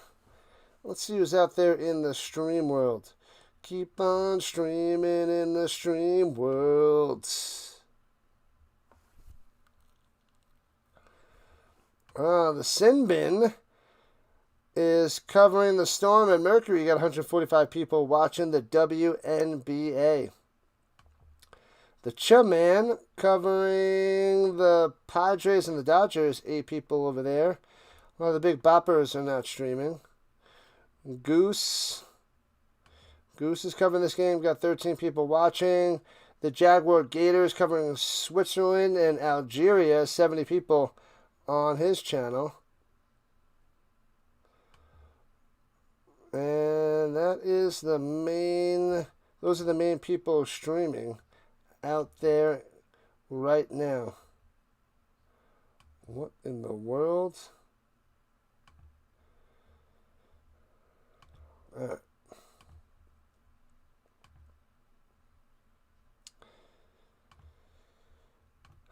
Let's see who's out there in the stream world. Keep on streaming in the stream world. The Sin Bin is covering the Storm and Mercury. You got 145 people watching the WNBA. The Chub Man covering the Padres and the Dodgers. 8 people over there. A lot of the big boppers are not streaming. Goose is covering this game. Got 13 people watching. The Jaguar Gators covering Switzerland and Algeria. 70 people on his channel. And that is the main, those are the main people streaming out there right now. What in the world? All right.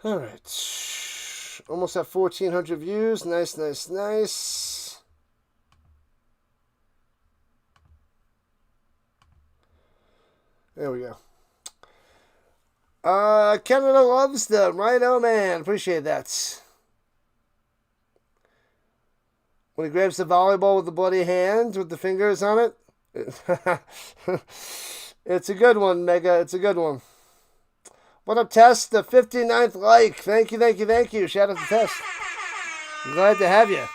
All right. Almost at 1,400 views. Nice, nice, nice. There we go. Canada loves the Rhino Man. Appreciate that. When he grabs the volleyball with the bloody hand with the fingers on it. It's a good one, Mega. It's a good one. What up, Tess? The 59th like. Thank you, thank you, thank you. Shout out to Tess. Glad to have you.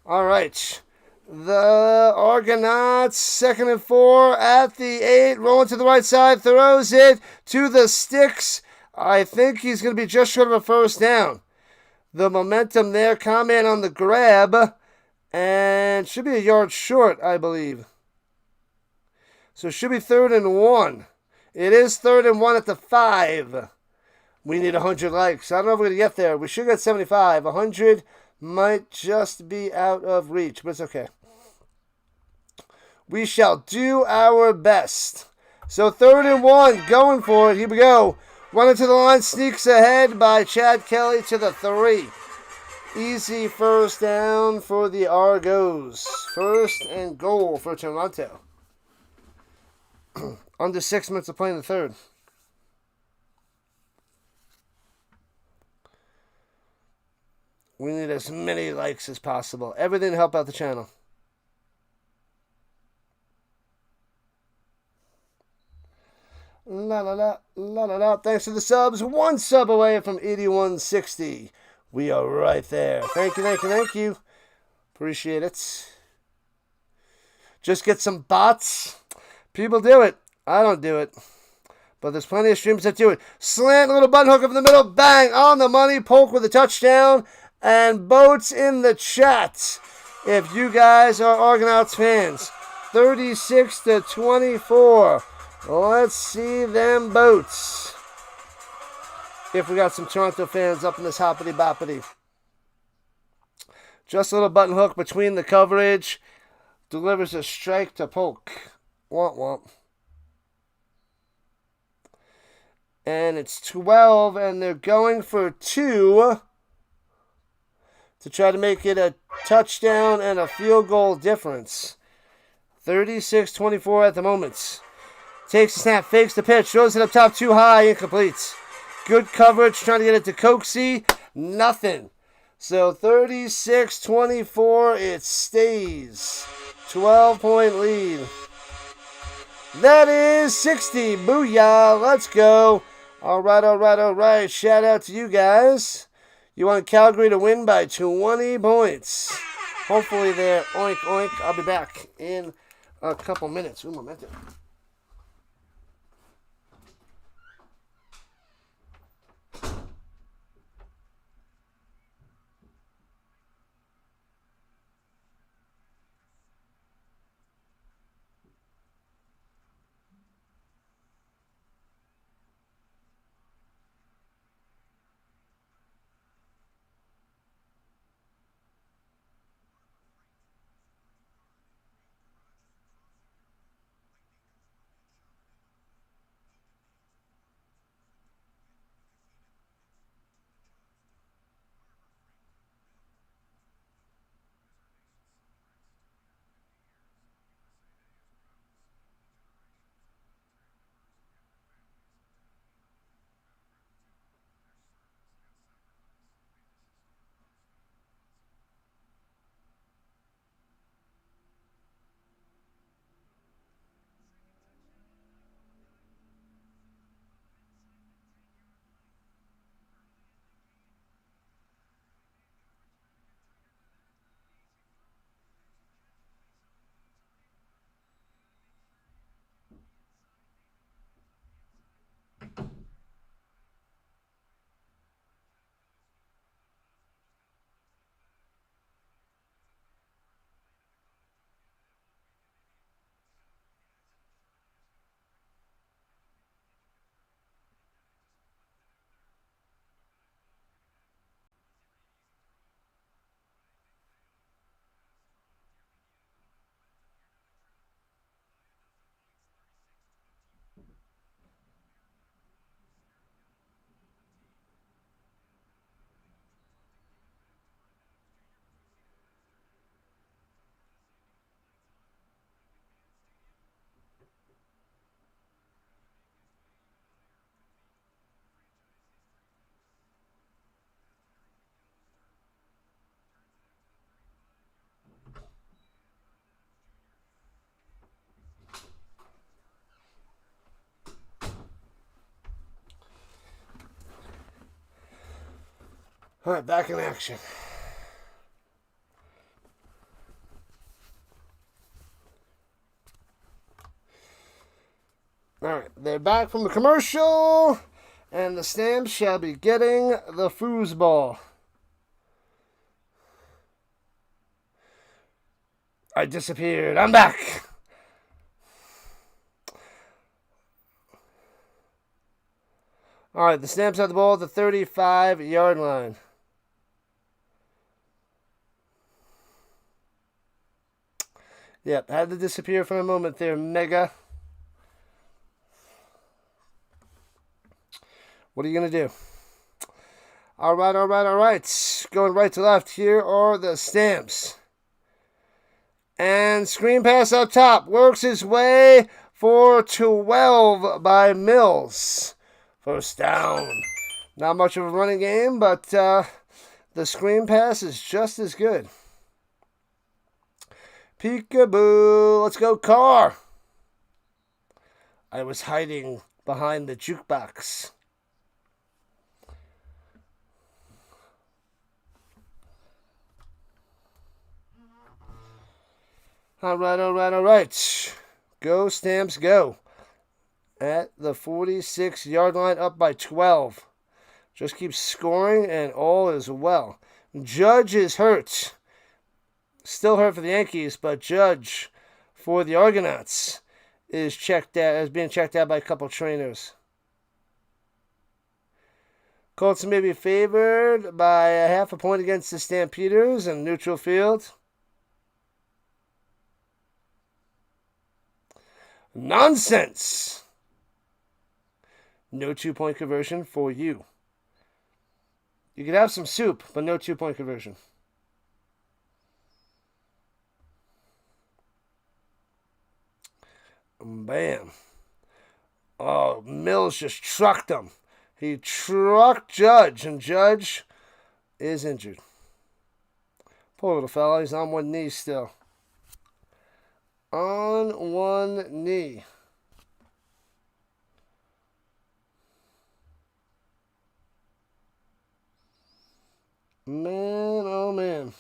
All right. The Argonauts, 2nd and 4 at the 8. Rolling to the right side. Throws it to the sticks. I think he's going to be just short of a first down. The momentum there. Comment on the grab. And should be a yard short, I believe. So it should be 3rd and 1. It is 3rd and 1 at the 5. We need 100 likes. I don't know if we're going to get there. We should get 75. 100 might just be out of reach, but it's okay. We shall do our best. So 3rd and 1, going for it. Here we go. Running to the line, sneaks ahead by Chad Kelly to the 3. Easy first down for the Argos. 1st and goal for Toronto. Under 6 minutes of play in the 3rd. We need as many likes as possible. Everything to help out the channel. La la la, la la la. Thanks for the subs. 1 sub away from 8160. We are right there. Thank you, thank you, thank you. Appreciate it. Just get some bots. People do it. I don't do it. But there's plenty of streams that do it. Slant, little button hook up in the middle. Bang, on the money. Polk with a touchdown. And Boats in the chat. If you guys are Argonauts fans. 36-24. Let's see them Boats. If we got some Toronto fans up in this hoppity boppity. Just a little button hook between the coverage. Delivers a strike to Polk. Womp womp. And it's 12, and they're going for 2 to try to make it a touchdown and a field goal difference. 36-24 at the moment. Takes the snap, fakes the pitch, throws it up top too high, incomplete. Good coverage, trying to get it to Coxie. Nothing. So 36-24, it stays. 12-point lead. That is 60. Booyah. Let's go. All right, all right, all right. Shout out to you guys. You want Calgary to win by 20 points. Hopefully they're oink, oink. I'll be back in a couple minutes. Ooh, momentum. All right, back in action. All right, they're back from the commercial, and the Stamps shall be getting the foosball. I disappeared. I'm back. All right, the Stamps have the ball at the 35-yard line. Yep, had to disappear for a moment there, Mega. What are you going to do? All right. Going right to left, here are the Stamps. And screen pass up top. Works his way for 12 by Mills. First down. Not much of a running game, but the screen pass is just as good. Peekaboo. Let's go, Carr. I was hiding behind the jukebox. All right. Go, Stamps, go. At the 46-yard line, up by 12. Just keep scoring, and all is well. Judge is hurt. Still hurt for the Yankees, but Judge for the Argonauts is being checked out by a couple trainers. Colts may be favored by a half a point against the Stampeders in neutral field. Nonsense! No 2-point conversion for you. You could have some soup, but no 2-point conversion. Bam. Oh, Mills just trucked him. He trucked Judge, and Judge is injured. Poor little fella. He's on one knee still. On one knee. Man, oh man.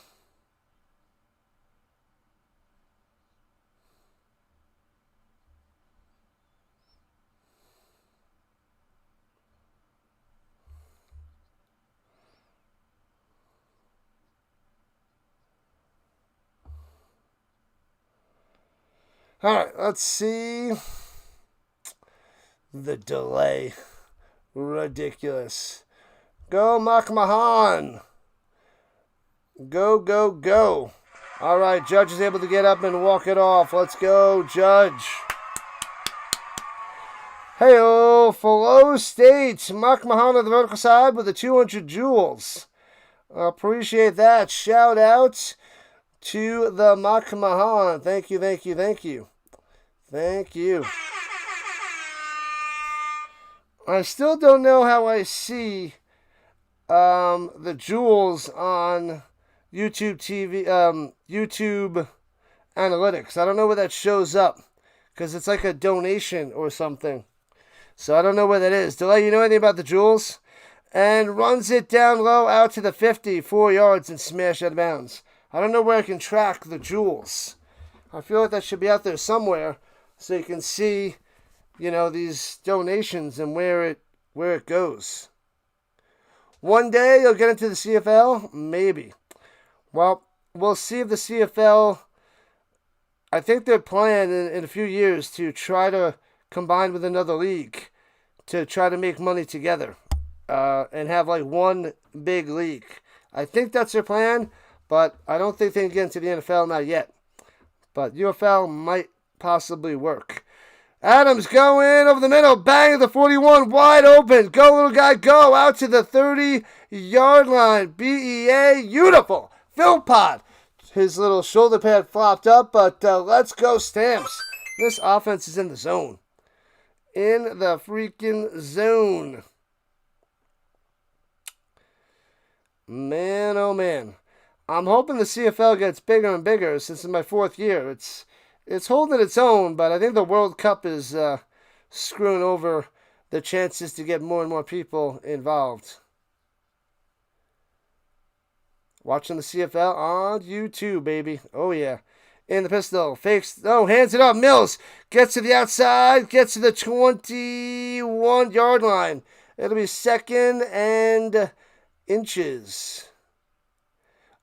All right, let's see. The delay. Ridiculous. Go, McMahon. Go. All right, Judge is able to get up and walk it off. Let's go, Judge. Hey-oh, Flow State. McMahon on the vertical side with the 200 joules. Appreciate that. Shout out to the McMahon. Thank you. I still don't know how I see the joules on YouTube TV, YouTube Analytics. I don't know where that shows up because it's like a donation or something. So I don't know where that is. Delay, you know anything about the joules? And runs it down low out to the 50, 4 yards, and smash out of bounds. I don't know where I can track the joules. I feel like that should be out there somewhere so you can see, these donations and where it goes. One day you'll get into the CFL? Maybe. Well, we'll see if the CFL, I think they're planning in a few years to try to combine with another league to try to make money together and have like one big league. I think that's their plan, but I don't think they can get into the NFL, not yet. But UFL might possibly work. Adams going over the middle, bang at the 41, wide open. Go, little guy, go out to the 30-yard line. BEA, beautiful. Philpott, his little shoulder pad flopped up, but let's go, Stamps. This offense is in the zone. In the freaking zone. Man, oh man. I'm hoping the CFL gets bigger and bigger since it's my 4th year. It's holding its own, but I think the World Cup is screwing over the chances to get more and more people involved. Watching the CFL on YouTube, baby. Oh, yeah. In the pistol. Fakes. Oh, hands it up. Mills gets to the outside. Gets to the 21-yard line. It'll be 2nd and inches.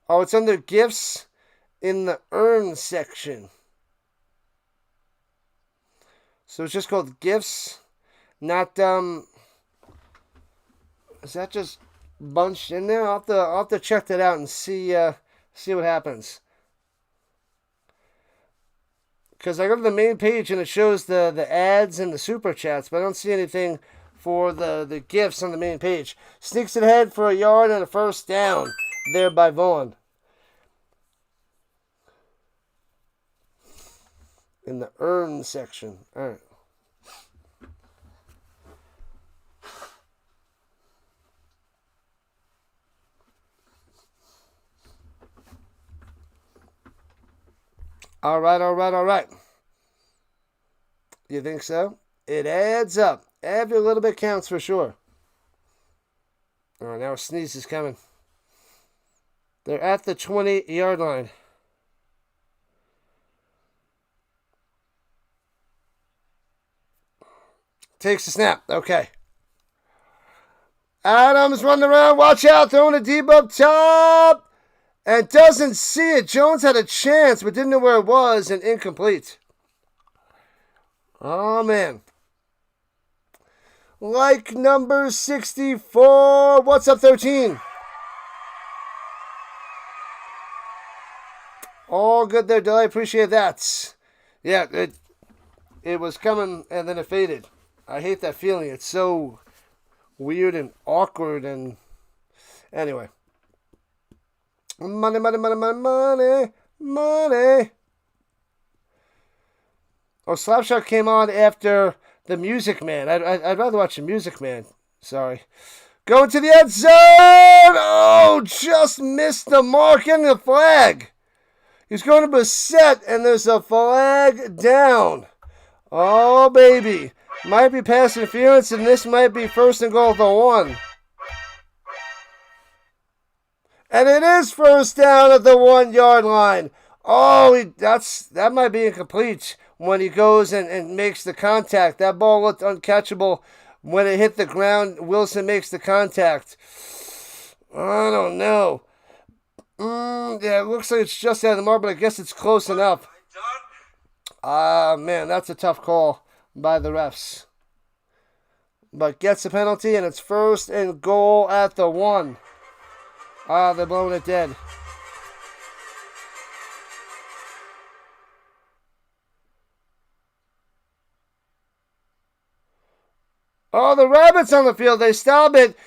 Oh, it's under gifts in the earn section. So it's just called gifts. Not, is that just bunched in there? I'll have to check that out and see what happens. Because I go to the main page and it shows the ads and the super chats, but I don't see anything for the gifts on the main page. Sneaks it ahead for a yard and a first down there by Vaughn. In the earn section. All right. All right. You think so? It adds up. Every little bit counts for sure. All right, now a sneeze is coming. They're at the 20-yard line. Takes the snap. Okay. Adams running around. Watch out. Throwing a deep up top. And doesn't see it. Jones had a chance, but didn't know where it was, and incomplete. Oh, man. Like number 64. What's up, 13? All good there, Del. I appreciate that. Yeah, it was coming, and then it faded. I hate that feeling. It's so weird and awkward, and anyway. Money. Oh, Slapshot came on after the Music Man. I'd rather watch the Music Man. Sorry. Going to the end zone. Oh, just missed the mark and the flag. He's going to Bissett, and there's a flag down. Oh, baby. Might be pass interference, and this might be 1st and goal at the 1. And it is first down at the 1-yard line. Oh, that might be incomplete when he goes and makes the contact. That ball looked uncatchable when it hit the ground. Wilson makes the contact. I don't know. Yeah, it looks like it's just out of the mark, but I guess it's close enough. Man, that's a tough call by the refs. But gets a penalty, and it's 1st and goal at the 1. They're blowing it dead. Oh, the Rabbits on the field. They stop it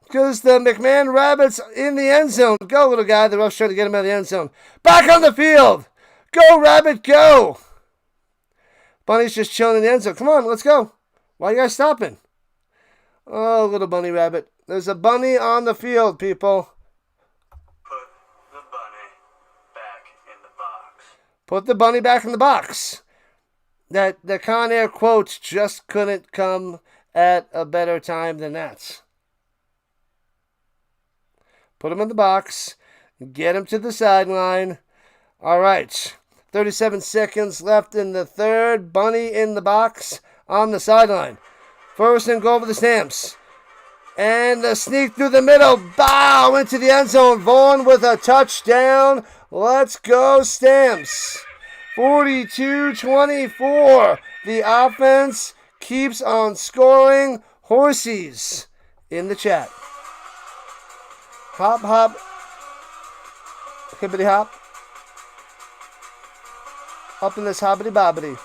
because the McMahon Rabbits in the end zone. Go, little guy. The ref's trying to get him out of the end zone. Back on the field. Go, Rabbit, go. Bunny's just chilling in the end zone. Come on, let's go. Why are you guys stopping? Oh, little bunny rabbit. There's a bunny on the field, people. Put the bunny back in the box. That the Con Air quote just couldn't come at a better time than that. Put him in the box. Get him to the sideline. All right. 37 seconds left in the third. Bunny in the box on the sideline. 1st and goal for the Stamps. And the sneak through the middle. Bow into the end zone. Vaughn with a touchdown. Let's go, Stamps. 42-24. The offense keeps on scoring. Horsies in the chat. Hop, hop. Hibbity hop. Up in this hobbity bobbity.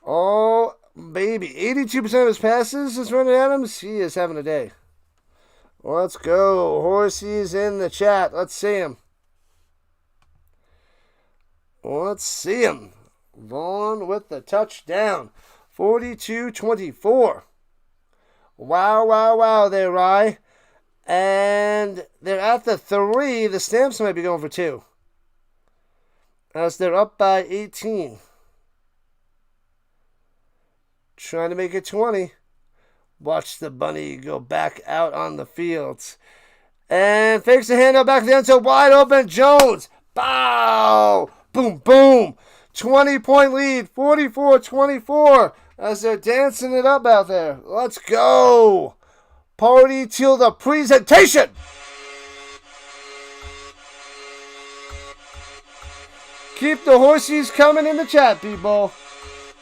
Oh, baby. 82% of his passes is running Adams. He is having a day. Let's go. Horsey's in the chat. Let's see him. Let's see him. Vaughn with the touchdown. 42-24. Wow there, Rye. And they're at the 3. The Stamps might be going for 2. As they're up by 18. Trying to make it 20. Watch the bunny go back out on the field. And fakes the handout back to the end zone. Wide open. Jones. Bow. Boom, boom. 20-point lead. 44-24. As they're dancing it up out there. Let's go. Party till the presentation. Keep the horsies coming in the chat, people.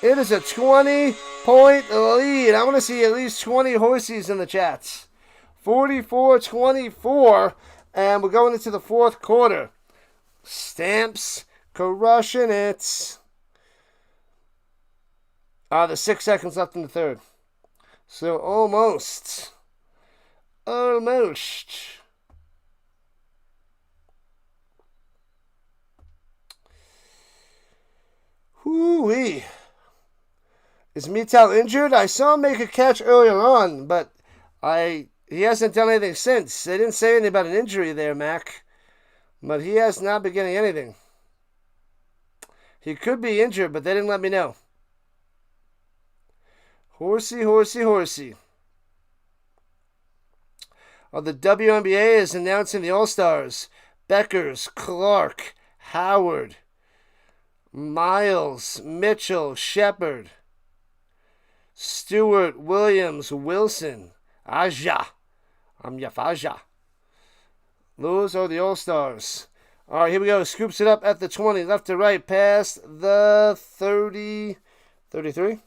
It is a 20-point lead. I want to see at least 20 horsies in the chats. 44-24. And we're going into the fourth quarter. Stamps crushing it. There's 6 seconds left in the third. So almost. Almost. Whoo-wee. Is Mital injured? I saw him make a catch earlier on, but he hasn't done anything since. They didn't say anything about an injury there, Mac. But he has not been getting anything. He could be injured, but they didn't let me know. Horsey, horsey, horsey. The WNBA is announcing the All-Stars. Beckers, Clark, Howard, Miles, Mitchell, Shepard, Stewart, Williams, Wilson, Aja. Yafaja. Those are the All-Stars. All right, here we go. Scoops it up at the 20, left to right, past the 30, 33.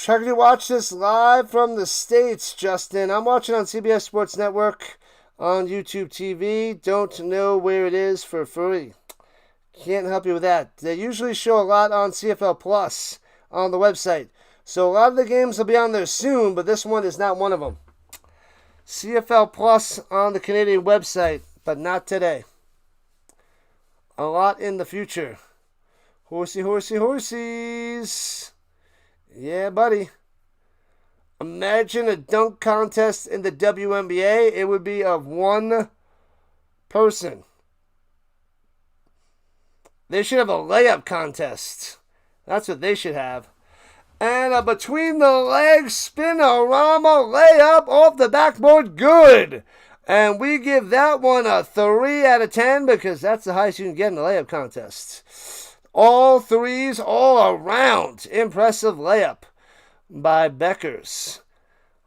How can you watch this live from the States, Justin? I'm watching on CBS Sports Network on YouTube TV. Don't know where it is for free. Can't help you with that. They usually show a lot on CFL Plus on the website. So a lot of the games will be on there soon, but this one is not one of them. CFL Plus on the Canadian website, but not today. A lot in the future. Horsey, horsey, horsies. Yeah, buddy. Imagine a dunk contest in the WNBA. It would be of one person. They should have a layup contest. That's what they should have. And a between the legs spinorama layup off the backboard. Good. And we give that one a 3 out of 10 because that's the highest you can get in the layup contest. All threes all around. Impressive layup by Beckers.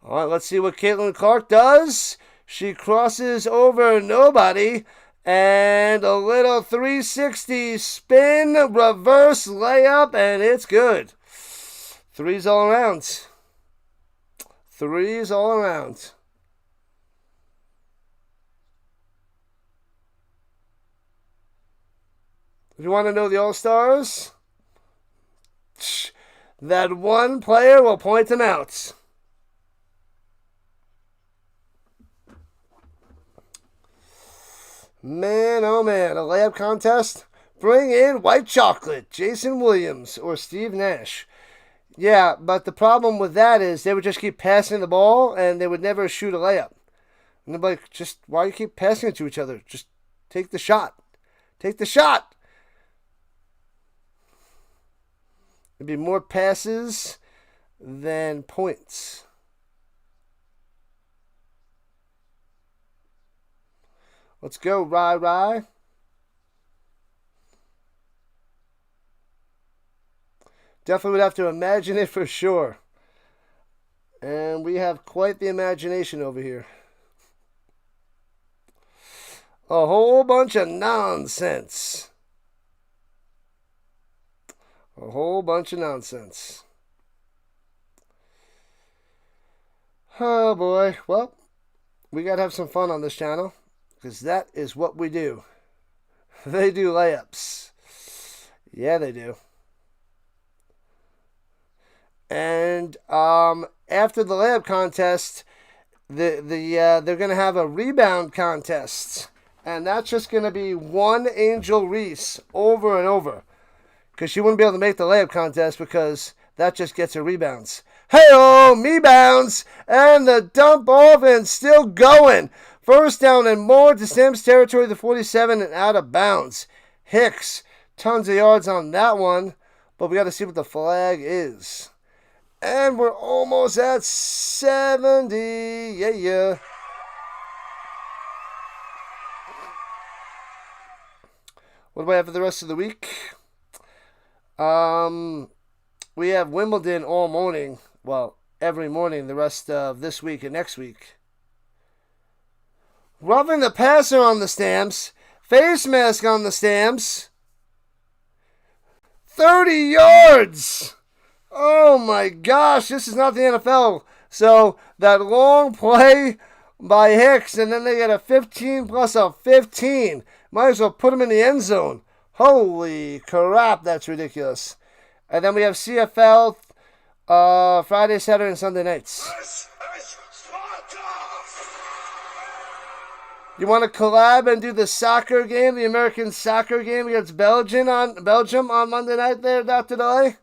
All right, let's see what Caitlin Clark does. She crosses over nobody. And a little 360 spin, reverse layup, and it's good. Threes all around. Threes all around. If you want to know the All-Stars, that one player will point them out. Man, oh man, a layup contest? Bring in white chocolate, Jason Williams, or Steve Nash. Yeah, but the problem with that is they would just keep passing the ball and they would never shoot a layup. And they'd be like, just why do you keep passing it to each other? Just take the shot. Take the shot. There'd be more passes than points. Let's go, Rye. Definitely would have to imagine it for sure. And we have quite the imagination over here. A whole bunch of nonsense. A whole bunch of nonsense. Oh boy. Well, we got to have some fun on this channel. Because that is what we do. They do layups. Yeah, they do. And after the layup contest, they're going to have a rebound contest. And that's just going to be one Angel Reese over and over. Because she wouldn't be able to make the layup contest because that just gets her rebounds. Hey-oh, me bounds. And the dump off and still going. First down and more to Sam's territory, the 47 and out of bounds. Hicks, tons of yards on that one. But we got to see what the flag is. And we're almost at 70. Yeah. What do I have for the rest of the week? We have Wimbledon all morning. Well, every morning the rest of this week and next week. Roughing the passer on the Stamps. Face mask on the Stamps. 30 yards! Oh my gosh, this is not the NFL. So that long play by Hicks, and then they get a 15 plus a 15. Might as well put him in the end zone. Holy crap, that's ridiculous. And then we have CFL Friday, Saturday, and Sunday nights. You want to collab and do the soccer game, the American soccer game against Belgium on Monday night there, Dr. Delay?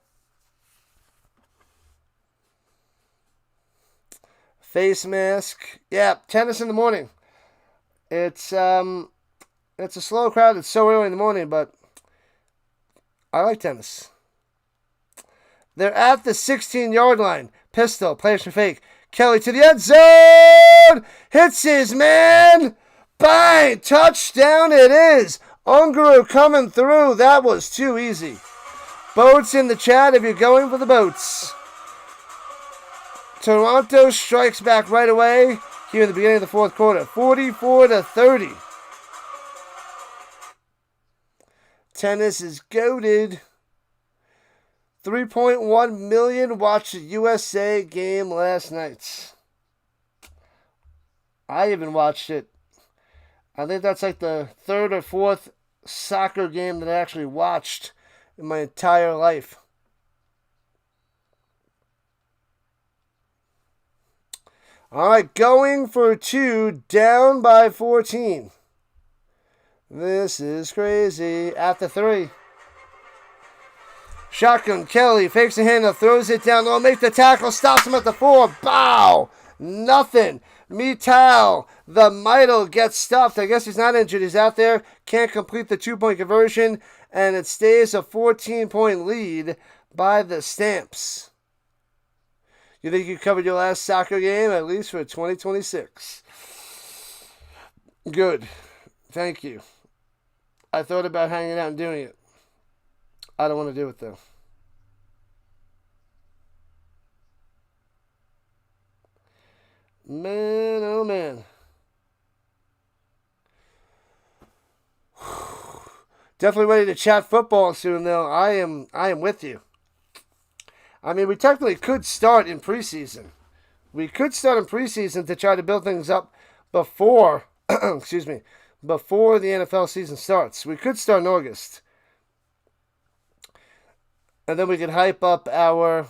Face mask. Yeah, tennis in the morning. It's a slow crowd. It's so early in the morning, but I like tennis. They're at the 16-yard line. Pistol, players for fake. Kelly to the end zone. Hits his man. Bang! Touchdown it is. Unguru coming through. That was too easy. Boats in the chat if you're going for the boats. Toronto strikes back right away here in the beginning of the fourth quarter. 44-30. Tennis is goated. 3.1 million watched the USA game last night. I even watched it. I think that's like the third or fourth soccer game that I actually watched in my entire life. All right, going for two, down by 14. This is crazy. After three. Shotgun, Kelly fakes the handoff, throws it down low, makes the tackle, stops him at the 4. Bow! Nothing. Mital, the Midal, gets stuffed. I guess he's not injured. He's out there, can't complete the 2-point conversion, and it stays a 14-point lead by the Stamps. You think you covered your last soccer game, at least for 2026? Good. Thank you. I thought about hanging out and doing it. I don't want to do it, though. Man, oh man. Definitely ready to chat football soon, though. I am with you. I mean, we technically could start in preseason. We could start in preseason to try to build things up before, before the NFL season starts. We could start in August. And then we could hype up our...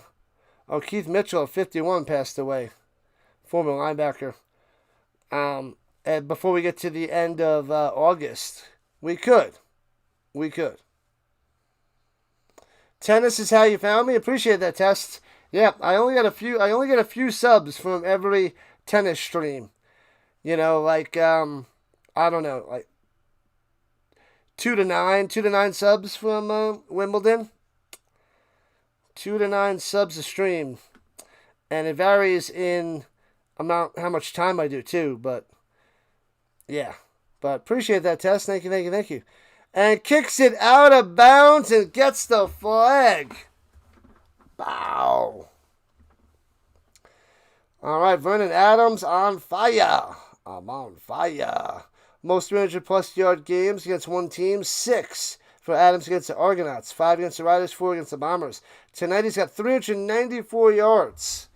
Oh, Keith Mitchell at 51 passed away. Former linebacker. And before we get to the end of August. We could. Tennis is how you found me. Appreciate that, Test. Yeah, I only get a few subs from every tennis stream. You know, like I don't know, like 2 to 9 subs from Wimbledon. 2 to 9 subs a stream, and it varies in amount how much time I do too. But yeah, but appreciate that, Test. Thank you. And kicks it out of bounds and gets the flag. Bow. All right, Vernon Adams on fire. I'm on fire. Most 300-plus yard games against one team, 6 for Adams against the Argonauts, 5 against the Riders, 4 against the Bombers. Tonight he's got 394 yards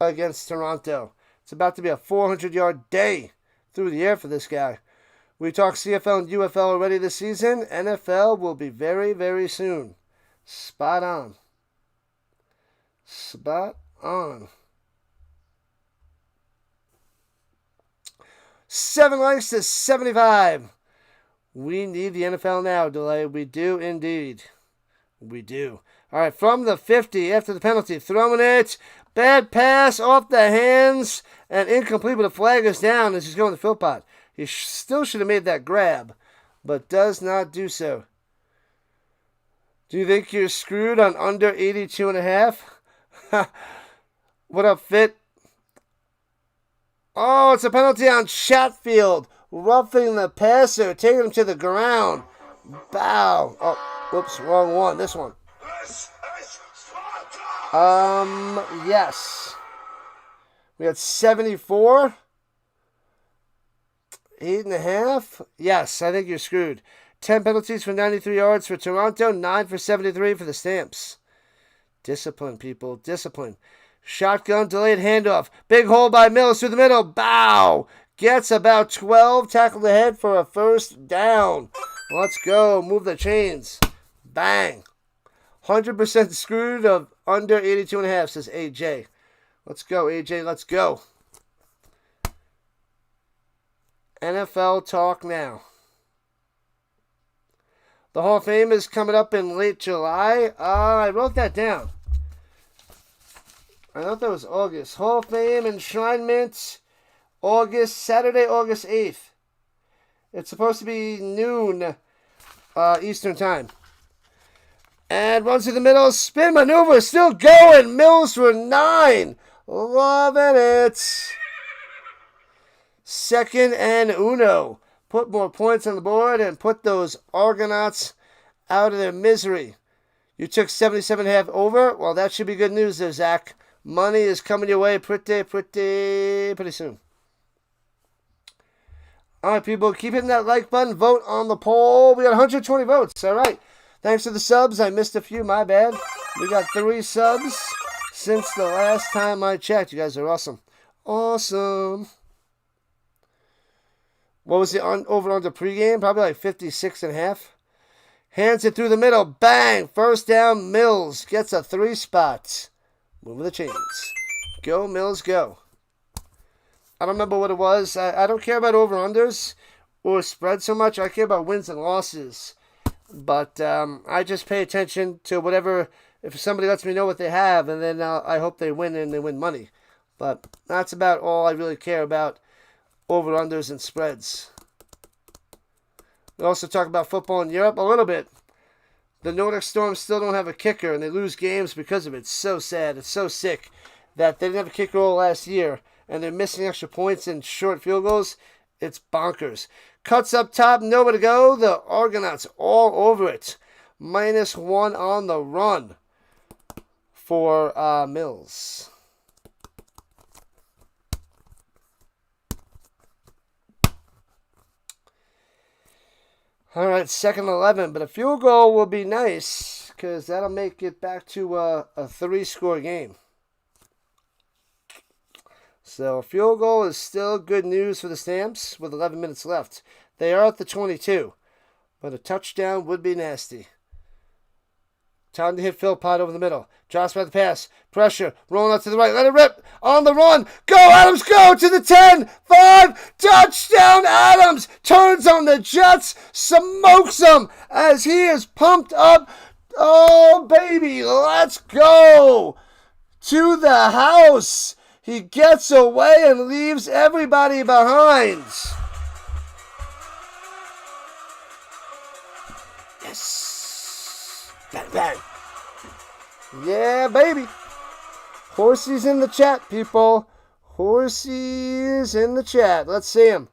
against Toronto. It's about to be a 400-yard day through the air for this guy. We talked CFL and UFL already this season. NFL will be very, very soon. Spot on. 7 likes to 75. We need the NFL now, Delay. We do indeed. We do. All right, from the 50 after the penalty. Throwing it. Bad pass off the hands and incomplete, but the flag is down as he's going to the fill pot. He still should have made that grab, but does not do so. Do you think you're screwed on under 82.5? What up, Fit? Oh, it's a penalty on Chatfield. Roughing the passer, taking him to the ground. Bow. Oh, whoops, wrong one. This one. This is Sparta! Yes. We had 74. 8.5. Yes, I think you're screwed. 10 penalties for 93 yards for Toronto. 9 for 73 for the Stamps. Discipline, people. Discipline. Shotgun, delayed handoff. Big hole by Mills through the middle. Bow. Gets about 12. Tackled ahead for a first down. Let's go. Move the chains. Bang. 100% screwed of under 82.5, says AJ. Let's go, AJ. Let's go. NFL talk now. The Hall of Fame is coming up in late July. I wrote that down. I thought that was August. Hall of Fame enshrinement, Saturday, August 8th. It's supposed to be noon Eastern time. And runs through the middle, spin maneuver, still going. Mills for 9. Loving it. Second and uno. Put more points on the board and put those Argonauts out of their misery. You took 77.5 over. Well, that should be good news there, Zach. Money is coming your way pretty soon. All right, people, keep hitting that like button. Vote on the poll. We got 120 votes. All right. Thanks for the subs. I missed a few. My bad. We got 3 subs since the last time I checked. You guys are awesome. Awesome. What was the over-under pregame? Probably like 56.5. Hands it through the middle. Bang. First down. Mills gets a 3 spot. Moving the chains. Go, Mills, go. I don't remember what it was. I don't care about over-unders or spread so much. I care about wins and losses. But I just pay attention to whatever, if somebody lets me know what they have, and then I hope they win and they win money. But that's about all I really care about, over-unders and spreads. We also talk about football in Europe a little bit. The Nordic Storm still don't have a kicker, and they lose games because of it. It's so sad. It's so sick that they didn't have a kicker all last year, and they're missing extra points and short field goals. It's bonkers. Cuts up top, nowhere to go. The Argonauts all over it. -1 on the run for Mills. All right, 2nd and 11, but a field goal will be nice because that'll make it back to a 3-score game. So a field goal is still good news for the Stamps with 11 minutes left. They are at the 22, but a touchdown would be nasty. Time to hit Philpott over the middle. Drops by the pass. Pressure. Rolling out to the right. Let it rip. On the run. Go, Adams, go to the 10. 5. Touchdown, Adams. Turns on the Jets. Smokes them as he is pumped up. Oh, baby. Let's go. To the house. He gets away and leaves everybody behind. Yes. Bang, bang. Yeah, baby. Horsey's in the chat, people. Horsey's in the chat. Let's see him.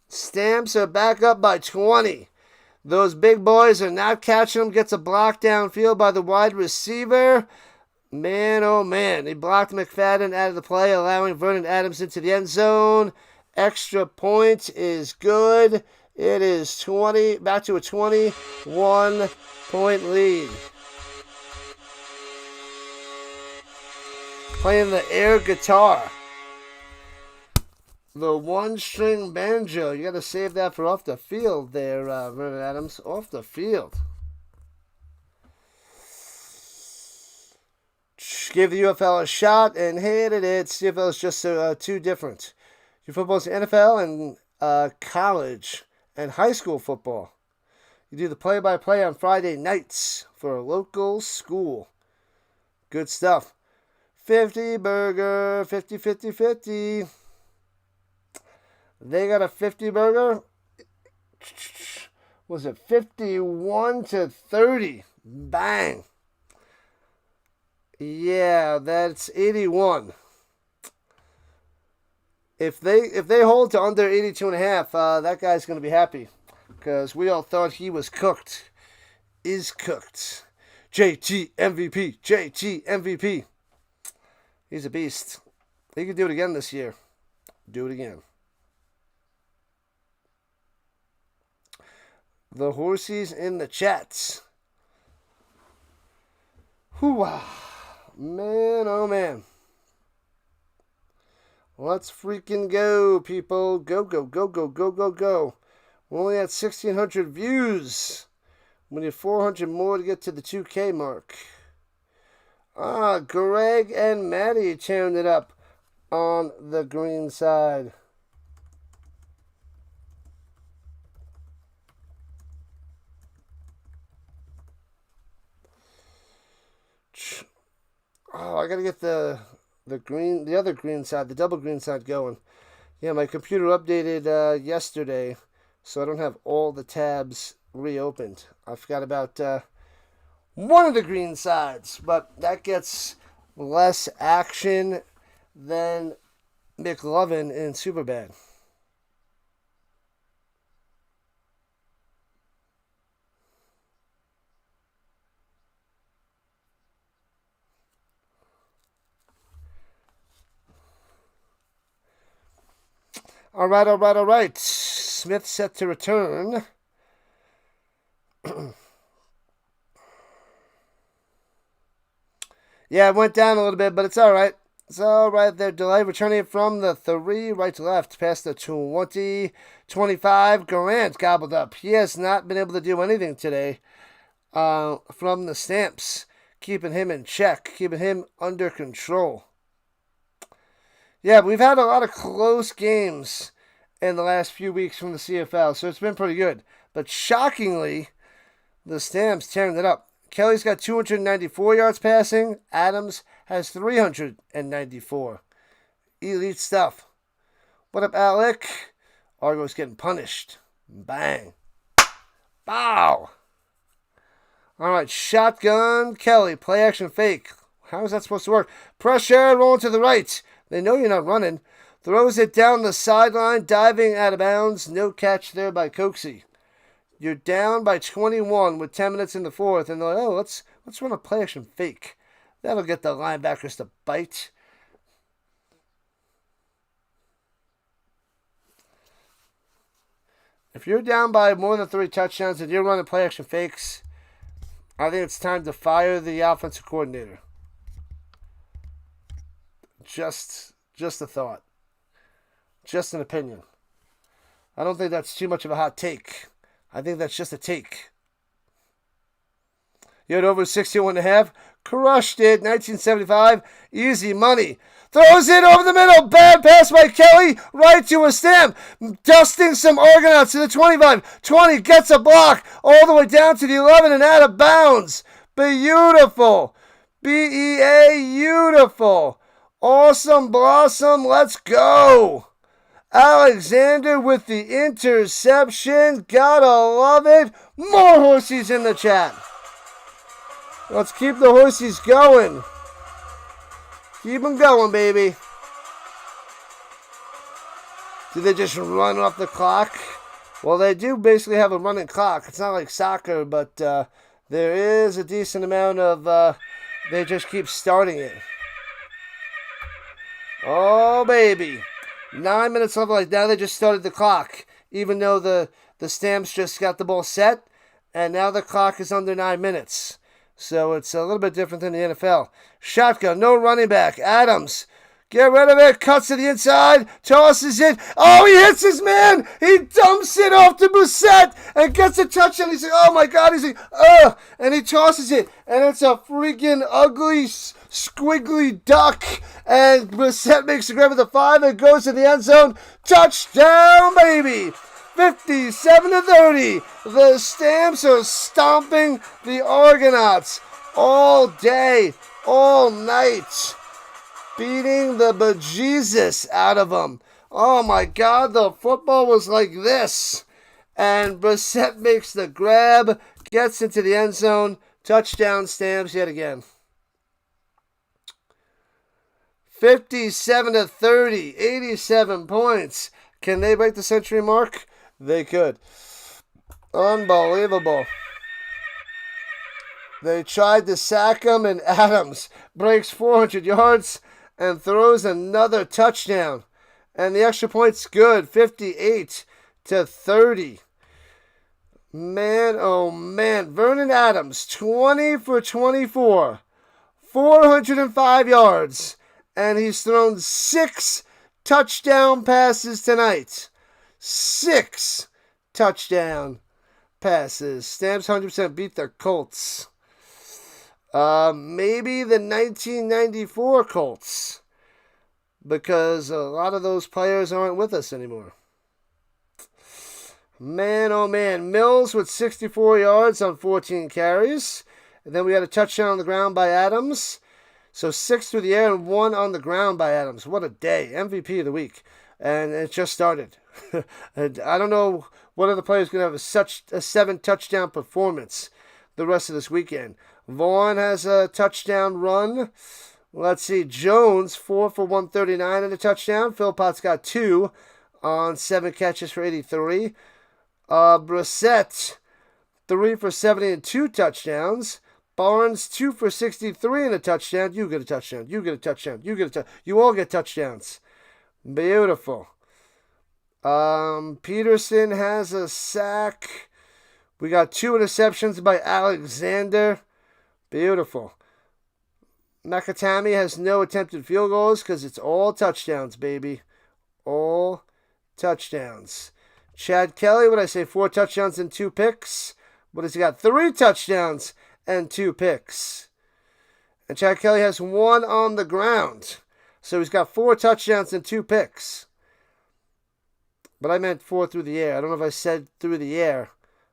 Stamps are back up by 20. Those big boys are not catching him. Gets a block downfield by the wide receiver. Man, oh man. They blocked McFadden out of the play, allowing Vernon Adams into the end zone. Extra point is good. It is 20, back to a 21-point lead. Playing the air guitar. The one-string banjo. You got to save that for off the field there, Vernon Adams. Off the field. Give the UFL a shot and hated it. CFL is just too different. Your football's NFL and college and high school football. You do the play-by-play on Friday nights for a local school. Good stuff. 50 burger, 50, 50, 50. They got a 50 burger. Was it 51-30? Bang. Yeah, that's 81. If they hold to under 82.5, that guy's going to be happy. Because we all thought he was cooked. Is cooked. JT MVP. JT MVP. He's a beast. He could do it again this year. Do it again. The horsies in the chats. Hoo-wah. Man, oh man. Let's freaking go, people. Go, go, go, go, go, go, go. We're only at 1,600 views. We need 400 more to get to the 2K mark. Greg and Maddie tearing it up on the green side. Oh, I gotta get the other green side, the double green side going. Yeah, my computer updated yesterday, so I don't have all the tabs reopened. I forgot about one of the green sides, but that gets less action than McLovin in Superbad. All right. Smith set to return. Yeah, it went down a little bit, but it's all right. It's all right there. Delay returning it from the 3, right to left, past the 20, 25. Garant gobbled up. He has not been able to do anything today from the Stamps, keeping him in check, keeping him under control. Yeah, we've had a lot of close games in the last few weeks from the CFL, so it's been pretty good. But shockingly, the Stamps tearing it up. Kelly's got 294 yards passing. Adams has 394. Elite stuff. What up, Alec? Argo's getting punished. Bang. Bow. All right, shotgun Kelly. Play action fake. How is that supposed to work? Pressure, rolling to the right. They know you're not running. Throws it down the sideline, diving out of bounds. No catch there by Coxie. You're down by 21 with 10 minutes in the fourth, and they're like, oh, let's run a play action fake. That'll get the linebackers to bite. If you're down by more than 3 touchdowns and you're running play action fakes, I think it's time to fire the offensive coordinator. Just a thought. Just an opinion. I don't think that's too much of a hot take. I think that's just a take. You had over 61.5. Crushed it. 1975. Easy money. Throws it over the middle. Bad pass by Kelly. Right to a Stamp. Dusting some Argonauts to the 25. 20 gets a block. All the way down to the 11 and out of bounds. Beautiful. Beautiful. Awesome blossom. Let's go. Alexander with the interception. Gotta love it. More horsies in the chat. Let's keep the horsies going. Keep them going, baby. Do they just run off the clock? Well, they do basically have a running clock. It's not like soccer, but there is a decent amount of... they just keep starting it. Oh, baby. 9 minutes left. Like now they just started the clock. Even though the Stamps just got the ball set. And now the clock is under 9 minutes. So it's a little bit different than the NFL. Shotgun. No running back. Adams. Get rid of it. Cuts to the inside. Tosses it. Oh, he hits his man. He dumps it off to Brissett. And gets a touchdown. He's like, oh my God. He's like, ugh. And he tosses it. And it's a freaking ugly squiggly duck, and Brissett makes the grab at the 5 and goes to the end zone. Touchdown, baby! 57-30. The Stamps are stomping the Argonauts all day, all night, beating the bejesus out of them. Oh my God, the football was like this. And Brissett makes the grab, gets into the end zone. Touchdown, Stamps yet again. 57-30, 87 points. Can they break the century mark? They could. Unbelievable. They tried to sack him, and Adams breaks 400 yards and throws another touchdown. And the extra point's good, 58-30. Man, oh man. Vernon Adams, 20 for 24. 405 yards. And he's thrown 6 touchdown passes tonight. 6 touchdown passes. Stamps 100% beat the Colts. Maybe the 1994 Colts. Because a lot of those players aren't with us anymore. Man, oh man. Mills with 64 yards on 14 carries. And then we had a touchdown on the ground by Adams. So 6 through the air and 1 on the ground by Adams. What a day. MVP of the week. And it just started. And I don't know what other players going to have such a 7 touchdown performance the rest of this weekend. Vaughn has a touchdown run. Let's see. Jones, 4 for 139 and a touchdown. Philpott's got 2 on 7 catches for 83. Brissett, 3 for 70 and 2 touchdowns. Barnes, 2 for 63 and a touchdown. You get a touchdown. You get a touchdown. You get a touchdown. You all get touchdowns. Beautiful. Peterson has a sack. We got 2 interceptions by Alexander. Beautiful. Nakatami has no attempted field goals because it's all touchdowns, baby. All touchdowns. Chad Kelly, what did I say? 4 touchdowns and 2 picks. What has he got? 3 touchdowns and 2 picks. And Chad Kelly has 1 on the ground. So he's got 4 touchdowns and 2 picks. But I meant 4 through the air. I don't know if I said through the air.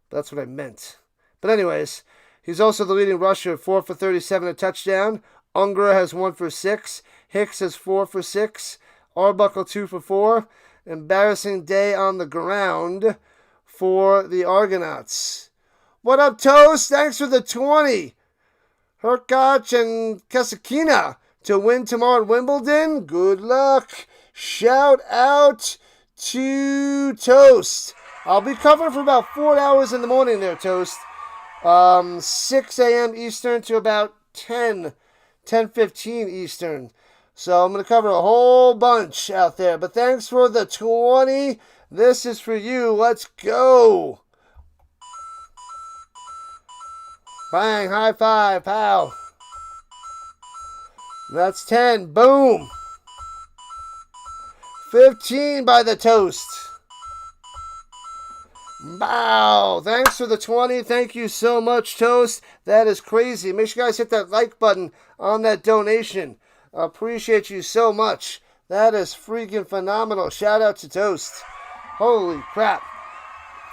But that's what I meant. But anyways, he's also the leading rusher, 4 for 37, a touchdown. Unger has 1 for 6. Hicks has 4 for 6. Arbuckle 2 for 4. Embarrassing day on the ground for the Argonauts. What up, Toast? Thanks for the 20. Herkoch and Kasakina to win tomorrow at Wimbledon. Good luck. Shout out to Toast. I'll be covering for about 4 hours in the morning there, Toast. 6 a.m. Eastern to about 10:15 Eastern. So I'm going to cover a whole bunch out there. But thanks for the 20. This is for you. Let's go. Bang, high five, pow. That's 10. Boom. 15 by the Toast. Wow. Thanks for the 20. Thank you so much, Toast. That is crazy. Make sure you guys hit that like button on that donation. Appreciate you so much. That is freaking phenomenal. Shout out to Toast. Holy crap.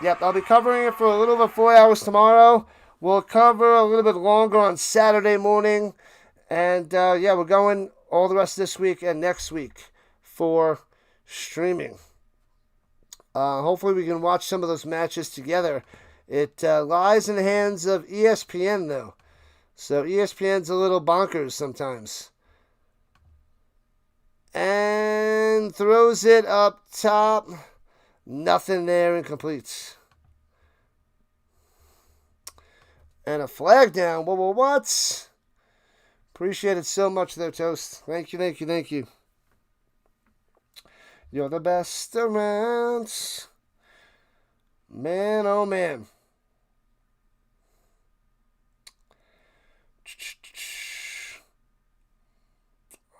Yep, I'll be covering it for a little over 4 hours tomorrow. We'll cover a little bit longer on Saturday morning. And yeah, we're going all the rest of this week and next week for streaming. Hopefully we can watch some of those matches together. It lies in the hands of ESPN, though. So ESPN's a little bonkers sometimes. And throws it up top. Nothing there, incomplete. And a flag down. Whoa, what? Appreciate it so much there, Toast. Thank you, thank you, thank you. You're the best around. Man, oh man.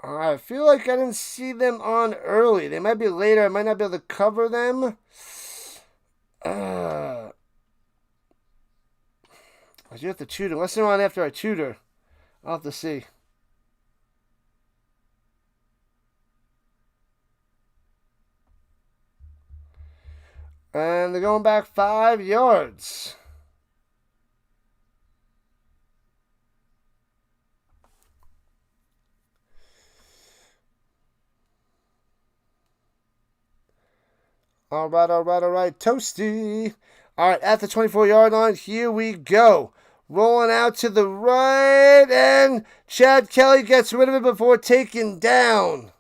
I feel like I didn't see them on early. They might be later. I might not be able to cover them. I do have to tutor. Unless they're on after I tutor. I'll have to see. And they're going back 5 yards. All right. Toasty. All right, at the 24-yard line, here we go. Rolling out to the right, and Chad Kelly gets rid of it before taken down.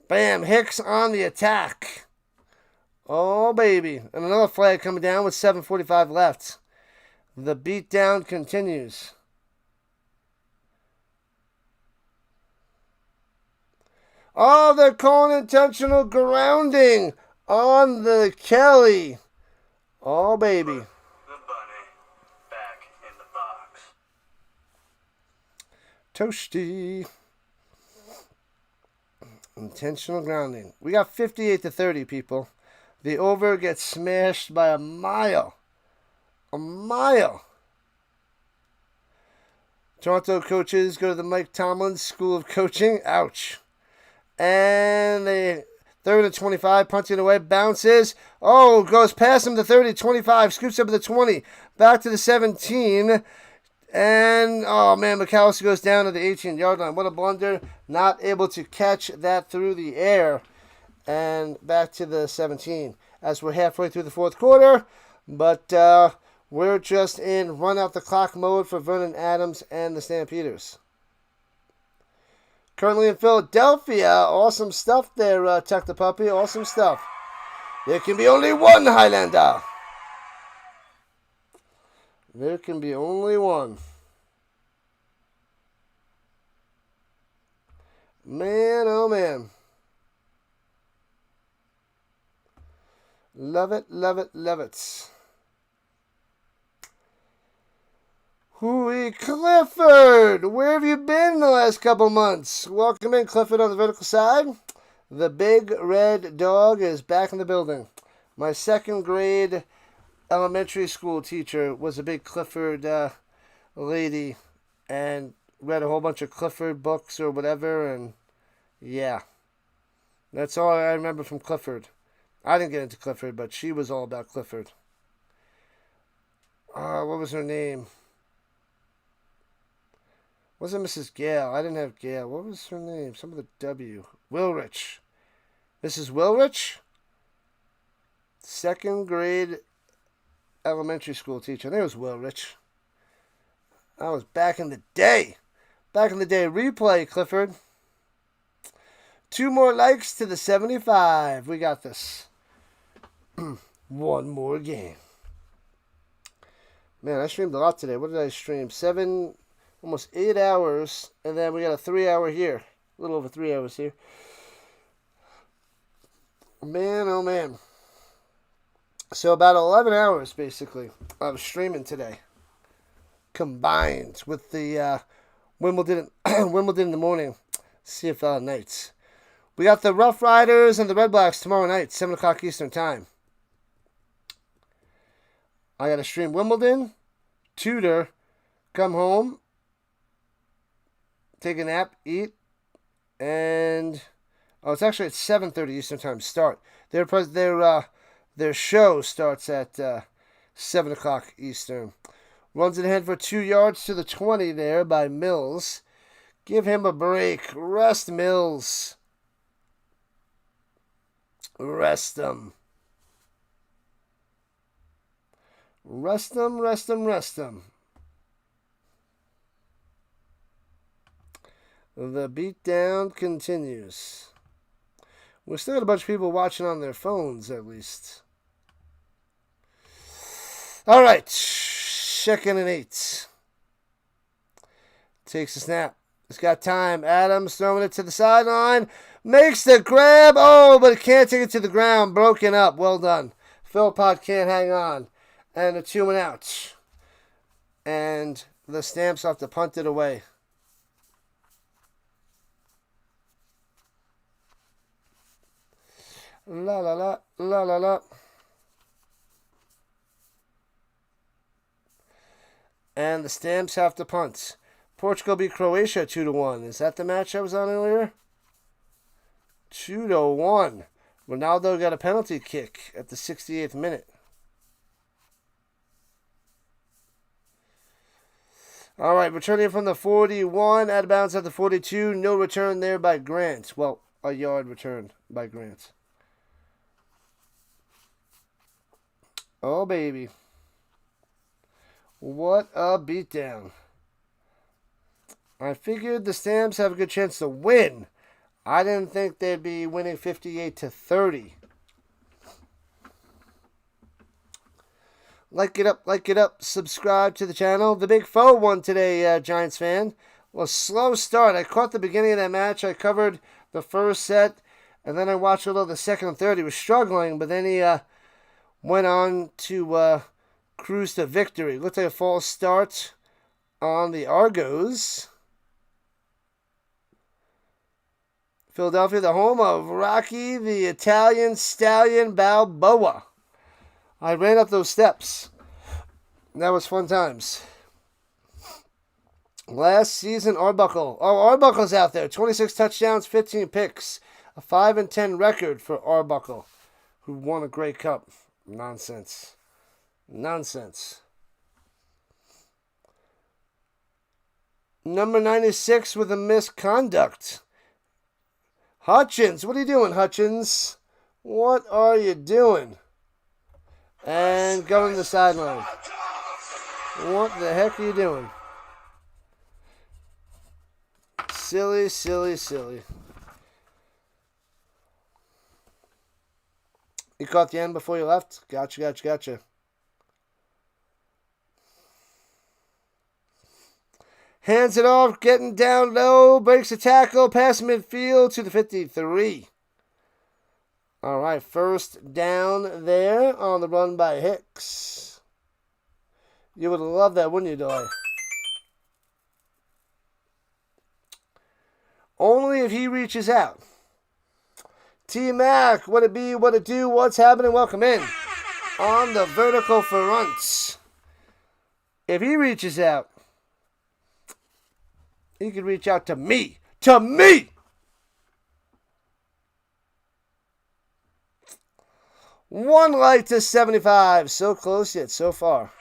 Bam, Hicks on the attack. Oh, baby. And another flag coming down with 7:45 left. The beatdown continues. Oh, they're calling intentional grounding on the Kelly. Oh, baby. The bunny back in the box. Toasty. Intentional grounding. We got 58-30, people. The over gets smashed by a mile. A mile. Toronto coaches go to the Mike Tomlin School of Coaching. Ouch. And they 3rd and 25, punting away, bounces. Oh, goes past him to 30, 25, scoops up to the 20, back to the 17. And, oh man, McAllister goes down to the 18-yard line. What a blunder. Not able to catch that through the air. And back to the 17 as we're halfway through the fourth quarter. But we're just in run-out-the-clock mode for Vernon Adams and the Stampeders. Currently in Philadelphia. Awesome stuff there, Tuck the Puppy. Awesome stuff. There can be only one Highlander. There can be only one. Man, oh man. Love it, love it, love it. Hooey Clifford, where have you been the last couple months? Welcome in, Clifford, on the vertical side. The big red dog is back in the building. My second grade elementary school teacher was a big Clifford lady and read a whole bunch of Clifford books or whatever, and yeah. That's all I remember from Clifford. I didn't get into Clifford, but she was all about Clifford. What was her name? Wasn't Mrs. Gale. I didn't have Gale. What was her name? Some of the W. Wilrich. Mrs. Wilrich? Second grade elementary school teacher. I think it was Wilrich. That was back in the day. Back in the day. Replay, Clifford. 2 more likes to the 75. We got this. One more game. Man, I streamed a lot today. What did I stream? 7... Almost 8 hours, and then we got a 3-hour here. A little over 3 hours here. Man, oh man. So about 11 hours, basically, of streaming today. Combined with the Wimbledon in the morning, CFL nights. We got the Rough Riders and the Red Blacks tomorrow night, 7 o'clock Eastern Time. I got to stream Wimbledon, tutor, come home, take a nap, eat, and it's actually at 7:30 Eastern Time start. Their show starts at 7 o'clock Eastern. Runs it ahead for 2 yards to the 20 there by Mills. Give him a break. Rest Mills. Rest him. Rest him, rest him, rest him. The beatdown continues. We still got a bunch of people watching on their phones, at least. All right. 2nd and 8. Takes a snap. He's got time. Adams throwing it to the sideline. Makes the grab. Oh, but can't take it to the ground. Broken up. Well done. Philpott can't hang on. And a 2 and out. And the Stamps have to punt it away. La la la, la la la. And the Stamps have to punt. Portugal beat Croatia 2-1. Is that the match I was on earlier? 2-1. Ronaldo got a penalty kick at the 68th minute. All right, returning from the 41, out of bounds at the 42. No return there by Grant. Well, a yard return by Grant. Oh, baby. What a beatdown. I figured the Stamps have a good chance to win. I didn't think they'd be winning 58-30. Like it up, subscribe to the channel. The Big Foe won today, Giants fan. Well, slow start. I caught the beginning of that match. I covered the first set, and then I watched a little of the second and third. He was struggling, but then he went on to cruise to victory. Looked like a false start on the Argos. Philadelphia, the home of Rocky, the Italian Stallion Balboa. I ran up those steps. That was fun times. Last season, Arbuckle. Oh, Arbuckle's out there. 26 touchdowns, 15 picks. A 5-10 record for Arbuckle, who won a Grey Cup. Nonsense. Number 96 with a misconduct. Hutchins. What are you doing, Hutchins? What are you doing? And going to the sideline. What the heck are you doing? Silly. You caught the end before you left? Gotcha. Hands it off, getting down low, breaks a tackle, past midfield to the 53. All right, first down there on the run by Hicks. You would love that, wouldn't you, Doy? Only if he reaches out. T-Mac, what it be, what it do, what's happening? Welcome in on the vertical fronts. If he reaches out, he could reach out to me. To me! One light to 75. So close yet so far.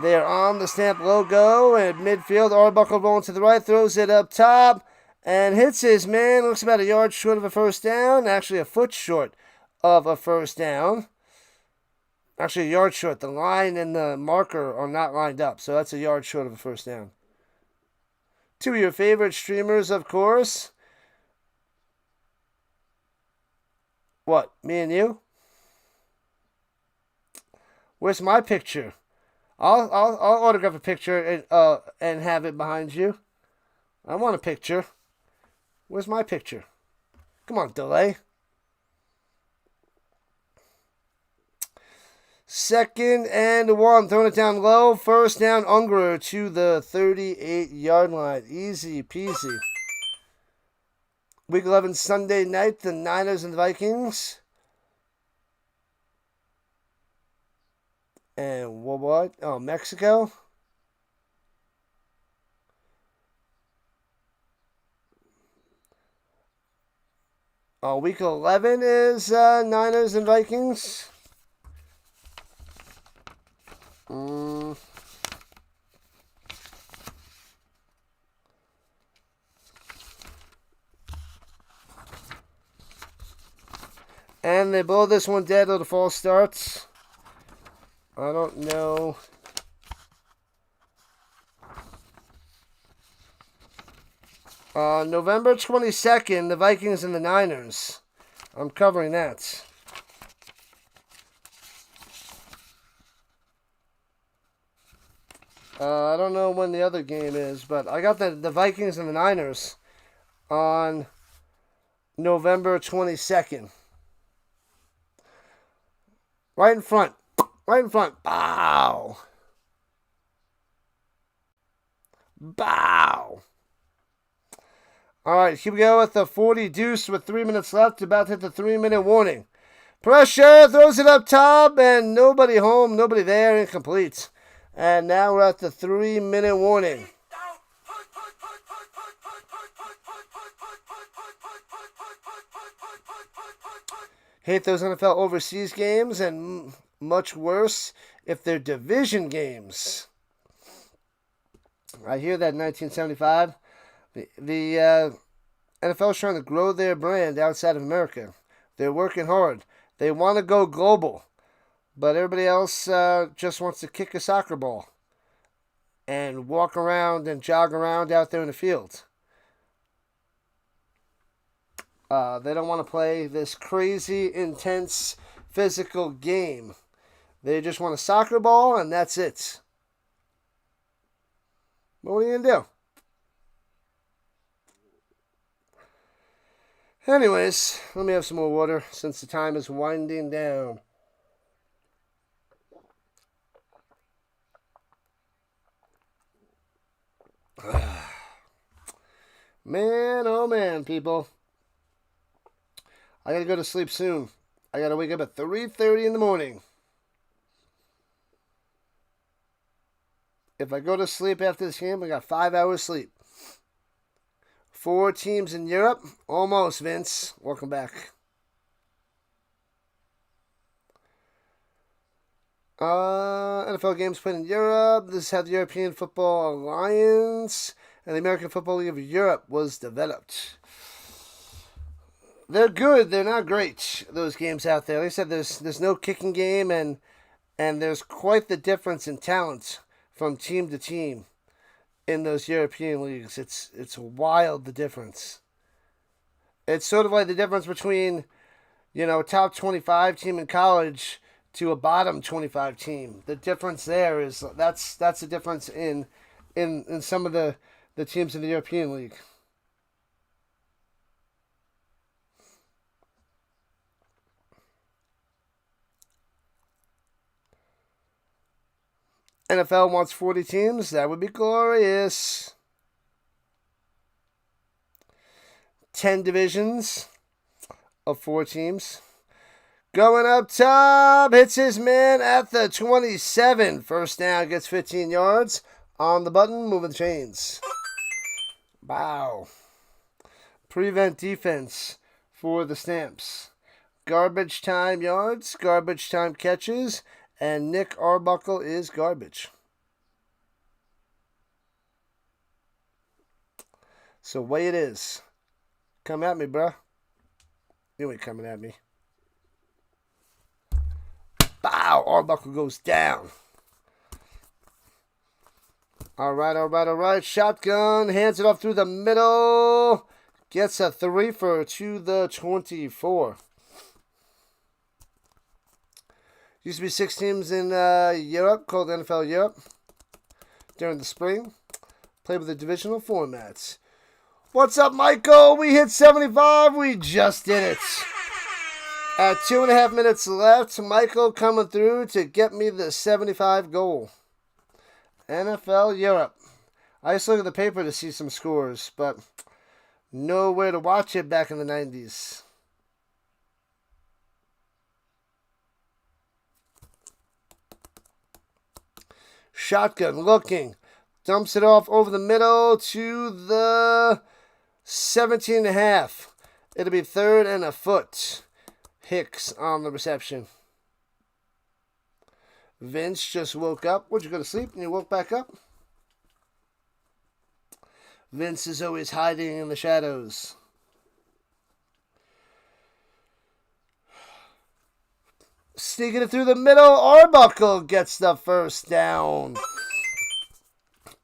They're on the Stamp logo. And midfield, Arbuckle rolling to the right. Throws it up top. And hits his man. Looks about a yard short of a first down. Actually a foot short of a first down. Actually a yard short. The line and the marker are not lined up. So that's a yard short of a first down. Two of your favorite streamers, of course. What, me and you? Where's my picture? I'll autograph a picture and have it behind you. I want a picture. Where's my picture? Come on, delay. Second and 1. Throwing it down low. First down, Unger to the 38-yard line. Easy peasy. Week 11 Sunday night, the Niners and the Vikings. And what? Oh, Mexico. Oh, week 11 is Niners and Vikings. And they blow this one dead till the fall starts. I don't know. November 22nd, the Vikings and the Niners. I'm covering that. I don't know when the other game is, but I got the Vikings and the Niners on November 22nd. Right in front. Right in front. Bow. Bow. All right, here we go with the 40 deuce with 3 minutes left. About to hit the 3-minute warning. Pressure. Throws it up top, and nobody home, nobody there. Incomplete. And now we're at the 3-minute warning. Hate those NFL overseas games, and much worse if they're division games. I hear that in 1975. The NFL is trying to grow their brand outside of America. They're working hard. They want to go global. But everybody else just wants to kick a soccer ball and walk around and jog around out there in the field. They don't want to play this crazy, intense, physical game. They just want a soccer ball, and that's it. What are you going to do? Anyways, let me have some more water since the time is winding down. Man, oh man, people. I gotta go to sleep soon. I gotta wake up at 3:30 in the morning. If I go to sleep after this game, I got 5 hours sleep. 4 teams in Europe. Almost, Vince. Welcome back. NFL games played in Europe. This is how the European Football Alliance and the American Football League of Europe was developed. They're good. They're not great, those games out there. Like I said, there's no kicking game, and there's quite the difference in talent from team to team in those European leagues. It's wild, the difference. It's sort of like the difference between, a top 25 team in college to a bottom 25 team. The difference there is that's the difference in some of the teams in the European League. NFL wants 40 teams. That would be glorious. 10 divisions of 4 teams. Going up top, hits his man at the 27. First down, gets 15 yards. On the button, moving the chains. Wow. Prevent defense for the Stamps. Garbage time yards, garbage time catches, and Nick Arbuckle is garbage. So way it is. Come at me, bruh. You ain't coming at me. Bow! Arbuckle goes down. All right. Shotgun. Hands it off through the middle. Gets a 3 to the 24. Used to be 6 teams in Europe called NFL Europe during the spring. Played with the divisional formats. What's up, Michael? We hit 75. We just did it. At 2.5 minutes left, Michael coming through to get me the 75 goal. NFL Europe. I used to look at the paper to see some scores, but nowhere to watch it back in the 90s. Shotgun looking. Dumps it off over the middle to the 17.5. It'll be 3rd and a foot. Hicks on the reception. Vince just woke up. Would you go to sleep and you woke back up? Vince is always hiding in the shadows. Sneaking it through the middle. Arbuckle gets the first down.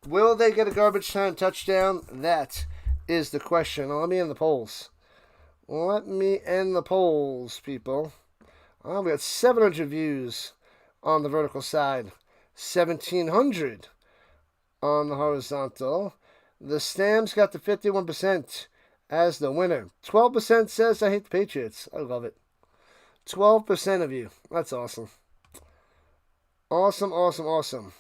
Will they get a garbage time touchdown? That is the question. Let me end the polls. Let me end the polls, people. Oh, we got 700 views on the vertical side. 1,700 on the horizontal. The Stamps got the 51% as the winner. 12% says I hate the Patriots. I love it. 12% of you. That's awesome. Awesome.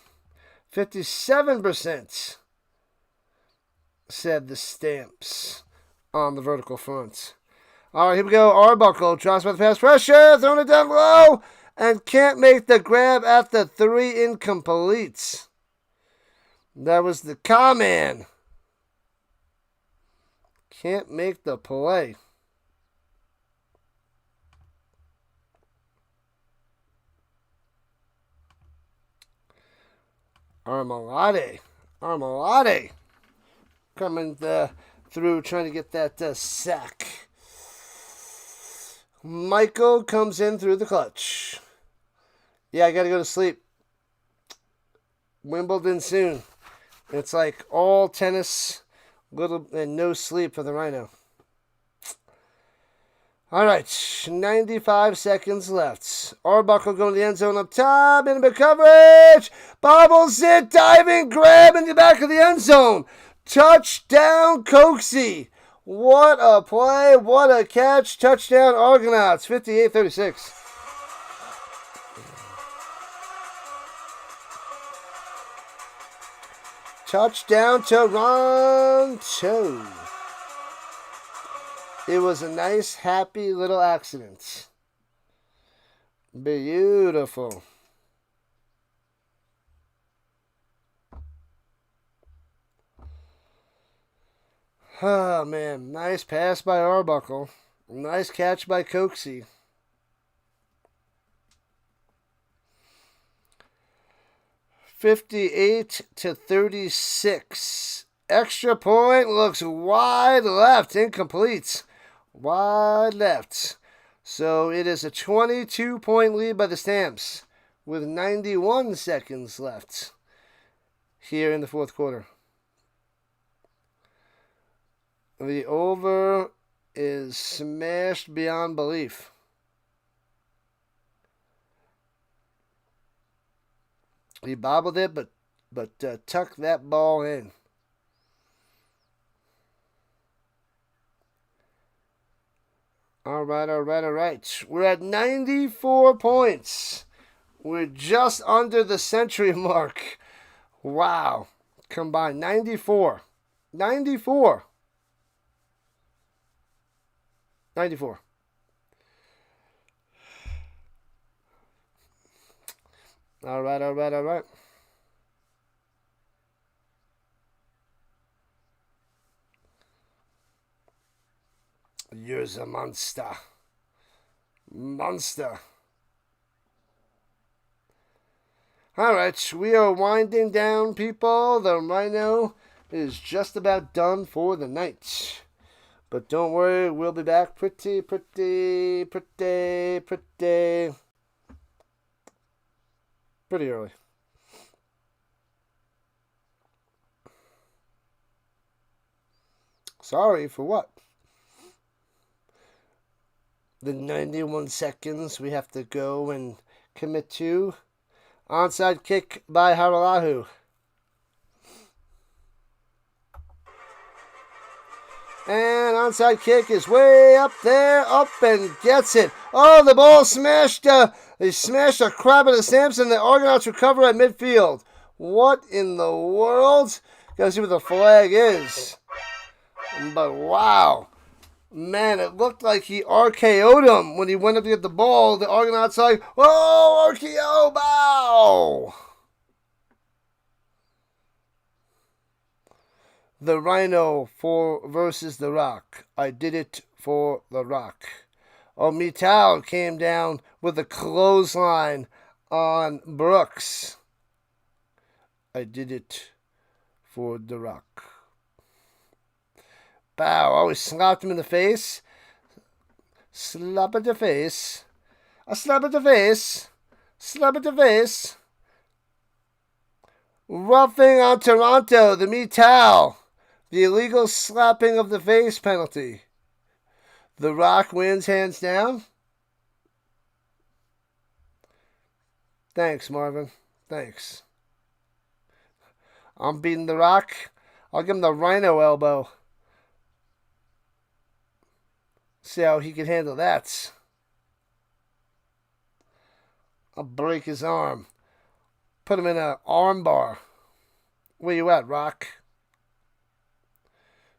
57% said the Stamps on the vertical front. All right, here we go. Arbuckle drops by the pass pressure, throwing it down low, and can't make the grab at the 3, incomplete. That was the K-man. Can't make the play. Armalade coming through trying to get that sack. Michael comes in through the clutch. Yeah, I got to go to sleep. Wimbledon soon. It's like all tennis, little and no sleep for the Rhino. All right, 95 seconds left. Arbuckle going to the end zone up top, in the coverage. Bobbles it, diving grab in the back of the end zone. Touchdown, Coxie. What a play, what a catch. Touchdown, Argonauts, 58-36. Touchdown, Toronto. It was a nice, happy little accident. Beautiful. Oh, man. Nice pass by Arbuckle. Nice catch by Coxie. $58-36. Extra point looks wide left. Incomplete. Wide left. So it is a 22-point lead by the Stamps with 91 seconds left here in the fourth quarter. The over is smashed beyond belief. He bobbled it, but tucked that ball in. All right. We're at 94 points. We're just under the century mark. Wow. Combined 94. 94. All right. You're a monster. All right, we are winding down, people. The Rhino is just about done for the night. But don't worry, we'll be back pretty early. Sorry for what? The 91 seconds we have to go and commit to. Onside kick by Haralahu. And onside kick is way up there, up and gets it. Oh, the ball smashed. They smashed a crap out of Stamps, and the Argonauts recover at midfield. What in the world? Gotta see what the flag is. But wow. Man, it looked like he RKO'd him when he went up to get the ball. The Argonauts like, oh, RKO, bow! The Rhino versus the Rock. I did it for the Rock. Oh, Mittal came down with a clothesline on Brooks. I did it for the Rock. Bow. Always slapped him in the face. Slap at the face. A slap at the face. Slap at the face. Roughing on Toronto. The Mittal. The illegal slapping of the face penalty. The Rock wins hands down. Thanks, Marvin. Thanks. I'm beating the Rock. I'll give him the Rhino elbow. See how he can handle that. I'll break his arm. Put him in an arm bar. Where you at, Rock?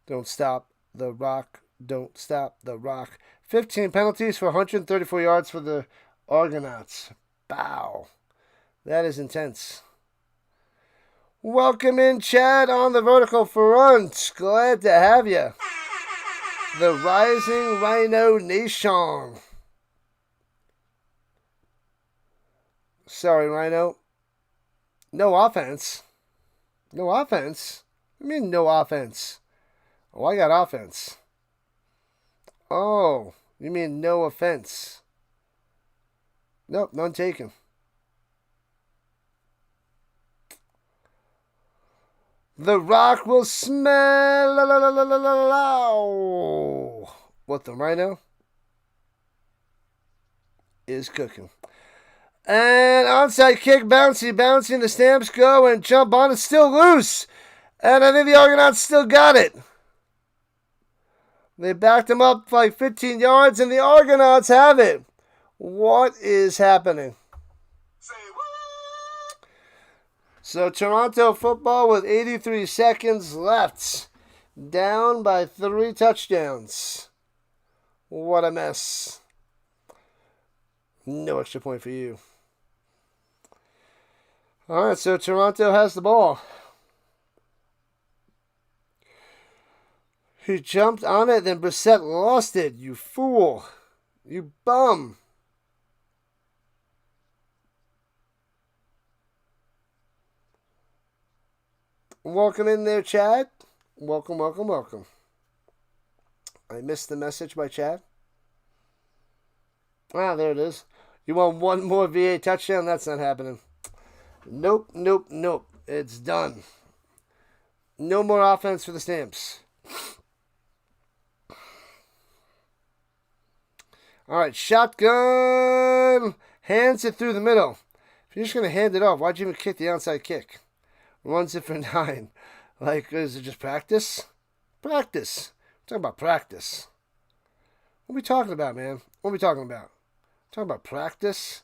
Don't stop the Rock. Don't stop the Rock. 15 penalties for 134 yards for the Argonauts. Bow. That is intense. Welcome in, Chad, on the vertical front. Glad to have you. The Rising Rhino Nation. Sorry, Rhino. No offense. No offense? What do you mean no offense? Oh, I got offense. Oh, you mean no offense? Nope, none taken. The Rock will smell what the Rhino is cooking. And onside kick, bouncing. The Stamps go and jump on. It's still loose. And I think the Argonauts still got it. They backed him up like 15 yards, and the Argonauts have it. What is happening? Say what? So Toronto football with 83 seconds left. Down by 3 touchdowns. What a mess. No extra point for you. All right, so Toronto has the ball. He jumped on it, then Brissett lost it. You fool. You bum. Welcome in there, Chad. Welcome. I missed the message by Chad. Ah, there it is. You want one more VA touchdown? That's not happening. Nope. It's done. No more offense for the Stamps. All right, shotgun. Hands it through the middle. If you're just going to hand it off, why'd you even kick the onside kick? Runs it for 9. Like, is it just practice? Practice. We're talking about practice. What are we talking about, man? What are we talking about? Talking about practice?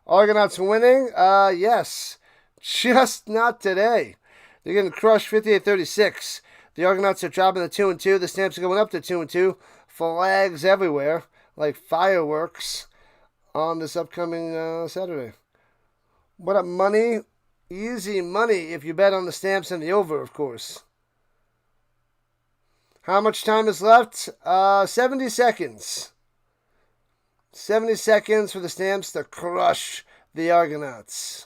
Argonauts winning? Yes. Just not today. They're getting crushed 58-36. The Argonauts are dropping to 2-2. The Stamps are going up to 2-2. Flags everywhere, like fireworks, on this upcoming Saturday. What up, money? Easy money if you bet on the Stamps and the over, of course. How much time is left? 70 seconds. 70 seconds for the Stamps to crush the Argonauts.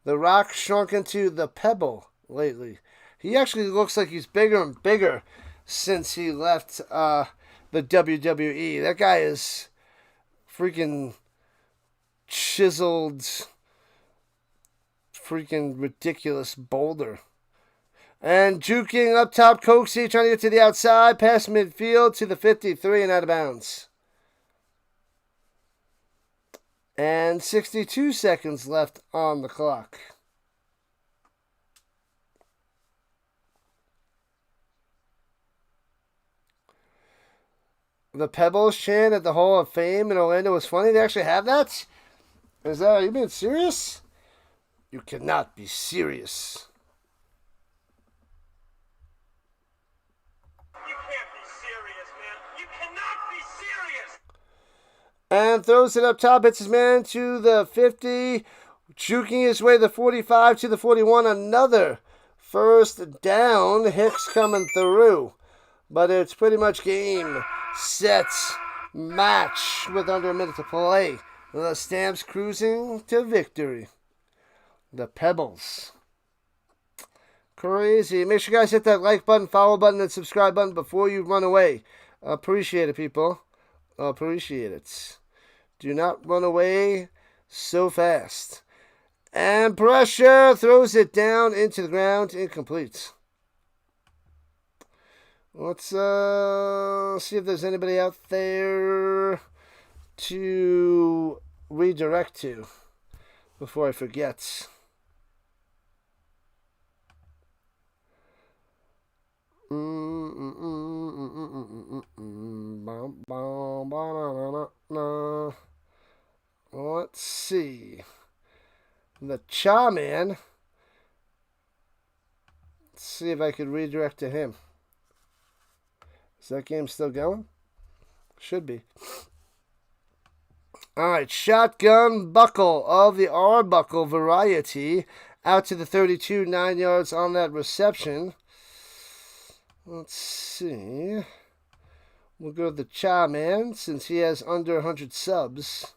The Rock shrunk into the Pebble lately. He actually looks like he's bigger and bigger since he left the WWE. That guy is freaking chiseled, freaking ridiculous boulder. And juking up top, Coxie trying to get to the outside, past midfield to the 53 and out of bounds. And 62 seconds left on the clock. The Pebbles chant at the Hall of Fame in Orlando was funny. They actually have that? Are you being serious? You cannot be serious. You can't be serious, man. You cannot be serious. And throws it up top, hits his man to the 50, juking his way to the 45 to the 41. Another first down. Hicks coming through. But it's pretty much game, set, match with under a minute to play. The Stamps cruising to victory. The Pebbles. Crazy. Make sure you guys hit that like button, follow button, and subscribe button before you run away. Appreciate it, people. Appreciate it. Do not run away so fast. And pressure throws it down into the ground. Incomplete. Let's see if there's anybody out there to redirect to before I forget. Let's see. The Cha Man. Let's see if I could redirect to him. Is that game still going? Should be. Alright, shotgun buckle of the Arbuckle variety. Out to the 32, 9 yards on that reception. Let's see. We'll go to the Cha Man since he has under 100 subs.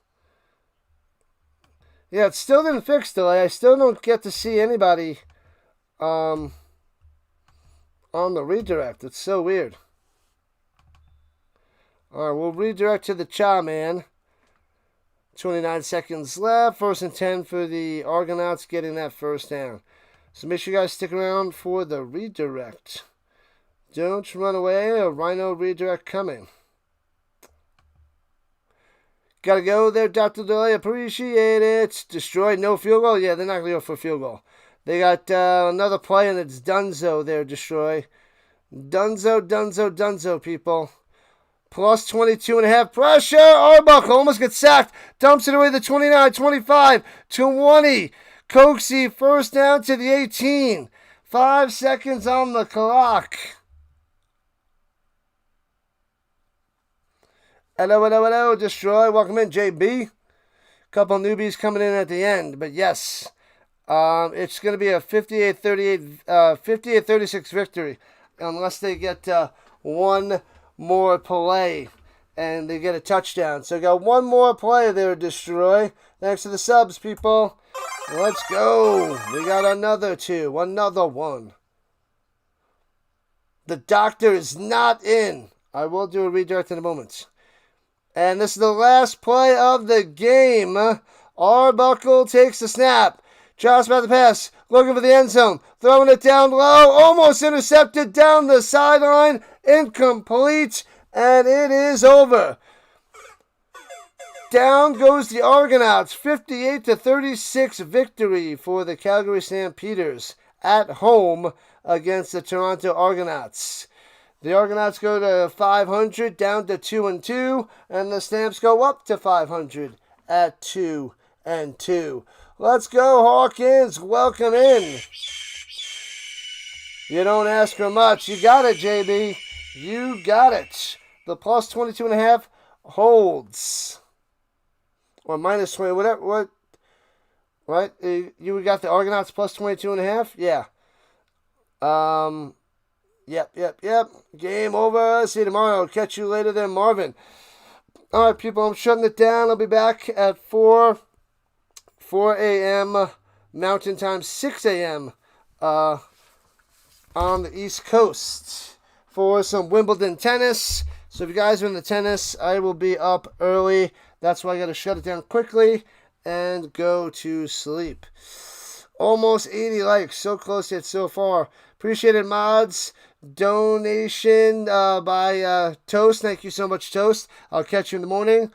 Yeah, it still didn't fix delay. I still don't get to see anybody on the redirect. It's so weird. Alright, we'll redirect to the Cha Man. 29 seconds left. 1st and 10 for the Argonauts getting that first down. So make sure you guys stick around for the redirect. Don't run away. A Rhino redirect coming. Gotta go there, Dr. Delay. Appreciate it. Destroyed. No field goal. Yeah, they're not going to go for a field goal. They got another play, and it's Dunzo there, Destroy. Dunzo, people. Plus 22.5. Pressure. Arbuckle almost gets sacked. Dumps it away the 29, 25, 20. Coxie first down to the 18. 5 seconds on the clock. Hello, Destroy. Welcome in, JB. Couple newbies coming in at the end, but yes, it's going to be a 58-36 victory, unless they get one more play and they get a touchdown. So got one more play there, Destroy. Thanks for the subs, people. Let's go. We got another one. The doctor is not in. I will do a redirect in a moment. And this is the last play of the game. Arbuckle takes the snap. Drops about the pass. Looking for the end zone. Throwing it down low. Almost intercepted down the sideline. Incomplete. And it is over. Down goes the Argonauts. 58-36 victory for the Calgary Stampeders at home against the Toronto Argonauts. The Argonauts go to 500, down to 2-2, and the Stamps go up to 500 at 2-2. Let's go, Hawkins. Welcome in. You don't ask for much. You got it, JB. You got it. The plus 22.5 holds. Or minus 20, whatever. What? Right? You got the Argonauts plus 22.5? Yeah. Yep. Game over. See you tomorrow. Catch you later then, Marvin. All right, people, I'm shutting it down. I'll be back at 4 a.m. Mountain Time, 6 a.m. On the East Coast for some Wimbledon tennis. So if you guys are in the tennis, I will be up early. That's why I got to shut it down quickly and go to sleep. Almost 80 likes. So close yet so far. Appreciate it, mods. Donation by Toast. Thank you so much, Toast. I'll catch you in the morning.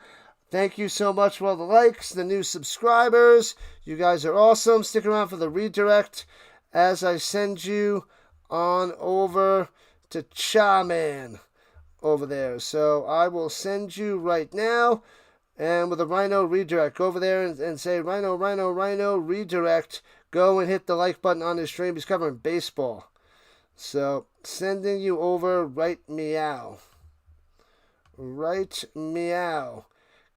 Thank you so much for all the likes, the new subscribers. You guys are awesome. Stick around for the redirect as I send you on over to Cha-Man over there. So I will send you right now. And with a Rhino redirect, go over there and say, Rhino, redirect. Go and hit the like button on his stream. He's covering baseball. So, sending you over right meow. Right meow.